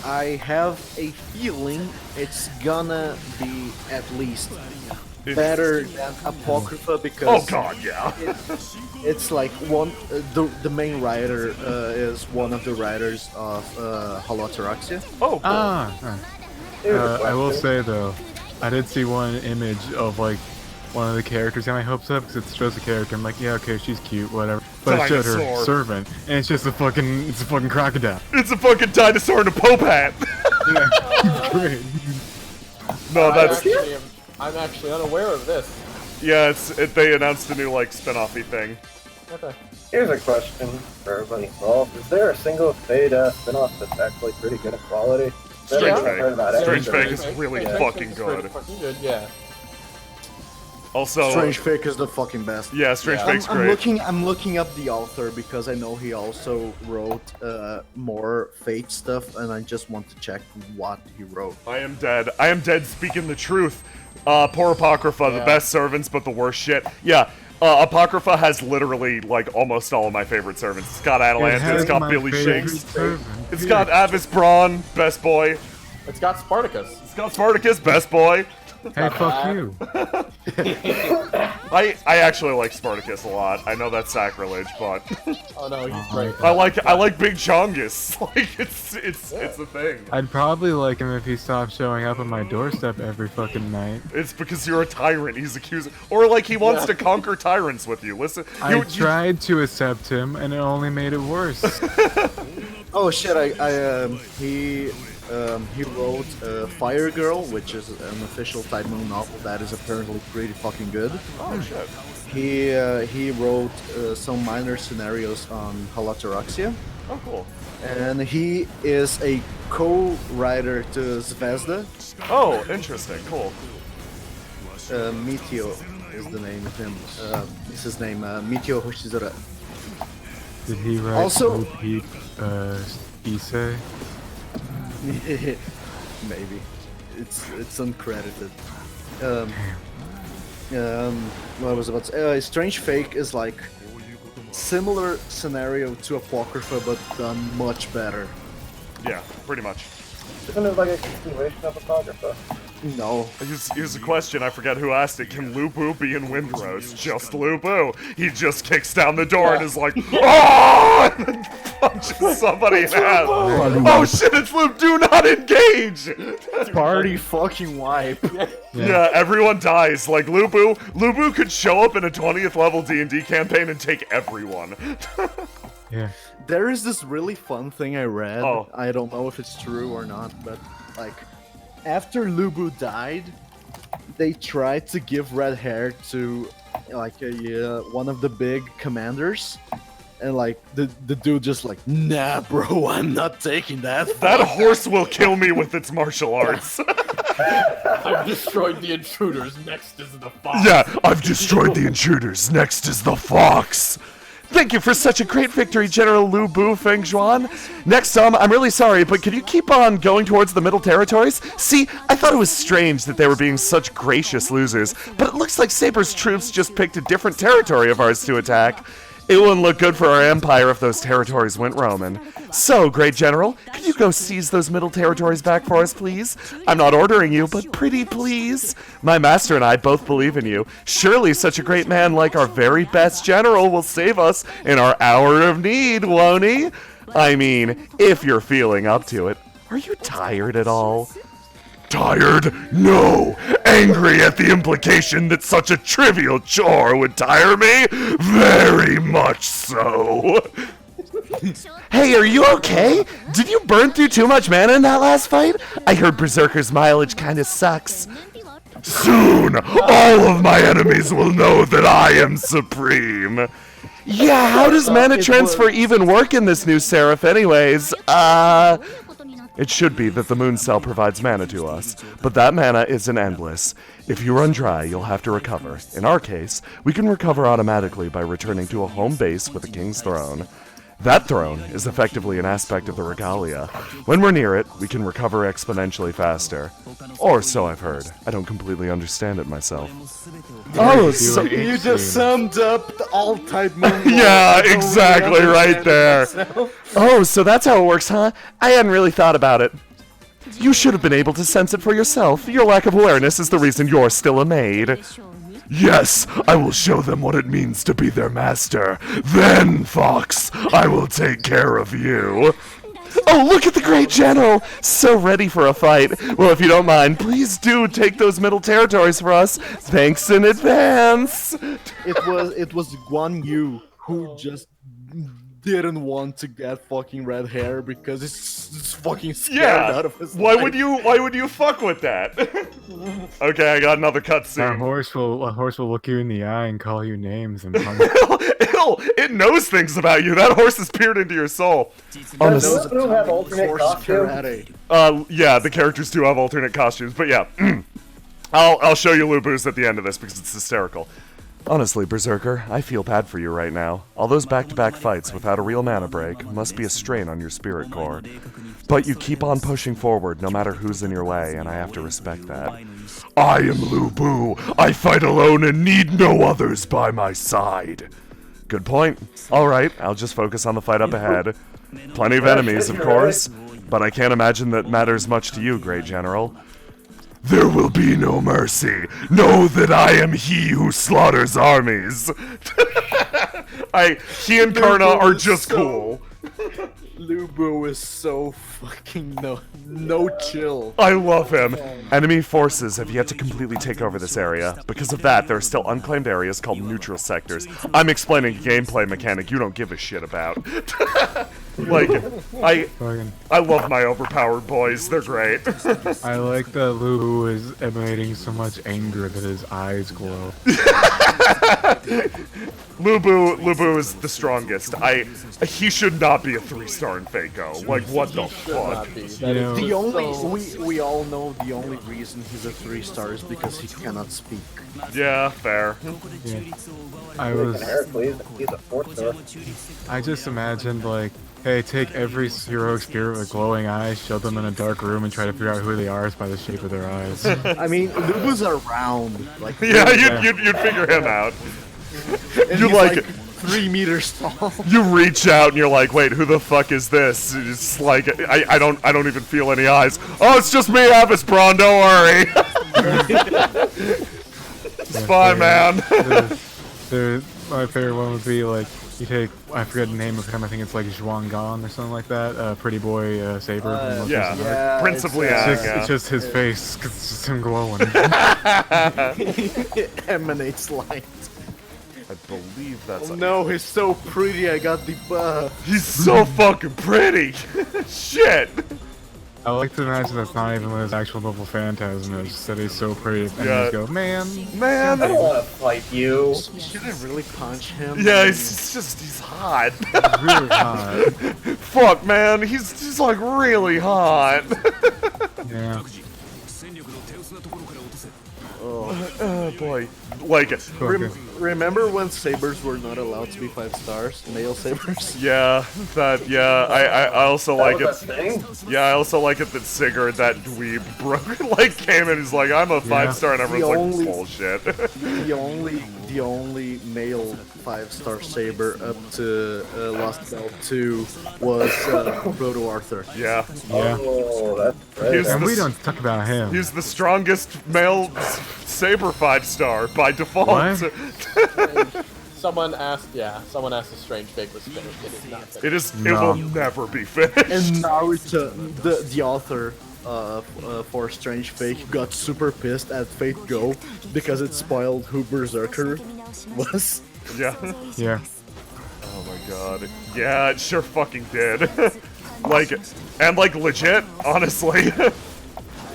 I have a feeling it's gonna be at least better than Apocrypha because Oh god, yeah. it's like one the main writer is one of the writers of Holotaraxia. Oh, cool. I will say though, I did see one image of like one of the characters got my hopes up because it shows the character. I'm like, yeah, okay, she's cute, whatever. But it showed her Dinosaur. servant, and it's just a fucking crocodile. It's a fucking dinosaur in a Pope hat. Yeah, great. No, that's I'm actually unaware of this. yeah. They announced a new like spin-offy thing. Okay. Here's a question for everybody involved. Is there a single Fate spin-off that's actually pretty good in quality? Strange I've heard about Fate. it. Strange Strange Fate is really Strange fucking Fate is pretty good. fucking good, yeah. Also, Strange Fake is the fucking best. yeah, Strange Yeah. Fate's I'm great. looking up the author because I know he also wrote more Fate stuff, and I just want to check what he wrote. I am dead. I am dead. Speaking the truth. Poor Apocrypha, the Yeah. best servants, but the worst shit. Yeah. Apocrypha has literally like almost all of my favorite servants. It's got Atalanta, has it's got my Billy favorite Shanks, servant, it's period. got Avis Braun, best boy. It's got Spartacus. It's got Spartacus, best boy. Hey, fuck you. I actually like Spartacus a lot. I know that's sacrilege, but Oh no, he's great. I like Big Chungus. Like it's a thing. I'd probably like him if he stopped showing up on my doorstep every fucking night. It's because you're a tyrant. He's accusing, or like he wants to conquer tyrants with you. Listen, I tried to accept him, and it only made it worse. Oh shit! He wrote Fire Girl, which is an official Type Moon novel that is apparently pretty fucking good. Oh shit. He wrote some minor scenarios on Halotaraxia, Oh cool. and he is a co-writer to Zvezda. Oh, interesting. Cool. Mitio is the name of him. Is his name Mitio Hoshizura. Did he write Also- Pete Issei? Maybe it's uncredited. What I was about to say, Strange Fake is like similar scenario to Apocrypha, but done much better. Yeah, pretty much. Isn't it like a continuation of Apocrypha? No. Here's a question, I forget who asked it. Can Lu Bu be in Windrose? Just Lu Bu. He just kicks down the door and is like, oh! And then punches somebody in half. Oh shit, it's Lu. Do not engage! Party fucking wipe. Yeah, everyone dies. Like, Lu Bu could show up in a 20th level D&D campaign and take everyone. Yeah. There is this really fun thing I read. Oh. I don't know if it's true or not, but like, after Lu Bu died, they tried to give red hair to like one of the big commanders, and like the dude just like, nah, bro, I'm not taking that. That horse will kill me with its martial arts. I've destroyed the intruders. Next is the fox. Yeah, I've destroyed the intruders. Next is the fox. Thank you for such a great victory, General Lu Bu Feng Zhuan. Next, I'm really sorry, but could you keep on going towards the Middle Territories? See, I thought it was strange that they were being such gracious losers, but it looks like Saber's troops just picked a different territory of ours to attack. It wouldn't look good for our empire if those territories went Roman. So, great general, could you go seize those middle territories back for us, please? I'm not ordering you, but pretty please. My master and I both believe in you. Surely such a great man like our very best general will save us in our hour of need, won't he? I mean, if you're feeling up to it. Are you tired at all? Tired? No! Angry at the implication that such a trivial chore would tire me? Very much so. Hey, are you okay? Did you burn through too much mana in that last fight? I heard Berserker's mileage kinda sucks. Soon, all of my enemies will know that I am supreme. Yeah, how does mana transfer even work in this new Seraph anyways? It should be that the moon cell provides mana to us, but that mana isn't endless. If you run dry, you'll have to recover. In our case, we can recover automatically by returning to a home base with a king's throne. That throne is effectively an aspect of the regalia. When we're near it, we can recover exponentially faster. Or so I've heard. I don't completely understand it myself. Oh, so you just summed up the all-type moon. Yeah, exactly, right there. Oh, so that's how it works, huh? I hadn't really thought about it. You should have been able to sense it for yourself. Your lack of awareness is the reason you're still a maid. Yes, I will show them what it means to be their master. Then, Fox, I will take care of you. Oh, look at the great general! So ready for a fight. Well, if you don't mind, please do take those middle territories for us. Thanks in advance. It was Guan Yu who just didn't want to get fucking red hair because it's fucking scared out of his why life. would you fuck with that? Okay, I got another A cutscene. horse will look you in the eye and call you names and punch. It knows things about you. That horse has peered into your soul. Does Lu Bu have alternate Force costumes? karate. Yeah, the characters do have alternate costumes, but yeah. I'll show you Lu Bu's at the end of this because it's hysterical. Honestly, Berserker, I feel bad for you right now. All those back-to-back fights without a real mana break must be a strain on your spirit core. But you keep on pushing forward no matter who's in your way, and I have to respect that. I am Lu Bu. I fight alone and need no others by my side. Good point. Alright, I'll just focus on the fight up ahead. Plenty of enemies, of course, but I can't imagine that matters much to you, Great General. There will be no mercy. Know that I am he who slaughters armies. He and Karna are just cool. Lu Bu is so fucking no chill. I love him. Enemy forces have yet to completely take over this area. Because of that, there are still unclaimed areas called neutral sectors. I'm explaining a gameplay mechanic you don't give a shit about. Like, I love my overpowered boys. They're great. I like that Lu Bu is emanating so much anger that his eyes glow. Lu Bu is the strongest. He should not be a 3-star in Fako. Like, what the fuck? The only we all know the only reason he's a 3-star is because he cannot speak. Yeah, fair. Yeah. I was. Heracles, he's a 4-star. I just imagined like, hey, take every heroic spirit with glowing eyes, shove them in a dark room, and try to figure out who they are by the shape of their eyes. I mean, Lubu's around. Like, Yeah, you'd figure him out. and You he's like it. 3 meters tall. You reach out and you're like, wait, who the fuck is this? It's like I don't even feel any eyes. Oh, it's just me, Avis Braun, don't worry. It's fine, man. My favorite one would be like you take, I forget the name of him, I think it's like Zhuang Gan or something like that. Pretty boy Saber. From One Piece. Yeah, Prince of Liang. It's just his face, 'cause it's just him glowing. It emanates light. I believe that's. Oh no, he's so pretty. I got the buff. He's so fucking pretty. Shit. I like to imagine that's not even what his actual noble phantasm is. Just that he's so pretty, and Yeah. just go, man. I don't want to fight you. Should I really punch him? Yeah, he's hot. Really hot. Fuck, man, he's like really hot. Yeah. Oh boy, like Remember when sabers were not allowed to be 5 stars? Male sabers? yeah, that yeah. I also like That was it. a thing? Yeah, I also like it that Sigurd, that dweeb, like came in. He's like, I'm a 5-star, and everyone's like, bullshit. The only male 5-star saber up to Lost Belt 2 was Proto Arthur. Yeah, Yeah. Oh, that's right. He's And the we s- don't talk about him. he's the strongest male saber 5-star by default. What? Someone asked if Strange Fate was finished. It is not finished. It is. It No. will never be finished. And Naruto, the author for Strange Fate, got super pissed at Fate Go because it spoiled who Berserker was. Yeah. Yeah. Oh my god. Yeah, it sure fucking did. like, and like legit, honestly.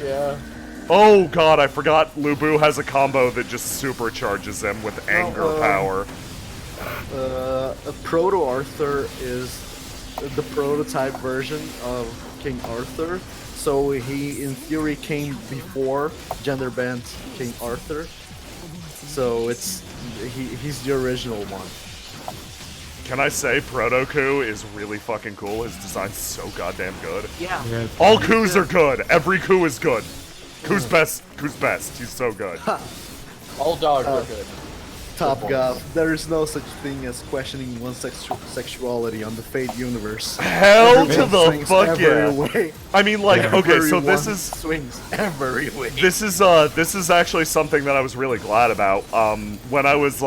Yeah. Oh god, I forgot Lubu has a combo that just supercharges him with anger power. Proto Arthur is the prototype version of King Arthur, so he in theory came before gender banned King Arthur. So he's the original one. Can I say Proto-Ku is really fucking cool? His design's so goddamn good. Yeah. Yeah. All Kus are good. Every Ku is good. Ku's best. Ku's best. He's so good. All dogs are good. Top Gov, there is no such thing as questioning one's sexuality on the Fate universe. Hell to Everyone the swings fuck every yeah. way. I mean, like, okay, so Everyone this is swings every way. this is actually something that I was really glad about. When I was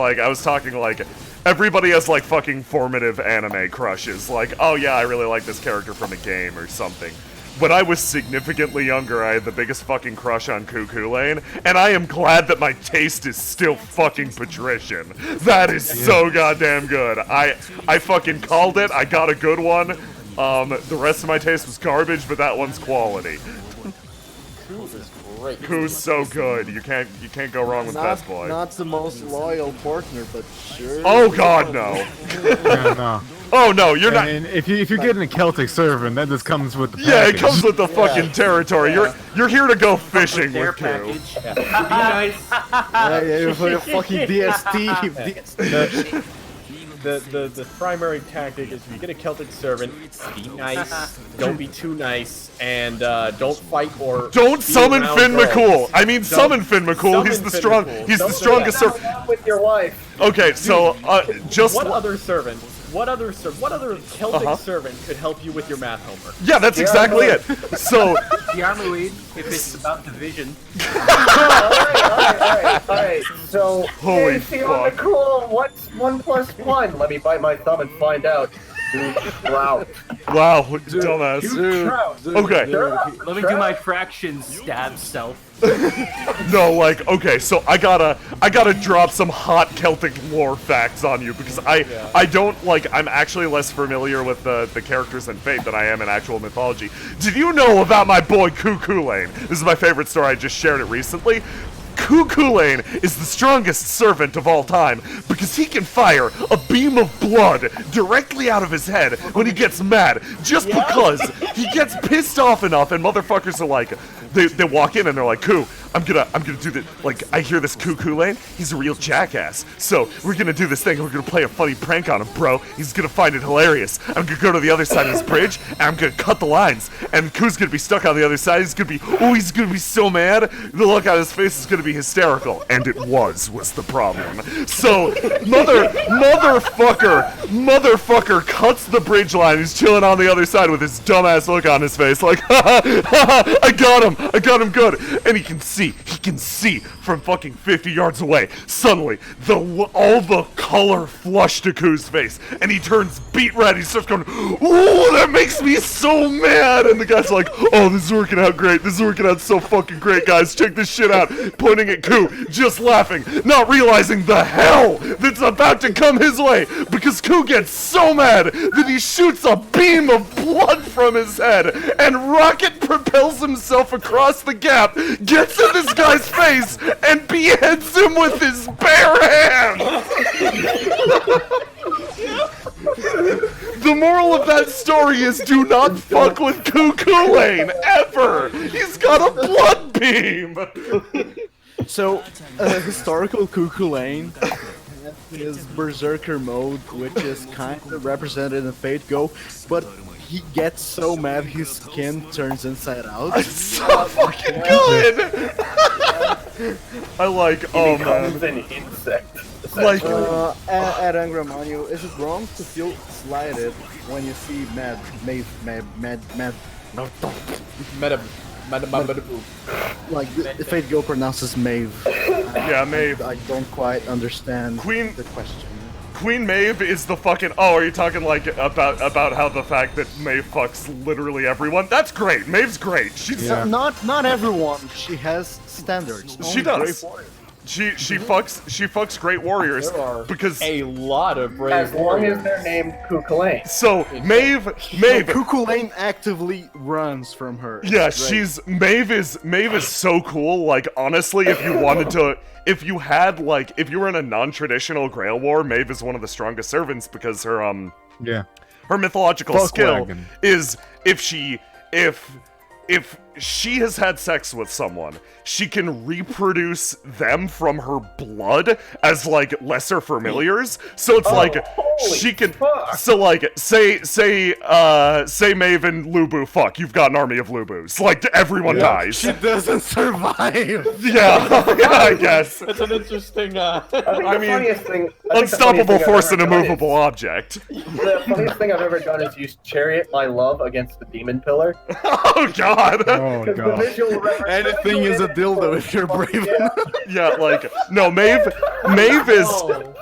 talking like everybody has like fucking formative anime crushes. Like, oh yeah, I really like this character from a game or something. When I was significantly younger, I had the biggest fucking crush on Cuckoo Lane, and I am glad that my taste is still fucking patrician. That is so goddamn good. I fucking called it. I got a good one. The rest of my taste was garbage, but that one's quality. Coos is great. Ku's so good. You can't go wrong with Best Boy. Not the most loyal partner, but sure. Oh god, no. Yeah, no. Oh no, you're not. And if you're getting a Celtic servant, that just comes with the package. Yeah, it comes with the fucking territory. You're here to go fishing Their with Ku. package. Be nice. Yeah, for the fucking DST. The primary tactic is if you get a Celtic servant, be nice, don't be too nice, and don't fight or Don't be summon around Finn girls. McCool. I mean, summon Finn McCool. He's Summon the Finn strong. McCool. He's the Don't strongest. do With your wife. Okay, so just What other servant? What other Celtic servant could help you with your math homework? yeah, that's exactly it. So The Armoid, if it's about division. Alright. So, Holy hey, Fiona fuck. Cool, what's 1 + 1? Let me bite my thumb and find out. Dude, Trout. wow, dumbass. Trout. Okay, Let me do my fractions, stab self. no, like okay, so I gotta drop some hot Celtic lore facts on you because I don't like. I'm actually less familiar with the characters in Fate than I am in actual mythology. Did you know about my boy Cuckoo Lane? This is my favorite story. I just shared it recently. Cuckoo Lane is the strongest servant of all time because he can fire a beam of blood directly out of his head when he gets mad just because he gets pissed off enough and motherfuckers are like, they walk in and they're like, Ku, I'm gonna do this. Like, I hear this Cuckoo Lane. He's a real jackass. So we're gonna do this thing. We're gonna play a funny prank on him, bro. He's gonna find it hilarious. I'm gonna go to the other side of this bridge and I'm gonna cut the lines. And Ku's gonna be stuck on the other side. He's gonna be so mad. The look on his face is gonna be hysterical. And it was the problem. So motherfucker cuts the bridge line. He's chilling on the other side with his dumbass look on his face, like, I got him good. And he can see from fucking 50 yards away. Suddenly, all the color flushed to Ku's face, and he turns beet red. He starts going, ooh, that makes me so mad. And the guy's like, oh, this is working out great. This is working out so fucking great, guys. Check this shit out. Pointing at Ku, just laughing, not realizing the hell that's about to come his way, because Ku gets so mad that he shoots a beam of blood from his head, and Rocket propels himself across the gap, gets in this guy's face, and beheads him with his bare hands! The moral of that story is do not fuck with Cuckoo Lane, ever! He's got a blood beam! So, historical Cuckoo Lane is Berserker mode, which is kind of represented in Fate Go, but he gets so mad his skin turns inside out. It's so fucking good! I like, oh man. An insect. Like, At Angramanu, is it wrong to feel slighted when you see Mad? No, don't. Like, the Fate Go pronounces Maeve. Yeah, Maeve. I don't quite understand the question. Queen Maeve is the fucking. Oh, are you talking like about how the fact that Maeve fucks literally everyone? That's great. Maeve's great. She's not everyone. She has standards. She does. She fucks great warriors because a lot of brave as long warriors. as they're named Kukulane. So Maeve, Cuckoo Lane actively runs from her. Yeah, Maeve is so cool. Like, honestly, if you wanted to, if you were in a non-traditional Grail War, Maeve is one of the strongest servants because her her mythological skill is if she has had sex with someone, she can reproduce them from her blood as like lesser familiars. So it's like she can. Fuck. So like say Maeve and Lubu fuck. You've got an army of Lubus. Like everyone dies. She doesn't survive. Yeah, I guess. It's an interesting. I mean, funniest thing, unstoppable force and immovable object. The funniest thing I've ever done is use Chariot My Love against the Demon Pillar. Oh god. Oh god. Anything is a dildo if you're brave enough. Yeah, like no, Maeve is.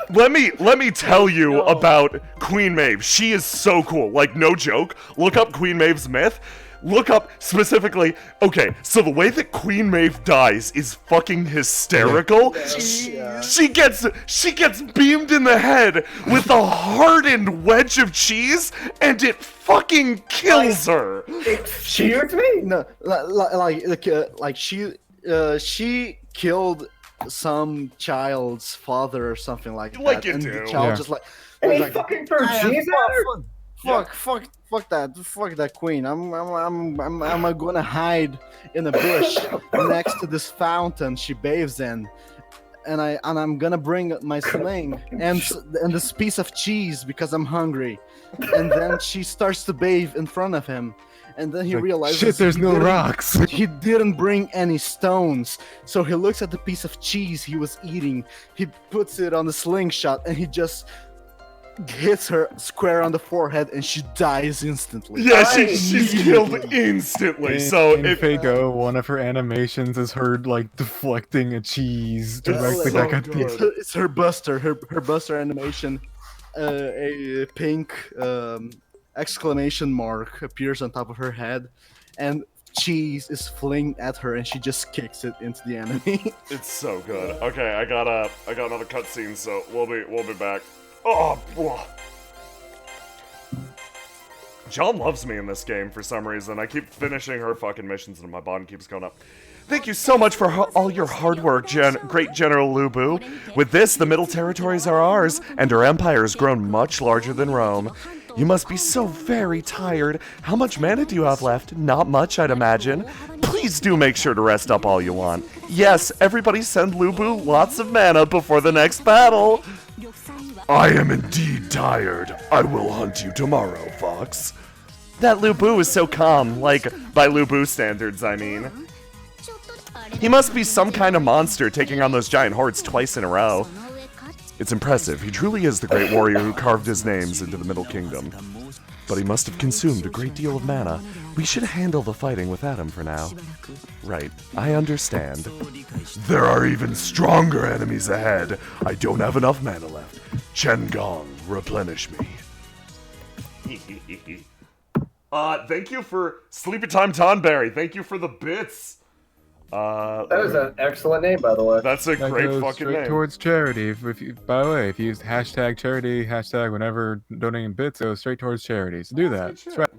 Let me tell you about Queen Maeve. She is so cool. Like no joke. Look up Queen Maeve's myth. Look up specifically. Okay, so the way that Queen Maeve dies is fucking hysterical. She gets beamed in the head with a hardened wedge of cheese, and it fucking kills her. Excuse me? No, like she killed some child's father or something like that. Like you and do. The child just like, And he like fucking threw cheese at her? fuck that queen. I'm gonna hide in a bush next to this fountain she bathes in, and I'm gonna bring my sling and this piece of cheese because I'm hungry, and then she starts to bathe in front of him. And then he realizes shit, there's no rocks. He didn't bring any stones. So he looks at the piece of cheese he was eating. He puts it on the slingshot and he just hits her square on the forehead and she dies instantly. Yeah, she's killed instantly. So in Fago, one of her animations is her like deflecting a cheese directly back at the. It's her buster. Her buster animation. A pink exclamation mark appears on top of her head, and cheese is flinged at her, and she just kicks it into the enemy. It's so good. Okay, I got another cutscene, so we'll be back. Oh, John loves me in this game for some reason. I keep finishing her fucking missions, and my bond keeps going up. Thank you so much for all your hard work, great General Lubu. With this, the Middle Territories are ours, and our empire has grown much larger than Rome. You must be so very tired. How much mana do you have left? Not much, I'd imagine. Please please do make sure to rest up all you want. Yes, everybody send Lubu lots of mana before the next battle. I am indeed tired. I will hunt you tomorrow, Fox. That Lubu is so calm, like, by Lubu standards, I mean. He must be some kind of monster taking on those giant hordes twice in a row. It's impressive. He truly is the great warrior who carved his names into the Middle Kingdom. But he must have consumed a great deal of mana. We should handle the fighting without him for now. Right, I understand. There are even stronger enemies ahead. I don't have enough mana left. Chen Gong, replenish me. Thank you for Sleepy Time Tonberry. Thank you for the bits. That is an excellent name, by the way. That's a That great goes fucking straight name. towards charity. If you, by the way, if you use hashtag charity, hashtag whenever donating bits, it goes straight towards charity. So do that. That's right.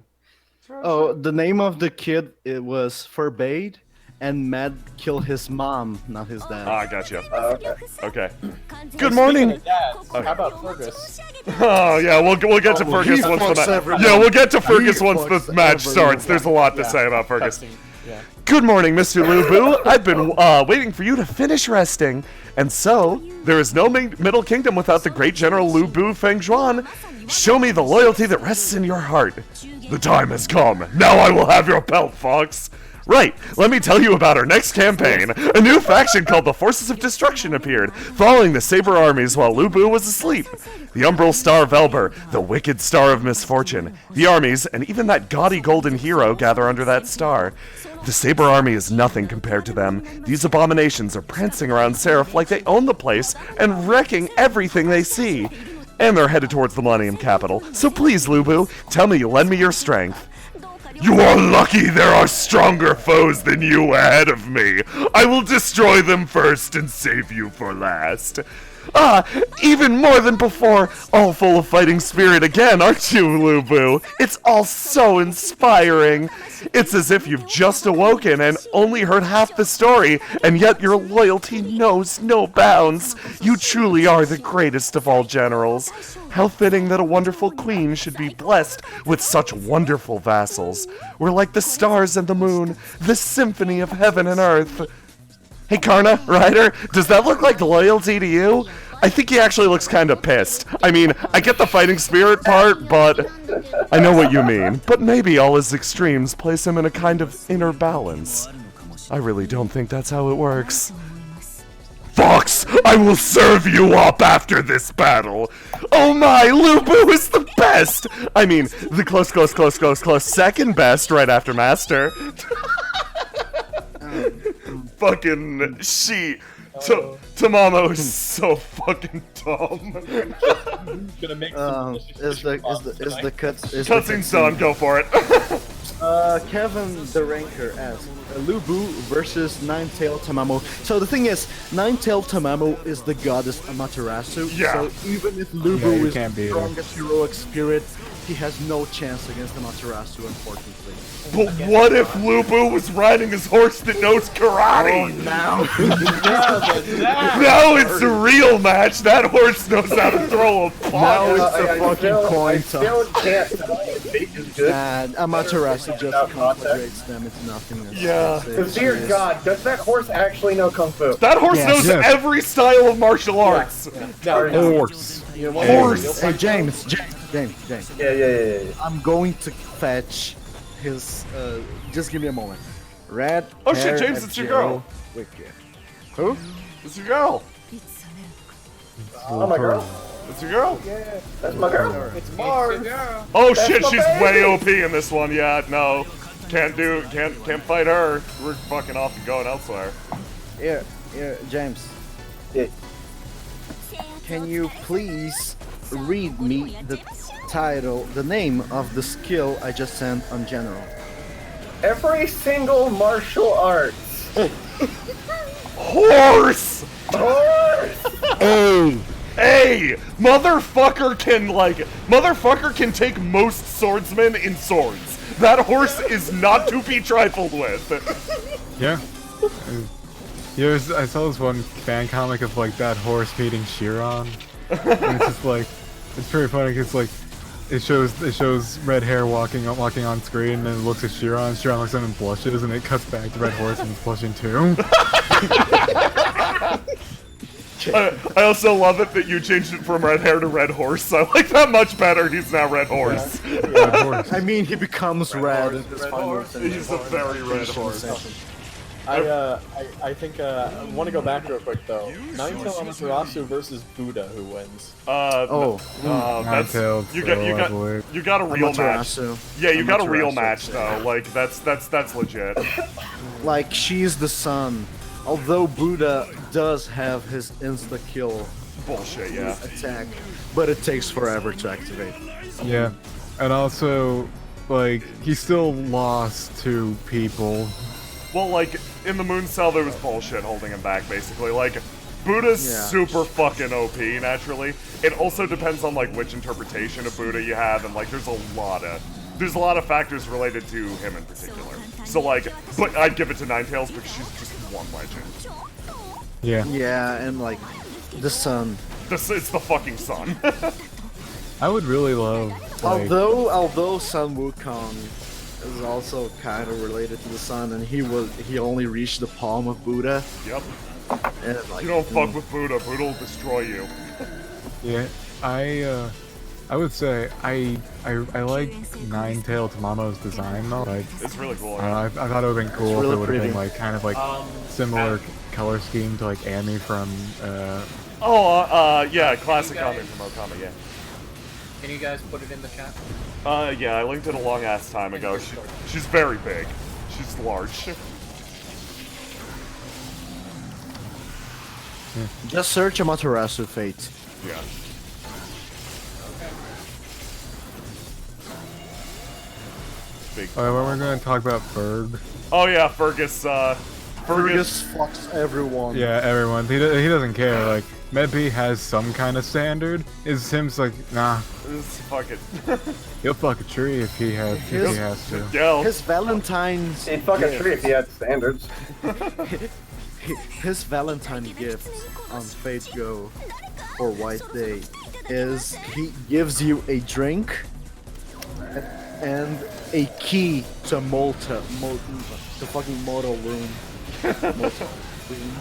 Oh, the name of the kid, it was Forbade, and Matt killed his mom, not his dad. Ah, gotcha. Okay. Okay. Hey, Good morning. speaking of dads, how about Fergus? Oh yeah, we'll get to Oh, Fergus he once the fucks match. everyone. Yeah, we'll get to Fergus He once the fucks match everyone. starts. There's a lot to say about Fergus. Cussing, yeah. Good morning, Mr. Lubu. I've been waiting for you to finish resting, and so there is no Middle Kingdom without the great General Lubu Fengzhuan. Show me the loyalty that rests in your heart. The time has come. Now I will have your pelt, Fox. Right, let me tell you about our next campaign. A new faction called the Forces of Destruction appeared, following the Saber armies while Lubu was asleep. The Umbral Star Velber, the Wicked Star of Misfortune, the armies, and even that gaudy golden hero gather under that star. The Saber army is nothing compared to them. These abominations are prancing around Seraph like they own the place and wrecking everything they see. And they're headed towards the Millennium Capital. So please, Lubu, tell me you'll lend me your strength. You are lucky there are stronger foes than you ahead of me. I will destroy them first and save you for last. Ah, even more than before, all full of fighting spirit again, aren't you, Lubu? It's all so inspiring. It's as if you've just awoken and only heard half the story, and yet your loyalty knows no bounds. You truly are the greatest of all generals. How fitting that a wonderful queen should be blessed with such wonderful vassals. We're like the stars and the moon, the symphony of heaven and earth. Hey Karna, Ryder, does that look like loyalty to you? I think he actually looks kind of pissed. I mean, I get the fighting spirit part, but I know what you mean. But maybe all his extremes place him in a kind of inner balance. I really don't think that's how it works. Fox, I will serve you up after this battle. Oh my, Lubu is the best. I mean, the close second best right after Master. Fucking she. Tamamo is so fucking dumb. Gonna make Is the Cutscene's done, go for it. Kevin the Ranker asks, Lubu versus Nine-Tailed Tamamo. So the thing is, Nine-Tailed Tamamo is the goddess Amaterasu. Yeah. So even if Lubu you is can't the beat her. strongest heroic spirit, he has no chance against Amaterasu, unfortunately. But what if Lubu was riding his horse that knows karate? Now, Now it's a real match. That horse knows how to throw a now punch. it's a fucking I coin still toss. can't tell if fate is good. And Amaterasu just conflagrates them into nothingness. Yeah. Because dear God, does that horse actually know Kung Fu? That horse Yes. knows Yes. every style of martial arts. Now, Horse. you know what? Horse. Hey, James. Yeah. I'm going to fetch his. Just give me a moment. Red. Oh shit, hair James, and it's your Joe girl. Wicked. Who? It's your girl. Oh my girl. It's your girl. Yeah, that's my girl. It's Mars. Oh That's shit, my she's baby. way OP in this one. Yeah, no. Can't fight her. We're fucking off and going elsewhere. Here, James. Yeah. Can you please read me the title, the name of the skill I just sent on general? Every single martial arts. Horse! Horse! Hey! Hey! Motherfucker can take most swordsmen in swords. That horse is not to be trifled with. Yeah. I saw this one fan comic of like that horse meeting Chiron, and it's just like, it's pretty funny. 'Cause it's like, It shows red hair walking on screen, and then it looks at Shiron. Shiron looks at him and blushes, and it cuts back to Red Horse and he's blushing too. I also love it that you changed it from red hair to red horse. I like that much better. He's now red horse. Red Horse. I mean, he becomes red. in this final He's a very red horse. I think I want to go back real quick though. Ninetale Amaterasu versus Buddha, who wins? That's Ninetale, you got a real match. Amaterasu. Yeah, you got a real Amaterasu, match though. Like that's legit. Like, she's the sun. Although Buddha does have his insta-kill Bullshit. Yeah. attack, but it takes forever to activate. Yeah, and also, like, he still lost to people. Well, like in the Moon Cell, there was bullshit holding him back. Basically, like Buddha's super fucking OP naturally. It also depends on like which interpretation of Buddha you have, and like there's a lot of factors related to him in particular. So like, but I'd give it to Ninetales because she's just one legend. Yeah. Yeah, and like, the sun. It's the fucking sun. I would really love, like, Although Sun Wukong is also kind of related to the sun, and he only reached the palm of Buddha. Yep. And like, You don't fuck with Buddha. Buddha will destroy you. yeah, I would say I like Ninetale Tamamo's design though. Like, It's really cool. I thought it would have been cool really if it would have pretty. been like kind of like similar color scheme to like Amy from Yeah, classic comment from Okama. Yeah. Can you guys put it in the chat? Yeah, I linked it a long ass time ago. She's very big. She's large. just search Amaterasu Fate. Yeah. Big. Alright, we're gonna talk about Ferg. Oh yeah, Fergus. Fergus fucks everyone. Yeah, everyone. He doesn't care. Like, Medb has some kind of standard. Is Tim's like, nah, Fuck it. he'll fuck a tree if he has to. Yo. His Valentine's He'd fuck a gift- tree if he had standards. His Valentine gift on Fate Go for White Day is he gives you a drink and a key to to fucking Mortal Room.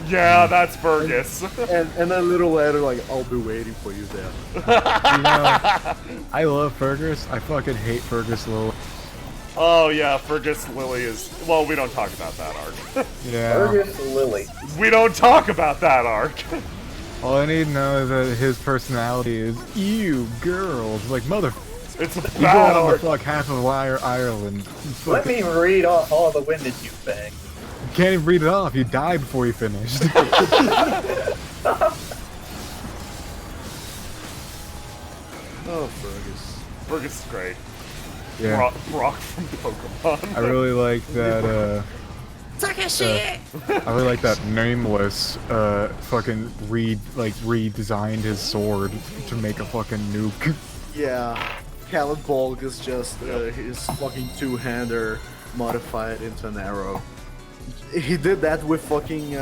Yeah, that's Fergus. and a little letter like, I'll be waiting for you there. You know, I love Fergus. I fucking hate Fergus Lil. Oh yeah, Fergus Lily is. Well, we don't talk about that arc. Yeah. Fergus Lily. We don't talk about that arc. All I need to know is that his personality is, ew, girls. Like, mother. It's a You go bad on to arc. fuck half of Ireland. Let me read off all the women you banged. You can't even read it off. You died before you finished. Oh, Fergus. Fergus is great. Yeah. Brock from Pokemon. I really like that, I really like that Nameless, fucking redesigned his sword to make a fucking nuke. Yeah, Calibulg is just his fucking two-hander modified into an arrow. He did that with fucking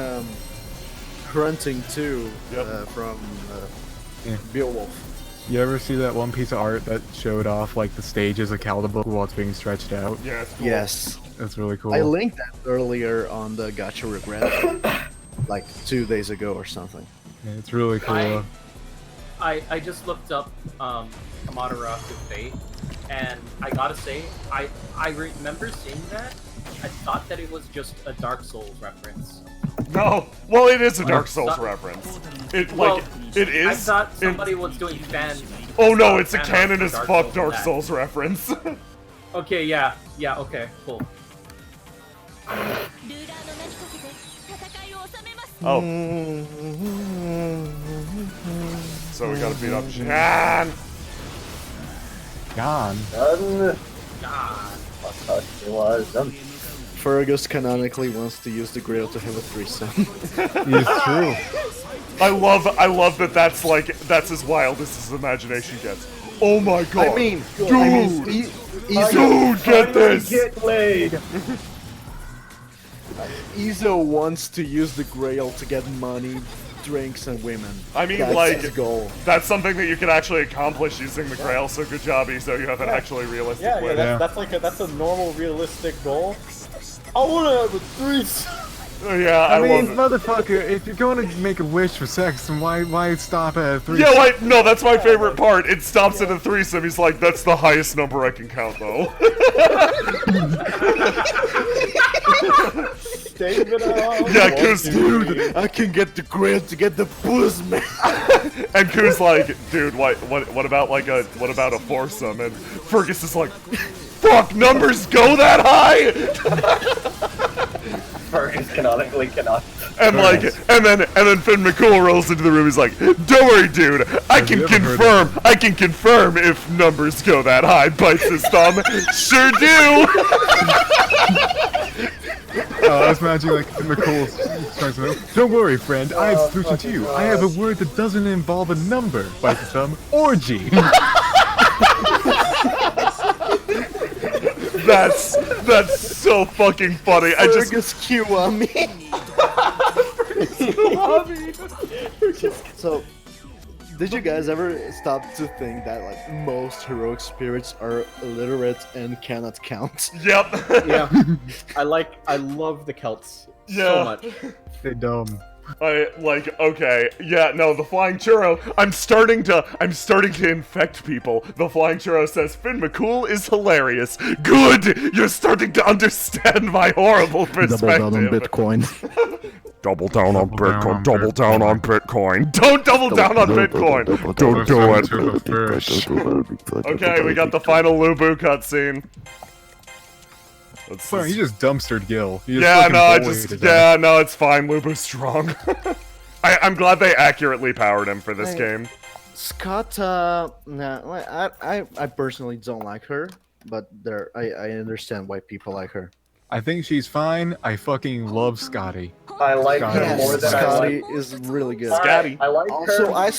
Grunting too, Yep. from Yeah. Beowulf. You ever see that one piece of art that showed off, like, the stages of Calibulg while it's being stretched out? Yeah, it's cool. Yes, That's really cool. I linked that earlier on the Gotcha Regret, like 2 days ago or something. Yeah, it's really cool. I just looked up Amaterasu Fate, and I gotta say, I remember seeing that. I thought that it was just a Dark Souls reference. No, well, it is a Dark Souls reference. It Well, it is. I thought somebody was doing fan. Oh no, it's a fan art canon for as Dark fuck Souls Dark that. Souls reference. Okay, yeah, okay, cool. Oh. So we gotta beat up Shan. Gone. Done. God. It was done. Fergus canonically wants to use the Grail to have a threesome. It's true. I love that that's as wild as his imagination gets. Oh my god. I mean, dude, Izo, get this. Get laid. Izo wants to use the Grail to get money drinks and women. I mean, That's like, his goal. that's something that you can actually accomplish using the Grail, so good job, so you have an actually realistic Yeah, way. that's a normal, realistic goal. I want to have a threesome. Yeah, I mean, love it. motherfucker, if you're going to make a wish for sex, then why stop at 3? Yeah, like, no, that's my favorite part. It stops at a threesome. He's like, that's the highest number I can count, though. Yeah, Koo's, Dude, I can get the Grail to get the booze, man. and Koo's like, dude, what about a foursome? And Fergus is like, fuck, numbers go that high? Fergus canonically cannot. And like, and then Finn McCool rolls into the room. He's like, "Don't worry, dude. I can confirm if numbers go that high." Bites his thumb. Sure do. I was imagining like Finn McCool's trying to say, "Don't worry, friend. I have a solution to you. I have a word that doesn't involve a number." Bites his thumb. Orgy. That's so fucking funny. Fergus Q on me. So, did you guys ever stop to think that like most heroic spirits are illiterate and cannot count? Yep. Yeah, I love the Celts Yeah. so much. They dumb. Okay, yeah, no, the flying churro. I'm starting to infect people. The flying churro says Finn McCool is hilarious. Good, you're starting to understand my horrible perspective. Double down on Bitcoin. Double down on Bitcoin. Double down on Bitcoin. Don't double down on Bitcoin. Don't do it. Okay, we got the final Lubu cutscene. Well, he just dumpstered Gil. Yeah, no, it's fine. Lubu's strong. I'm glad they accurately powered him for this game. Scott, I personally don't like her, but I understand why people like her. I think she's fine. I fucking love Scotty. I like Scotty. her more than Scotty I like. is really good. Scotty. I like her. I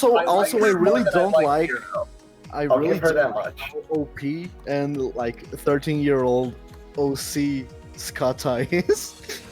really more than don't like. Hero. I I'll really give her don't that much. like how OP and like 13-year-old OC Scotty is.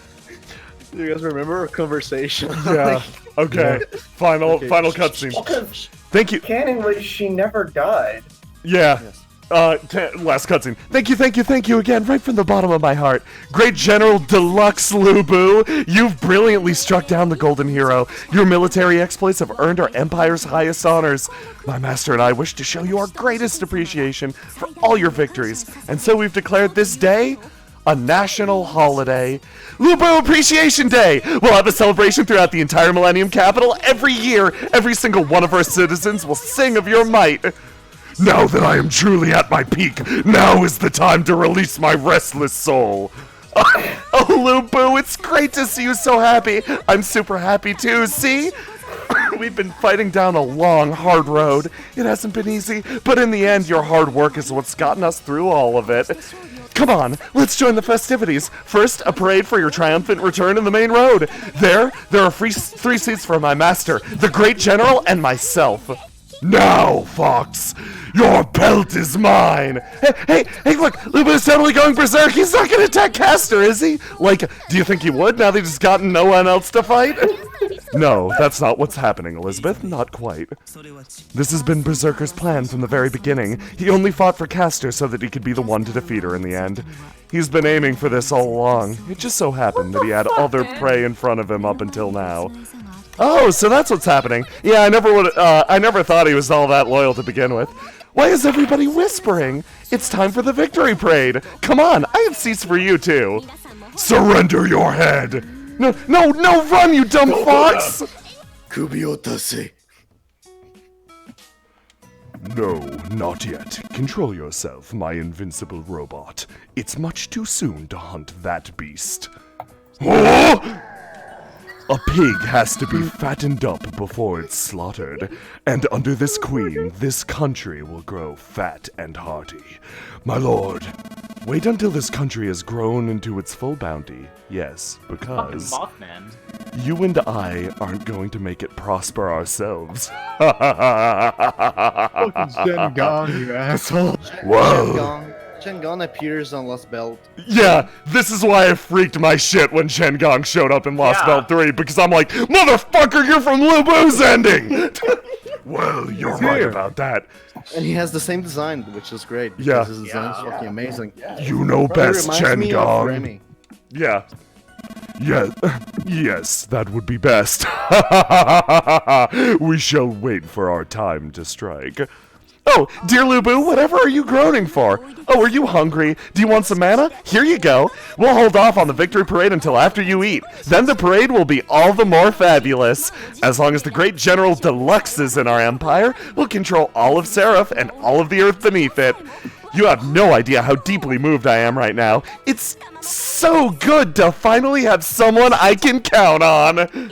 You guys remember our conversation? Yeah. Okay. Final cutscene. Because Thank you. canonically, she never died. Yeah. Yes. Last cutscene. Thank you again, right from the bottom of my heart. Great General Deluxe Lubu, you've brilliantly struck down the Golden Hero. Your military exploits have earned our Empire's highest honors. My master and I wish to show you our greatest appreciation for all your victories, and so we've declared this day a national holiday. Lubu Appreciation Day! We'll have a celebration throughout the entire Millennium Capital. Every year, every single one of our citizens will sing of your might. Now that I am truly at my peak, now is the time to release my restless soul. Oh, Lubu, it's great to see you so happy. I'm super happy too, see? We've been fighting down a long, hard road. It hasn't been easy, but in the end, your hard work is what's gotten us through all of it. Come on, let's join the festivities. First, a parade for your triumphant return in the main road. There are three seats for my master, the Great General, and myself. Now, Fox, your belt is mine! Hey, look, Lubu's totally going berserk! He's not gonna attack Castor, is he? Like, do you think he would, now that he's gotten no one else to fight? No, that's not what's happening, Elizabeth, not quite. This has been Berserker's plan from the very beginning. He only fought for Castor so that he could be the one to defeat her in the end. He's been aiming for this all along. It just so happened that he had other prey in front of him up until now. Oh, so that's what's happening. Yeah, I never thought he was all that loyal to begin with. Why is everybody whispering? It's time for the victory parade. Come on, I have seats for you too. Surrender your head. No, run, you dumb fox! Kubiotase. No, not yet. Control yourself, my invincible robot. It's much too soon to hunt that beast. Oh! A pig has to be fattened up before it's slaughtered, and under this queen, this country will grow fat and hearty. My lord, wait until this country has grown into its full bounty. Yes, because Mothman. you and I aren't going to make it prosper ourselves. Fucking Zen Gong, you asshole. Whoa. Shengon appears on Lost Belt. Yeah, this is why I freaked my shit when Chen Gong showed up in Lost Yeah. Belt 3, because I'm like, motherfucker, you're from Lu Bu's ending! Well, you're He's right here. about that. And he has the same design, which is great. Because Yeah. his design is fucking amazing. You know It best, reminds Chen me of Gong. Remy. Yeah. Yeah. Yes, that would be best. We shall wait for our time to strike. Oh, dear Lubu, whatever are you groaning for? Oh, are you hungry? Do you want some mana? Here you go. We'll hold off on the victory parade until after you eat. Then the parade will be all the more fabulous. As long as the great General Deluxe is in our empire, we'll control all of Seraph and all of the earth beneath it. You have no idea how deeply moved I am right now. It's so good to finally have someone I can count on.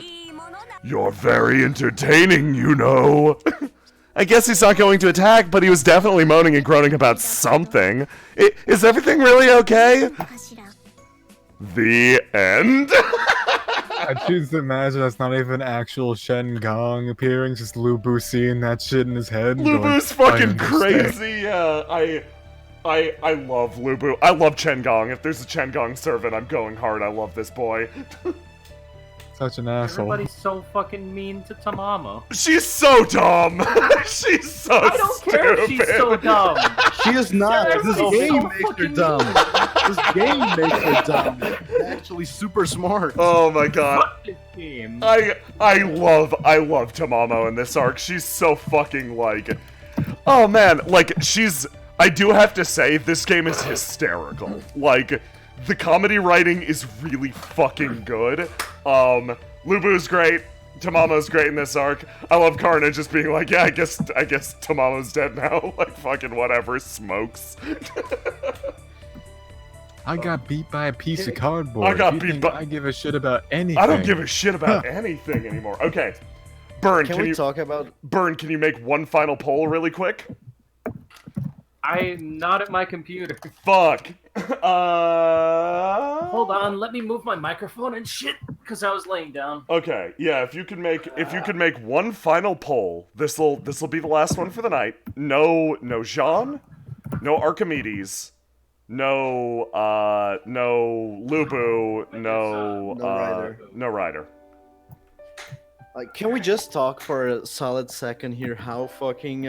You're very entertaining, you know. I guess he's not going to attack, but he was definitely moaning and groaning about something. Is everything really okay? The end? I choose to imagine that's not even actual Shen Gong appearing, just Lu Bu seeing that shit in his head. and Lu going, Bu's "I fucking understand." crazy, yeah. I love Lu Bu. I love Chen Gong. If there's a Chen Gong servant, I'm going hard. I love this boy. Such an asshole. Everybody's so fucking mean to Tamamo. She's so dumb. She's so I don't care if she's so dumb. She is not. This Everybody's game so makes her fucking dumb. This game makes her dumb. She's actually super smart. Oh my god. Fuck this game. I love Tamamo in this arc. She's so fucking like, oh man, like I do have to say this game is hysterical. Like the comedy writing is really fucking good. Lu Bu's great. Tamamo's great in this arc. I love Karna just being like, yeah, I guess Tamamo's dead now. Like fucking whatever, smokes. I got beat by a piece of cardboard. I got You beat think by- I give a shit about anything. I don't give a shit about anything anymore. Okay. Burn, Can can we you talk about? Burn, can you make one final poll really quick? I'm not at my computer. Fuck. Hold on, let me move my microphone and shit, because I was laying down. Okay, yeah, if you could make one final poll, this'll be the last one for the night. No Jean, no Archimedes, no Lubu, no Ryder. Like, can we just talk for a solid second here? How fucking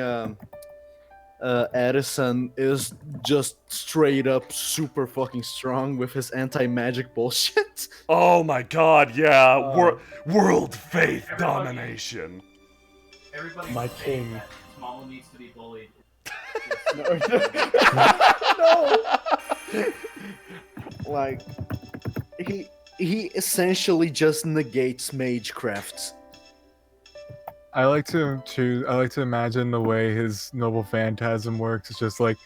Edison is just straight up super fucking strong with his anti-magic bullshit. Oh my god, yeah, world faith domination. Everybody, My king. Tamamo needs to be bullied. No. Like, he essentially just negates magecraft. I like to imagine the way his noble phantasm works. It's just like,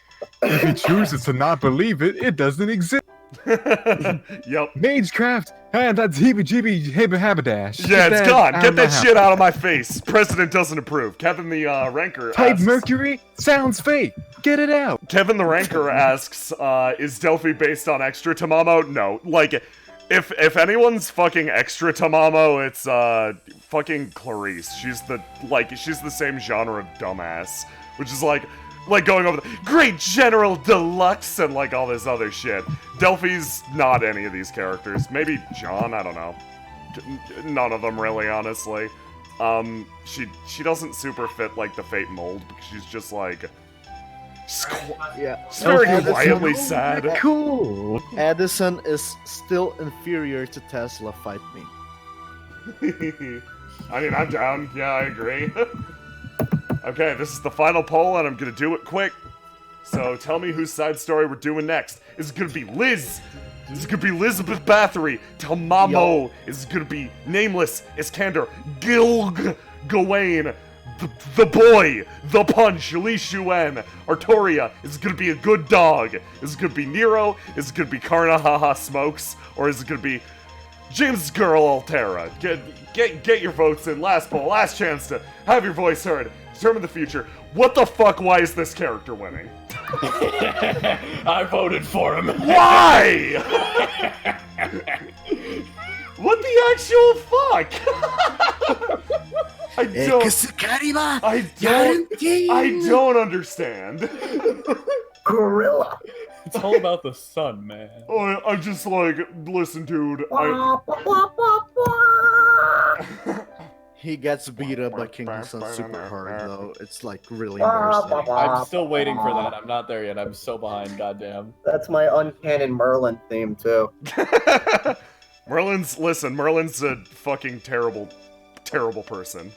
if he chooses to not believe it, it doesn't exist. Yep. Magecraft, that's heebie-jeebie habidash. Yeah, it's gone. Get of my that house. shit out of my face. President doesn't approve. Kevin the Ranker Type asks, Mercury sounds fake. Get it out. Kevin the Ranker asks, is Delphi based on Extra Tamamo? No. Like, if anyone's fucking Extra Tamamo, it's fucking Clarice. She's the same genre of dumbass, which is like going over the Great General Deluxe and like all this other shit. Delphi's not any of these characters. Maybe John, I don't know. None of them really, honestly. She doesn't super fit like the Fate mold because she's just like Yeah. she's very Edison- quietly sad. Cool. Edison is still inferior to Tesla. Fight me. I mean, I'm down. Yeah, I agree. Okay, this is the final poll, and I'm gonna do it quick. So tell me whose side story we're doing next. Is it gonna be Liz? Is it gonna be Elizabeth Bathory? Tamamo? Is it gonna be Nameless? Iskander? Gilg? Gawain? The boy? The punch? Li Shuen? Artoria? Is it gonna be a good dog? Is it gonna be Nero? Is it gonna be Karna Haha Smokes? Or is it gonna be James Girl Altera? Get your votes in. Last poll, last chance to have your voice heard. Determine the future. What the fuck? Why is this character winning? I voted for him. Why? What the actual fuck? I don't understand. Gorilla. It's all about the sun, man. Oh, I'm just like, listen, dude. He gets beat up by King Sun super hard though. It's like really embarrassing. I'm still waiting for that. I'm not there yet. I'm so behind. Goddamn. That's my uncanon Merlin theme too. Merlin's a fucking terrible person.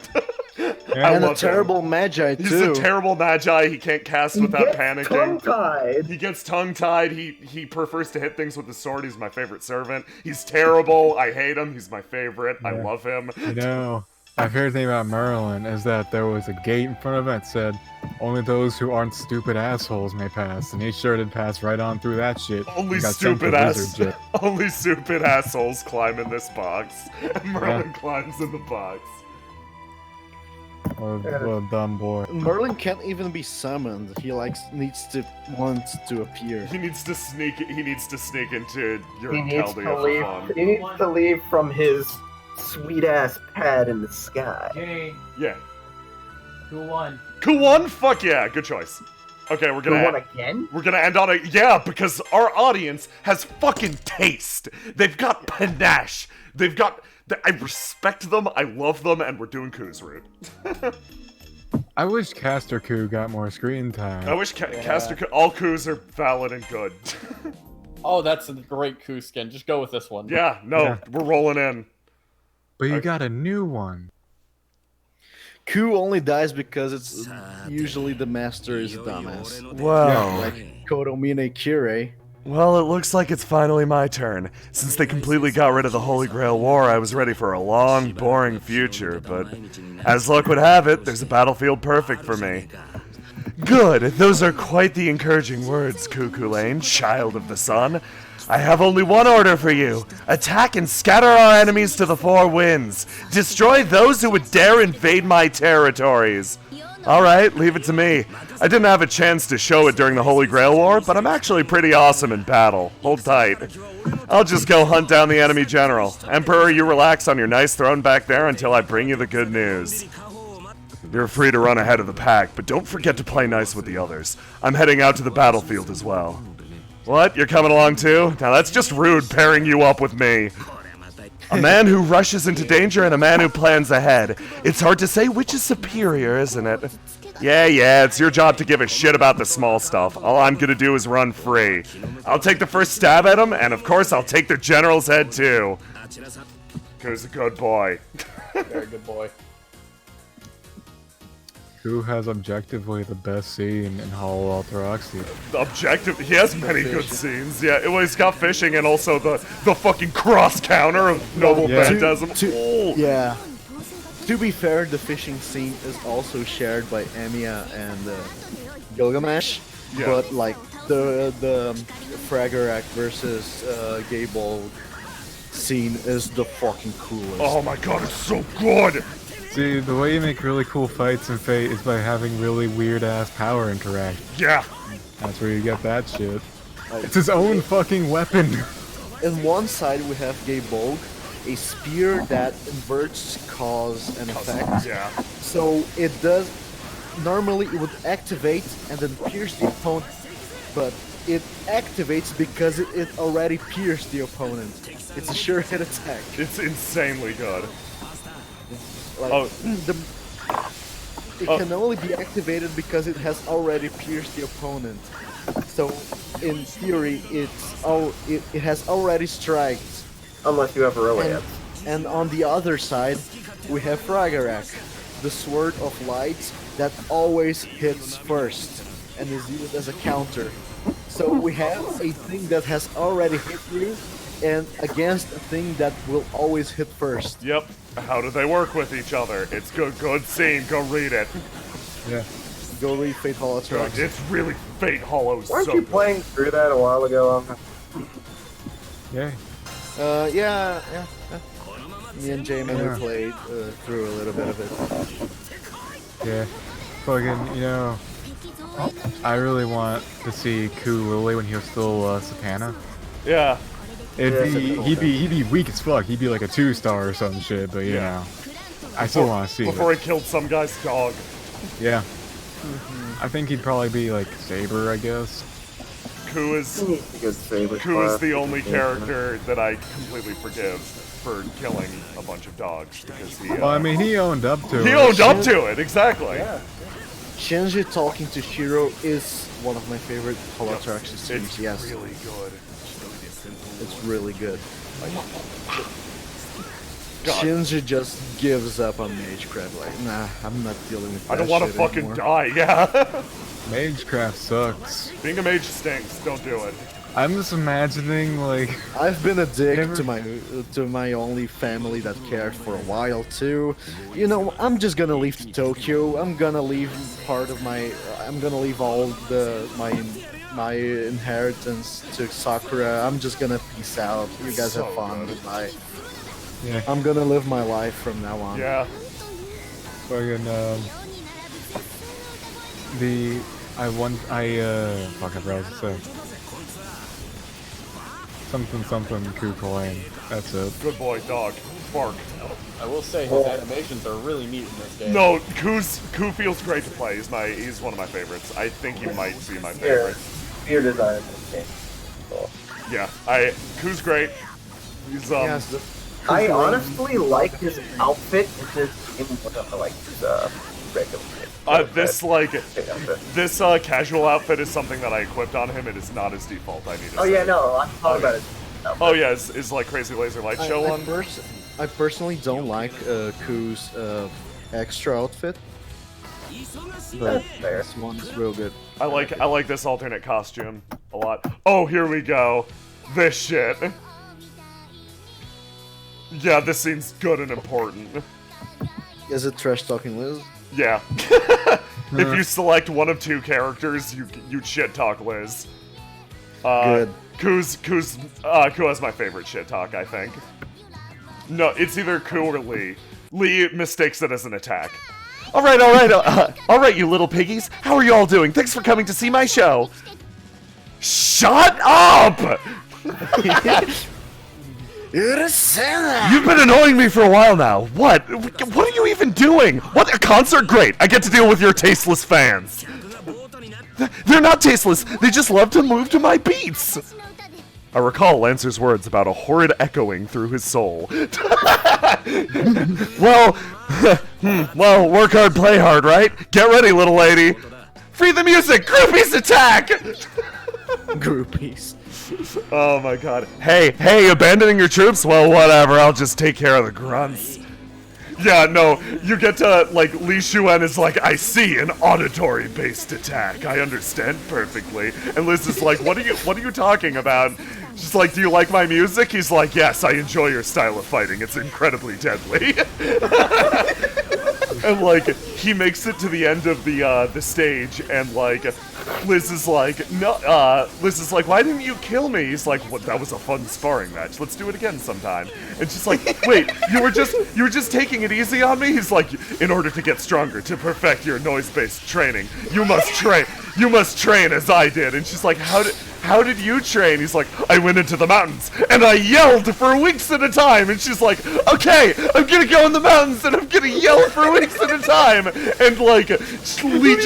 And a terrible magi too. He's a terrible magi. He can't cast without panicking. Tongue-tied. He gets tongue-tied. He prefers to hit things with his sword. He's my favorite servant. He's terrible. I hate him. He's my favorite. I love him. You know, my favorite thing about Merlin is that there was a gate in front of it that said, only those who aren't stupid assholes may pass, and he sure did pass right on through that shit. Only Got sent stupid to ass. wizard shit. Only stupid assholes climb in this box. And Merlin climbs in the box. What a dumb boy. Merlin can't even be summoned. He wants to appear. He needs to sneak into your He needs Chaldea to for leave. fun. He needs to leave from his sweet ass pad in the sky. Jay, Yeah. who won? Kuwon? Fuck yeah, good choice. Okay, You won again? we're gonna end on a yeah, because our audience has fucking taste. They've got panache. They've got I respect them, I love them, and we're doing Ku's route. I wish Caster Coup got more screen time. I wish Caster all Ku's are valid and good. Oh, that's a great coup skin. Just go with this one. Yeah, no, Yeah. we're rolling in. But you got a new one. Ku only dies because it's usually the master is a dumbass. Wow. Like Kodomine Kirei. Well, it looks like it's finally my turn. Since they completely got rid of the Holy Grail War, I was ready for a long, boring future, but as luck would have it, there's a battlefield perfect for me. Good, those are quite the encouraging words, Cuckoo Lane, child of the sun. I have only one order for you. Attack and scatter our enemies to the four winds. Destroy those who would dare invade my territories. Alright, leave it to me. I didn't have a chance to show it during the Holy Grail War, but I'm actually pretty awesome in battle. Hold tight. I'll just go hunt down the enemy general. Emperor, you relax on your nice throne back there until I bring you the good news. You're free to run ahead of the pack, but don't forget to play nice with the others. I'm heading out to the battlefield as well. What? You're coming along too? Now that's just rude pairing you up with me. A man who rushes into danger and a man who plans ahead. It's hard to say which is superior, isn't it? Yeah, it's your job to give a shit about the small stuff. All I'm gonna do is run free. I'll take the first stab at him, and of course I'll take the general's head too. Who's a good boy. Very good boy. Who has objectively the best scene in Hollow Orthodoxy? Objective, he has many good scenes. Yeah, well, he's got fishing and also the fucking cross counter of Noble Yeah. Phantasm. Yeah. To be fair, the fishing scene is also shared by Emiya and Gilgamesh, Yeah. but like the Fragarak versus Gable scene is the fucking coolest. Oh my god, it's so good! See, the way you make really cool fights in Fate is by having really weird-ass power interact. Yeah. That's where you get that shit. It's his own fucking weapon! In one side we have Gabolg, a spear that inverts cause and effect. Yeah. So it does, normally it would activate and then pierce the opponent, but it activates because it already pierced the opponent. It's a sure hit attack. It's insanely good. Like, Oh. it can only be activated because it has already pierced the opponent. So, in theory, it has already striked. Unless you have Reliant. And on the other side, we have Fragarak, the Sword of Light that always hits first and is used as a counter. So we have a thing that has already hit you and against a thing that will always hit first. Yep. How do they work with each other? It's good scene. Go read it. Yeah. Go read Fate Hollow Tracks. It's really Fate Hollow. Weren't So you good. playing through that a while ago? Yeah. Yeah. Me and Jamin we played through a little bit of it. Yeah. Fucking, you know, I really want to see Ku Lily when he was still Sakana. Yeah. He'd be weak as fuck. He'd be like a 2-star or some shit, but you know. I still want to see Before it. he killed some guy's dog. Yeah. I think he'd probably be like Saber, I guess. Ku is He's a good saber. Ku is class. the only character that I completely forgive for killing a bunch of dogs because he. Well, I mean, he owned up to He it. owned up to it, exactly. Yeah. Shinji talking to Shiro is one of my favorite Holotrax scenes. It's Yes, really good. it's really good. God. Shinji just gives up on Magecraft. Like, nah, I'm not dealing with that I don't want to shit fucking anymore. die, yeah. Magecraft sucks. Being a mage stinks, don't do it. I'm just imagining, like, I've been a dick Never- to my only family that cared for a while too. You know, I'm just gonna leave to Tokyo. I'm gonna leave I'm gonna leave all my inheritance to Sakura. I'm just gonna peace out. You guys So have fun. good. Bye. yeah, I'm gonna live my life from now on. Yeah. fucking, fuck, I forgot what to say. Something Ku coin. That's it. Good boy, dog. Bark. I will say his animations are really neat in this game. No, Ku feels great to play. He's one of my favorites. I think he might be my favorite. Spear design in this game. Cool. Yeah, Ku's great. He's Yes, I honestly like his outfit. It's just in like his regular. this casual outfit is something that I equipped on him. It is not his default. I need to Oh say. yeah, no, I'm talking about it. Oh yeah, is like Crazy Laser Light show one. I personally don't like Ku's extra outfit, but Fair. this one is real good. I like this alternate costume a lot. Oh, here we go. This shit. Yeah, this scene's good and important. Is it trash talking Liz? Yeah. If you select one of two characters, you shit talk Liz. Good. Ku has my favorite shit talk, I think. No, it's either Ku or Lee. Lee mistakes it as an attack. All right, you little piggies. How are you all doing? Thanks for coming to see my show. Shut up! You've been annoying me for a while now. What? What are you even doing? What? A concert? Great. I get to deal with your tasteless fans. They're not tasteless. They just love to move to my beats. I recall Lancer's words about a horrid echoing through his soul. Well, work hard, play hard, right? Get ready, little lady. Free the music. Groupies attack. Groupies. Oh my god. Hey, abandoning your troops? Well, whatever, I'll just take care of the grunts. Yeah, no, you get to, like, Li Xuan is like, I see an auditory-based attack. I understand perfectly. And Liz is like, what are you talking about? She's like, do you like my music? He's like, yes, I enjoy your style of fighting. It's incredibly deadly. And, like, he makes it to the end of the stage, and, like, Liz is like, no, Liz is like, why didn't you kill me? He's like, what, that was a fun sparring match. Let's do it again sometime. And she's like, wait, you were just taking it easy on me? He's like, in order to get stronger, to perfect your noise-based training, you must train as I did. And she's like, how did you train? He's like, I went into the mountains and I yelled for weeks at a time. And she's like, okay, I'm gonna go in the mountains and I'm gonna yell for weeks at a time. And like, Lee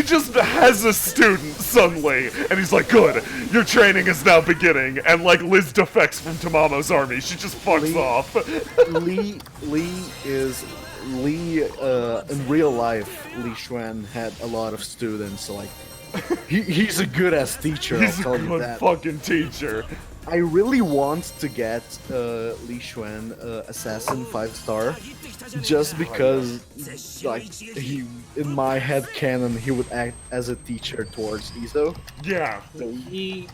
just has a student suddenly. And he's like, good, your training is now beginning. And like, Liz defects from Tamamo's army. She just fucks off. Lee in real life, Li Xuan had a lot of students. Like, he's a good ass teacher. He's I'll tell a you good that. fucking teacher. I really want to get Li Xuan Assassin 5-star, just because, like, he in my head canon he would act as a teacher towards Izo. Yeah. He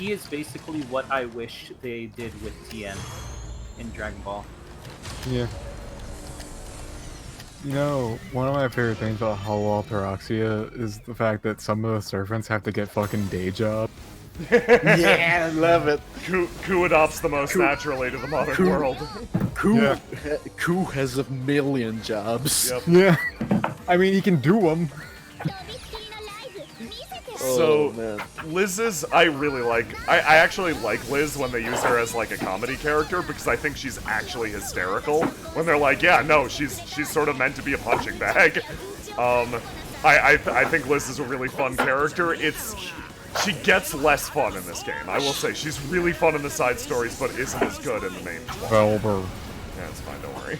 is basically what I wish they did with Tien in Dragon Ball. Yeah. You know, one of my favorite things about Hollow Altaroxia is the fact that some of the servants have to get fucking day jobs. Yeah, I love it. Ku adopts the most naturally to the modern world. Ku has a million jobs. Yep. Yeah. I mean, he can do them. So, man. Liz's, I really like. I actually like Liz when they use her as like a comedy character because I think she's actually hysterical. When they're like, yeah, no, she's sort of meant to be a punching bag. I think Liz is a really fun character. She gets less fun in this game. I will say she's really fun in the side stories, but isn't as good in the main plot. Yeah, it's fine. Don't worry.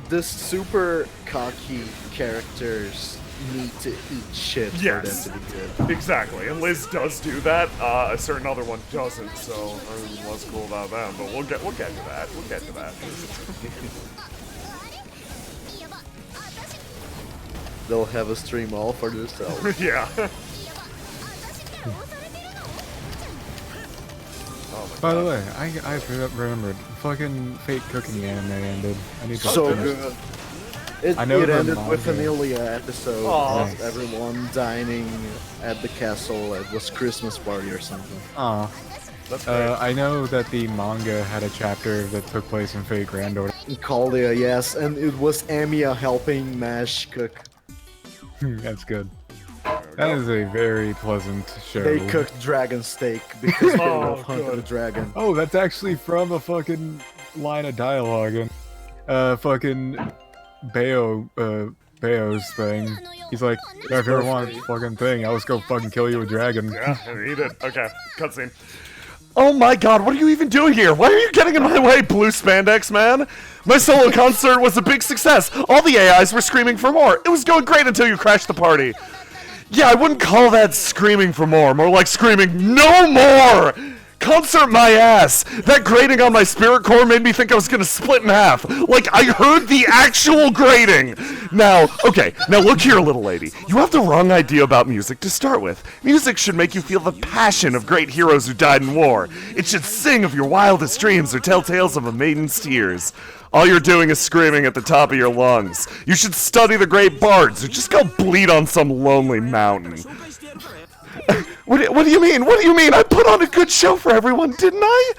The super cocky characters need to eat shit Yes. for them to be good. Exactly, and Liz does do that. A certain other one doesn't, so I'm less cool about them. But we'll get to that. We'll get to that. They'll have a stream all for themselves. Yeah. By the way, I remembered. Fucking Fate Cooking anime ended. I need to So finish. good. It I know the ended with an manga. Ilya episode Aw. of everyone dining at the castle. It was Christmas party or something. Aw. That's great. I know that the manga had a chapter that took place in Fate Granddaughter. Caldia, yes, and it was Amiya helping Mash cook. That's good. That is a very pleasant show. They cooked dragon steak because they Oh, love Hunter good. the Dragon. Oh, that's actually from a fucking line of dialogue in fucking Bao's thing. He's like, if you ever want a fucking thing, I'll just go fucking kill you with dragon. Yeah, and eat it. Okay, cutscene. Oh my god, what are you even doing here? Why are you getting in my way, blue spandex man? My solo concert was a big success. All the AIs were screaming for more. It was going great until you crashed the party. Yeah, I wouldn't call that screaming for more. More like screaming, no more! Concert my ass! That grating on my spirit core made me think I was gonna split in half. Like, I heard the actual grating! Now, okay, now look here, little lady. You have the wrong idea about music to start with. Music should make you feel the passion of great heroes who died in war. It should sing of your wildest dreams or tell tales of a maiden's tears. All you're doing is screaming at the top of your lungs. You should study the great bards or just go bleed on some lonely mountain. What do you mean? What do you mean? I put on a good show for everyone, didn't I?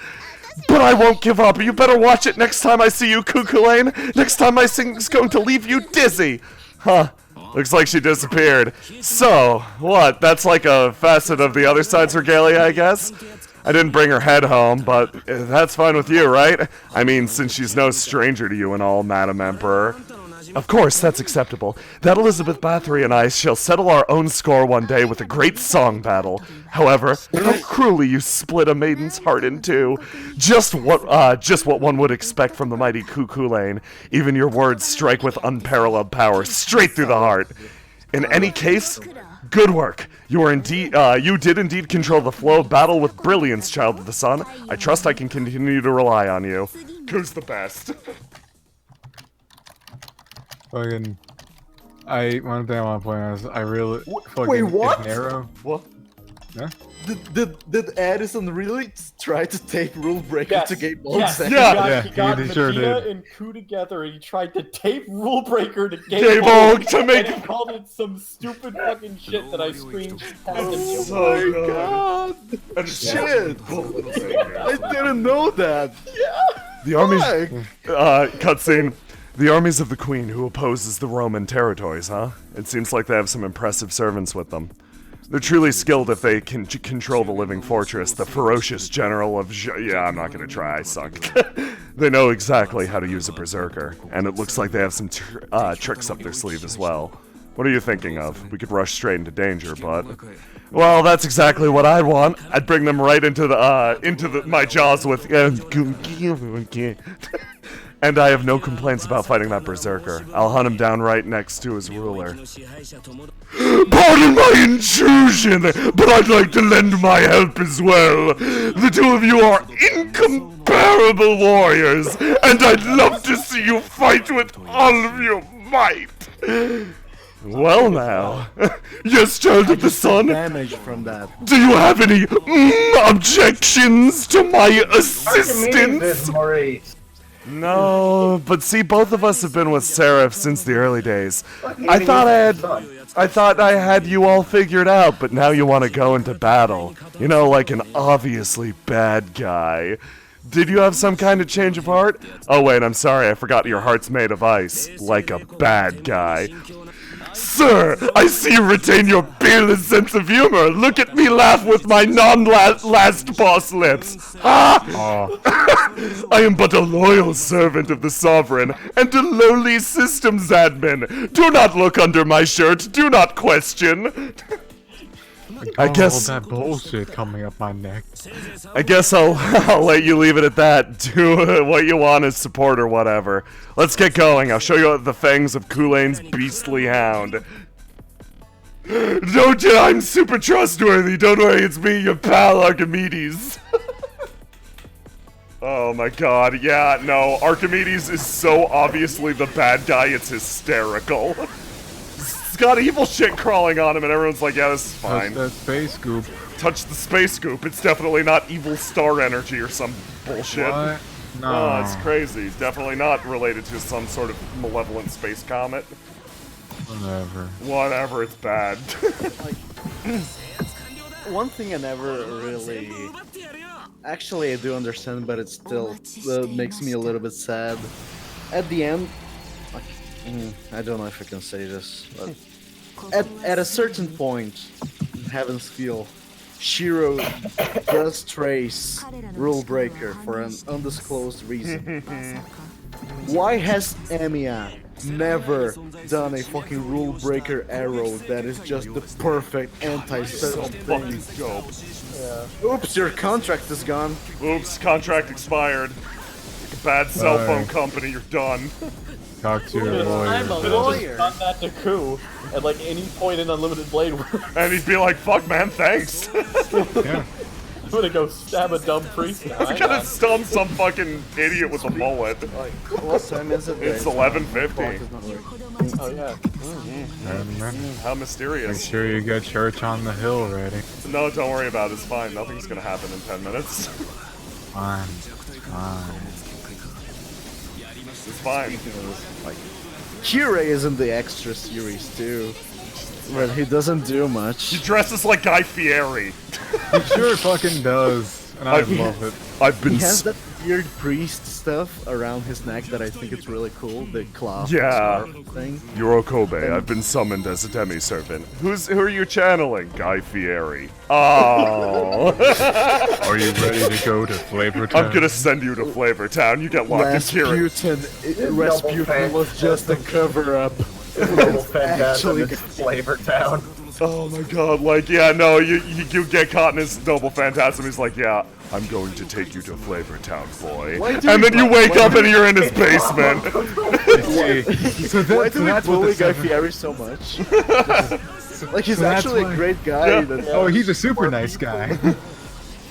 But I won't give up. You better watch it next time I see you, Cuckoo Lane. Next time my singing's going to leave you dizzy. Huh. Looks like she disappeared. So, what? That's like a facet of the other side's regalia, I guess? I didn't bring her head home, but that's fine with you, right? I mean, since she's no stranger to you and all, Madam Emperor. Of course, that's acceptable. That Elizabeth Bathory and I shall settle our own score one day with a great song battle. However, how cruelly you split a maiden's heart in two. Just what one would expect from the mighty Cuckoo Lane. Even your words strike with unparalleled power, straight through the heart. In any case, good work. You did indeed control the flow of battle with brilliance, Child of the Sun. I trust I can continue to rely on you. Who's the best? Fucking, one thing I want to point out is I really fucking wait, what? Narrow. What? Yeah? Did Addison really try to tape Rule Breaker Yes, to Game yes, Mode? Yeah. he got he sure Vegeta did. and Ku together, and he tried to tape Rule Breaker to Game Game Mode Mode, to make- and he called it some stupid fucking shit that I screamed past him. Oh my god! And Shit! I didn't know that! the armies, Fuck. cutscene. The armies of the Queen who opposes the Roman territories, huh? It seems like they have some impressive servants with them. They're truly skilled if they can control the living fortress, the ferocious general of yeah, I'm not gonna try, I suck. They know exactly how to use a berserker, and it looks like they have some tricks up their sleeve as well. What are you thinking of? We could rush straight into danger, but... Well, that's exactly what I'd want. I'd bring them right into my jaws with... And I have no complaints about fighting that berserker. I'll hunt him down right next to his ruler. Pardon my intrusion, but I'd like to lend my help as well. The two of you are incomparable warriors, and I'd love to see you fight with all of your might. Well now, yes, Child of the Sun, Damage from that. do you have any objections to my Archimedes assistance? is Maurice. No, but see, both of us have been with Seraph since the early days. I thought I had you all figured out, but now you want to go into battle. You know, like an obviously bad guy. Did you have some kind of change of heart? Oh wait, I'm sorry, I forgot your heart's made of ice. Like a bad guy. Sir, I see you retain your peerless sense of humor. Look at me laugh with my non-last boss lips. Ha! I am but a loyal servant of the Sovereign, and a lowly systems admin. Do not look under my shirt, do not question. I guess all that bullshit coming up my neck. I guess I'll let you leave it at that. Do what you want as support or whatever. Let's get going. I'll show you the fangs of Kulane's beastly hound. I'm super trustworthy. Don't worry, it's me, your pal Archimedes. Oh my god, yeah, no, Archimedes is so obviously the bad guy, it's hysterical. He's got evil shit crawling on him and everyone's like, yeah, this is fine. Touch that space goop. Touch the space goop, it's definitely not evil star energy or some bullshit. What? No. Oh, it's crazy. Definitely not related to some sort of malevolent space comet. Whatever. Whatever, it's bad. One thing I never really... Actually, I do understand, but it still makes me a little bit sad. At the end... Like, I don't know if I can say this, but... At a certain point in Heaven's Feel, Shiro does trace Rule Breaker for an undisclosed reason. Why has Emiya never done a fucking Rule Breaker arrow that is just the perfect anti-certain Fucking thing? dope. Yeah. Oops, your contract is gone. Oops, contract expired. Like a bad cell phone company, you're done. Talk to your I'm lawyer. a Could've lawyer. just done that to Ku at like any point in Unlimited Blade Works. And he'd be like, fuck man, thanks. Yeah. I'm gonna go stab a dumb priest now. I'm hang gonna on. stun some fucking idiot with a mullet. Like, what time is it? It's 11:50. Oh yeah. How Make mysterious. sure you get church on the hill ready. No, don't worry about it, it's fine. Nothing's gonna happen in 10 minutes. Fine. Fine. It's fine. Kirei is in the extra series too, but he doesn't do He much. dresses like Guy Fieri. He sure fucking does. And I love it. I've been He has that weird priest stuff around his neck that I think is really cool. The cloth Yeah. scarf thing. Yorokobe, I've been summoned as a demi-servant. Who are you channeling? Guy Fieri. Oh. Are you ready to go to Flavor Town? I'm gonna send you to Flavor Town. You get locked in Kira. Rasputin was just a cover-up. Global Phantasm actually- is Flavor Town. Oh my god, like, yeah, no, you get caught in his double phantasm. He's like, yeah, I'm going to take you to Flavor Town, boy. Why do And we then you bu- wake why up do and you're in his basement. So Why do we that's what bully the Guy seven... Fieri so much? Like, he's So that's actually why- a great guy. Yeah. That, Oh, he's a super nice guy.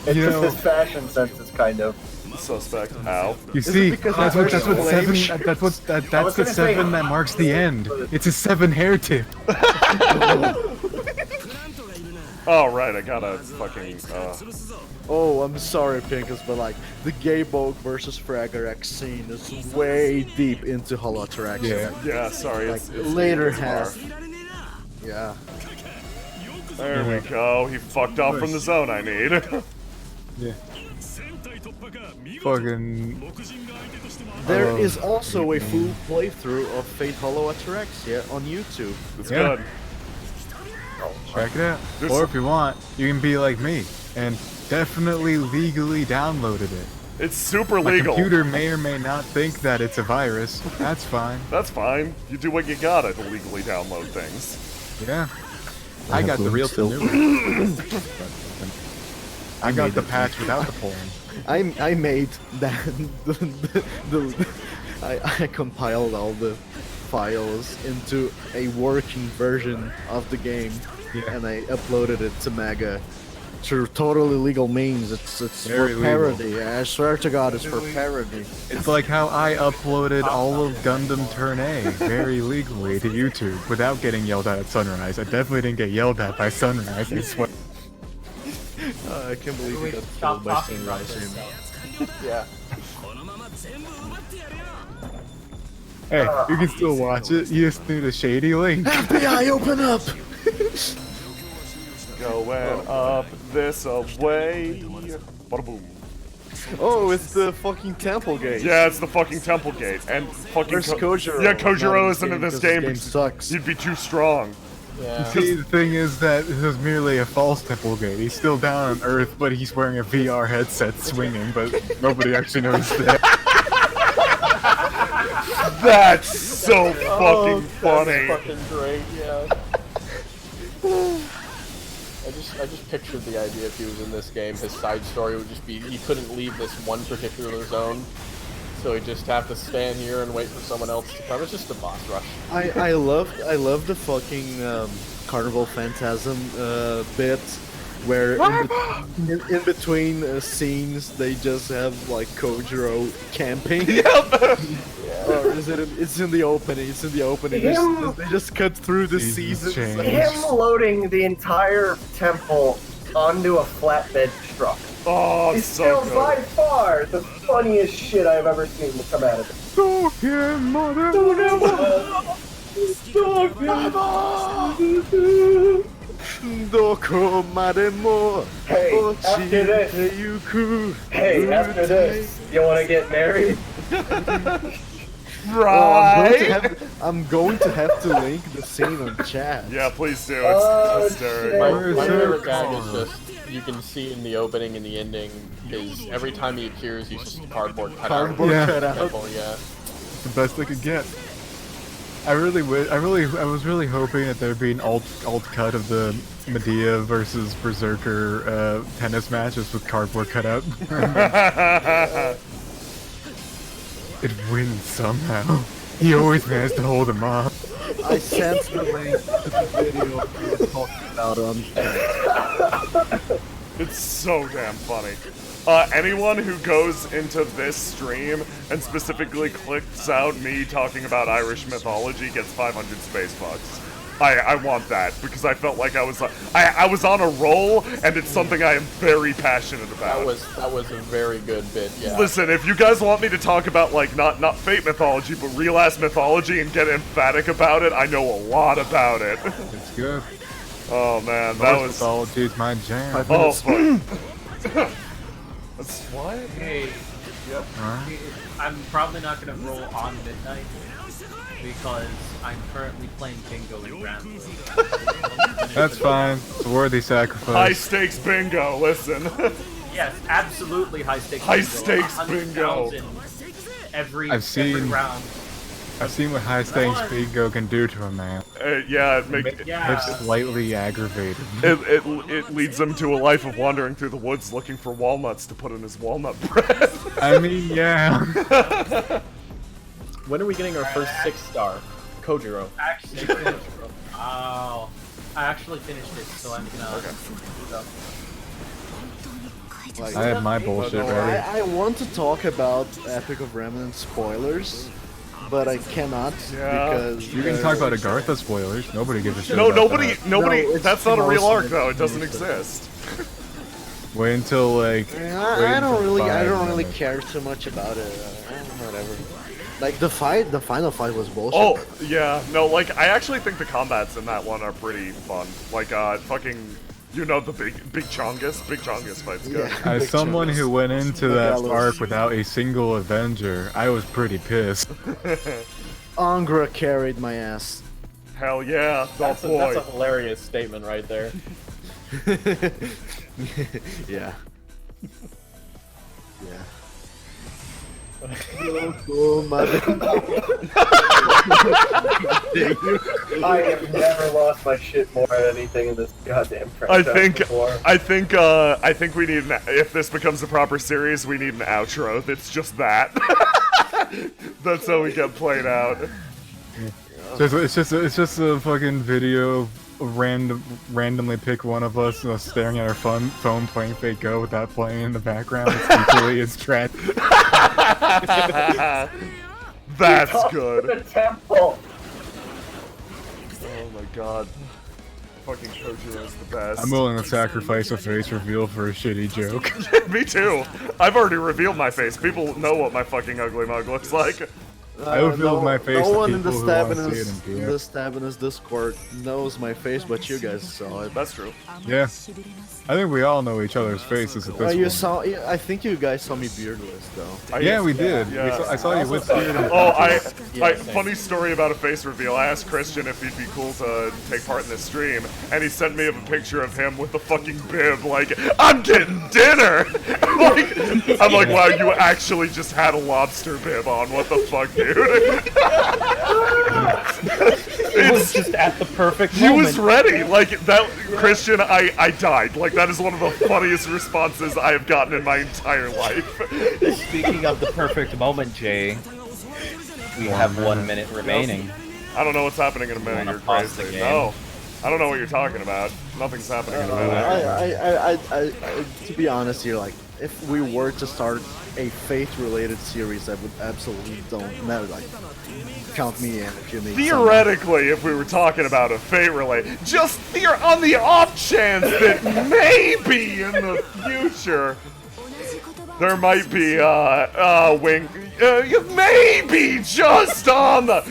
It's You just know- his fashion sense is kind of. Suspect. Ow. You it see, because that's he's what very seven. flame? That's was the gonna say- seven that marks the end. It's a 7 hair tip. Oh, right, I gotta fucking, oh, I'm sorry, Pinkus, but like, the Gay Bogue versus Fragarex scene is way deep into Holoterax. yeah, sorry, Like, it's later too far. half. Yeah. There we go, he fucked off from the zone I need. Yeah. Fucking. There is also a full playthrough of Fate Hollow Ataraxia on YouTube. It's Yeah. good. Check it out. There's Or some- if you want, you can be like me and definitely legally downloaded it. It's super My legal. computer may or may not think that it's a virus. That's fine. That's fine. You do what you gotta to legally download things. Yeah. I got the real new. I got the patch without the porn. I made that I compiled all the files into a working version of the game, Yeah. and I uploaded it to Mega through totally legal means. It's Very for legal. parody. I swear to God, it's for parody. It's like how I uploaded all of Gundam Turn A very legally to YouTube without getting yelled at Sunrise. I definitely didn't get yelled at by Sunrise. I swear. I can't believe We we got stop killed by talking about Sunrise. this. Yeah. Hey, you can still watch it. You just need a shady link. FBI, open up! Going up this way. Bada boom. Oh, it's the fucking temple gate. Yeah, it's the fucking temple gate. And fucking Where's Kojiro? Yeah, Kojiro Not isn't in this 'cause game. This game sucks. You'd be too strong. Yeah. See, the thing is that this is merely a false temple gate. He's still down on Earth, but he's wearing a VR headset swinging, but nobody actually knows that. That's so fucking Oh, funny. That's fucking great, yeah. I just just pictured the idea if he was in this game, his side story would just be he couldn't leave this one particular zone, so he'd just have to stand here and wait for someone else to come. It's just a boss rush. I love the fucking Carnival Phantasm bit where in between scenes they just have like Kojiro camping. Or is it? It's in the opening. It's in the opening. They just cut through the seasons. Him loading the entire temple onto a flatbed truck. Oh, It's so still by good. far the funniest shit I've ever seen come out of it. Hey, after this, hey, after this, you want to get married? Right? I'm going to have to link the scene on chat. Yeah, please do. Oh, It's hysterical. shit. My favorite gag is just you can see in the opening and the ending is every time he appears he's just a cardboard cutout. Cardboard Yeah. cutout. Temple, yeah. The best I could get. I was really hoping that there'd be an alt cut of the Medea versus Berserker tennis matches with cardboard cutout. It wins somehow. He always managed to hold him off. I sent the link to the video we were talking about on chat. It's so damn funny. Anyone who goes into this stream and specifically clicks out me talking about Irish mythology gets 500 space bucks. I want that because I felt like I was on a roll and it's something I am very passionate about. That was a very good bit, yeah. Listen, if you guys want me to talk about like not fate mythology but real ass mythology and get emphatic about it, I know a lot lot it. It's good. Oh man, that was mythology's my jam. oh fuck. That's what? Hey, I'm probably not gonna roll on midnight because I'm currently playing bingo in Grand. That's fine. It's a worthy sacrifice. High stakes bingo, listen. Yes, absolutely high stakes. High bingo. stakes 100,000 bingo. Every I've round. I've seen what high stakes bingo can do to a man. Yeah, It's slightly aggravated. it leads him to a life of wandering through the woods looking for walnuts to put in his walnut bread. I mean, yeah. When are we getting our first 6-star? Kojiro. Actually, oh, I actually finished it, so I'm gonna. Like, I have my bullshit ready. I want to talk about Epic of Remnant spoilers, but I cannot because You can talk about Agartha spoilers. Nobody gives a shit No, about nobody. that. No, it's That's not a real mostly arc though. It doesn't music. exist. Wait until like. I don't really 5 minutes. care too much about it. Whatever. Like the final fight was bullshit. Oh yeah, no, like I actually think the combats in that one are pretty fun. Like fucking. You know the big Chongus fight's good. Yeah. As Big someone chunks. who went into that Megalos. arc without a single Avenger, I was pretty pissed. Angra carried my ass. Hell yeah, That's boy. a hilarious statement right there. Yeah. Yeah. I have never lost my shit more at anything in this goddamn franchise before. I think we need if this becomes a proper series, we need an outro that's just that. That's how we get played out. It's just a fucking video of randomly pick one of us staring at our phone playing Fate Go with that playing in the background. It's equally as tragic. That's The good. temple. Oh my god. Fucking Kojiro's the best. I'm willing to sacrifice a face reveal for a shitty joke. Me too. I've already revealed my face. People know what my fucking ugly mug looks like. I revealed my face No to one in the people who wanna see it Stabinus, in the Stabinus Discord knows my face, but you guys saw it. That's true. Yeah. I think we all know each other's faces at this You point. saw. I think you guys saw me beardless though. Yeah, we did. Yeah. I saw you with beard. Oh, Yeah, funny story about a face reveal. I asked Christian if he'd be cool to take part in this stream, and he sent me a picture of him with a fucking bib, like, I'm getting dinner! I'm like, wow, you actually just had a lobster bib on. What the fuck, dude? It was just at the perfect He moment. was ready. Like that, Christian. I died. Like that is one of the funniest responses I have gotten in my entire life. Speaking of the perfect moment, Jay, we have 1 minute remaining. I don't know what's happening in a minute. Wanna You're pause the crazy. game? No, I don't know what you're talking about. Nothing's happening in a minute. To be honest here, like, if we were to start a Fate-related series, I would absolutely never, like, count me in if you need Theoretically, if we were talking about a fate relay, just on the off chance that maybe in the future there might be wing, maybe just on the.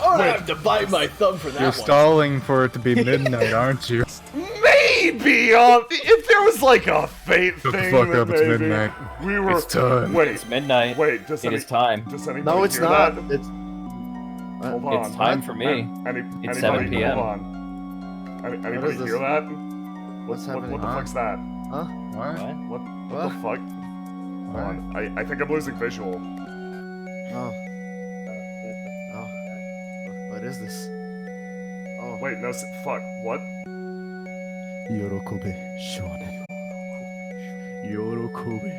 I have to bite my thumb for that You're one. stalling for it to be midnight, aren't you? Maybe if there was like a fate Shut the thing fuck that up, it's maybe midnight. we were. It's time. Wait, It's midnight. wait. Does It is time. Does anybody No, it's hear not. that? It's Hold on. It's time for me. Anybody, It's 7 p.m. Hold on. Anybody is this? hear that? What's happening? What the Huh? fuck's that? Huh? What? What? What the fuck? Hold on. I think I'm losing visual. Oh. Oh. What is this? Oh. Wait, no, fuck. What? Yorokobe shonen. Yorokobe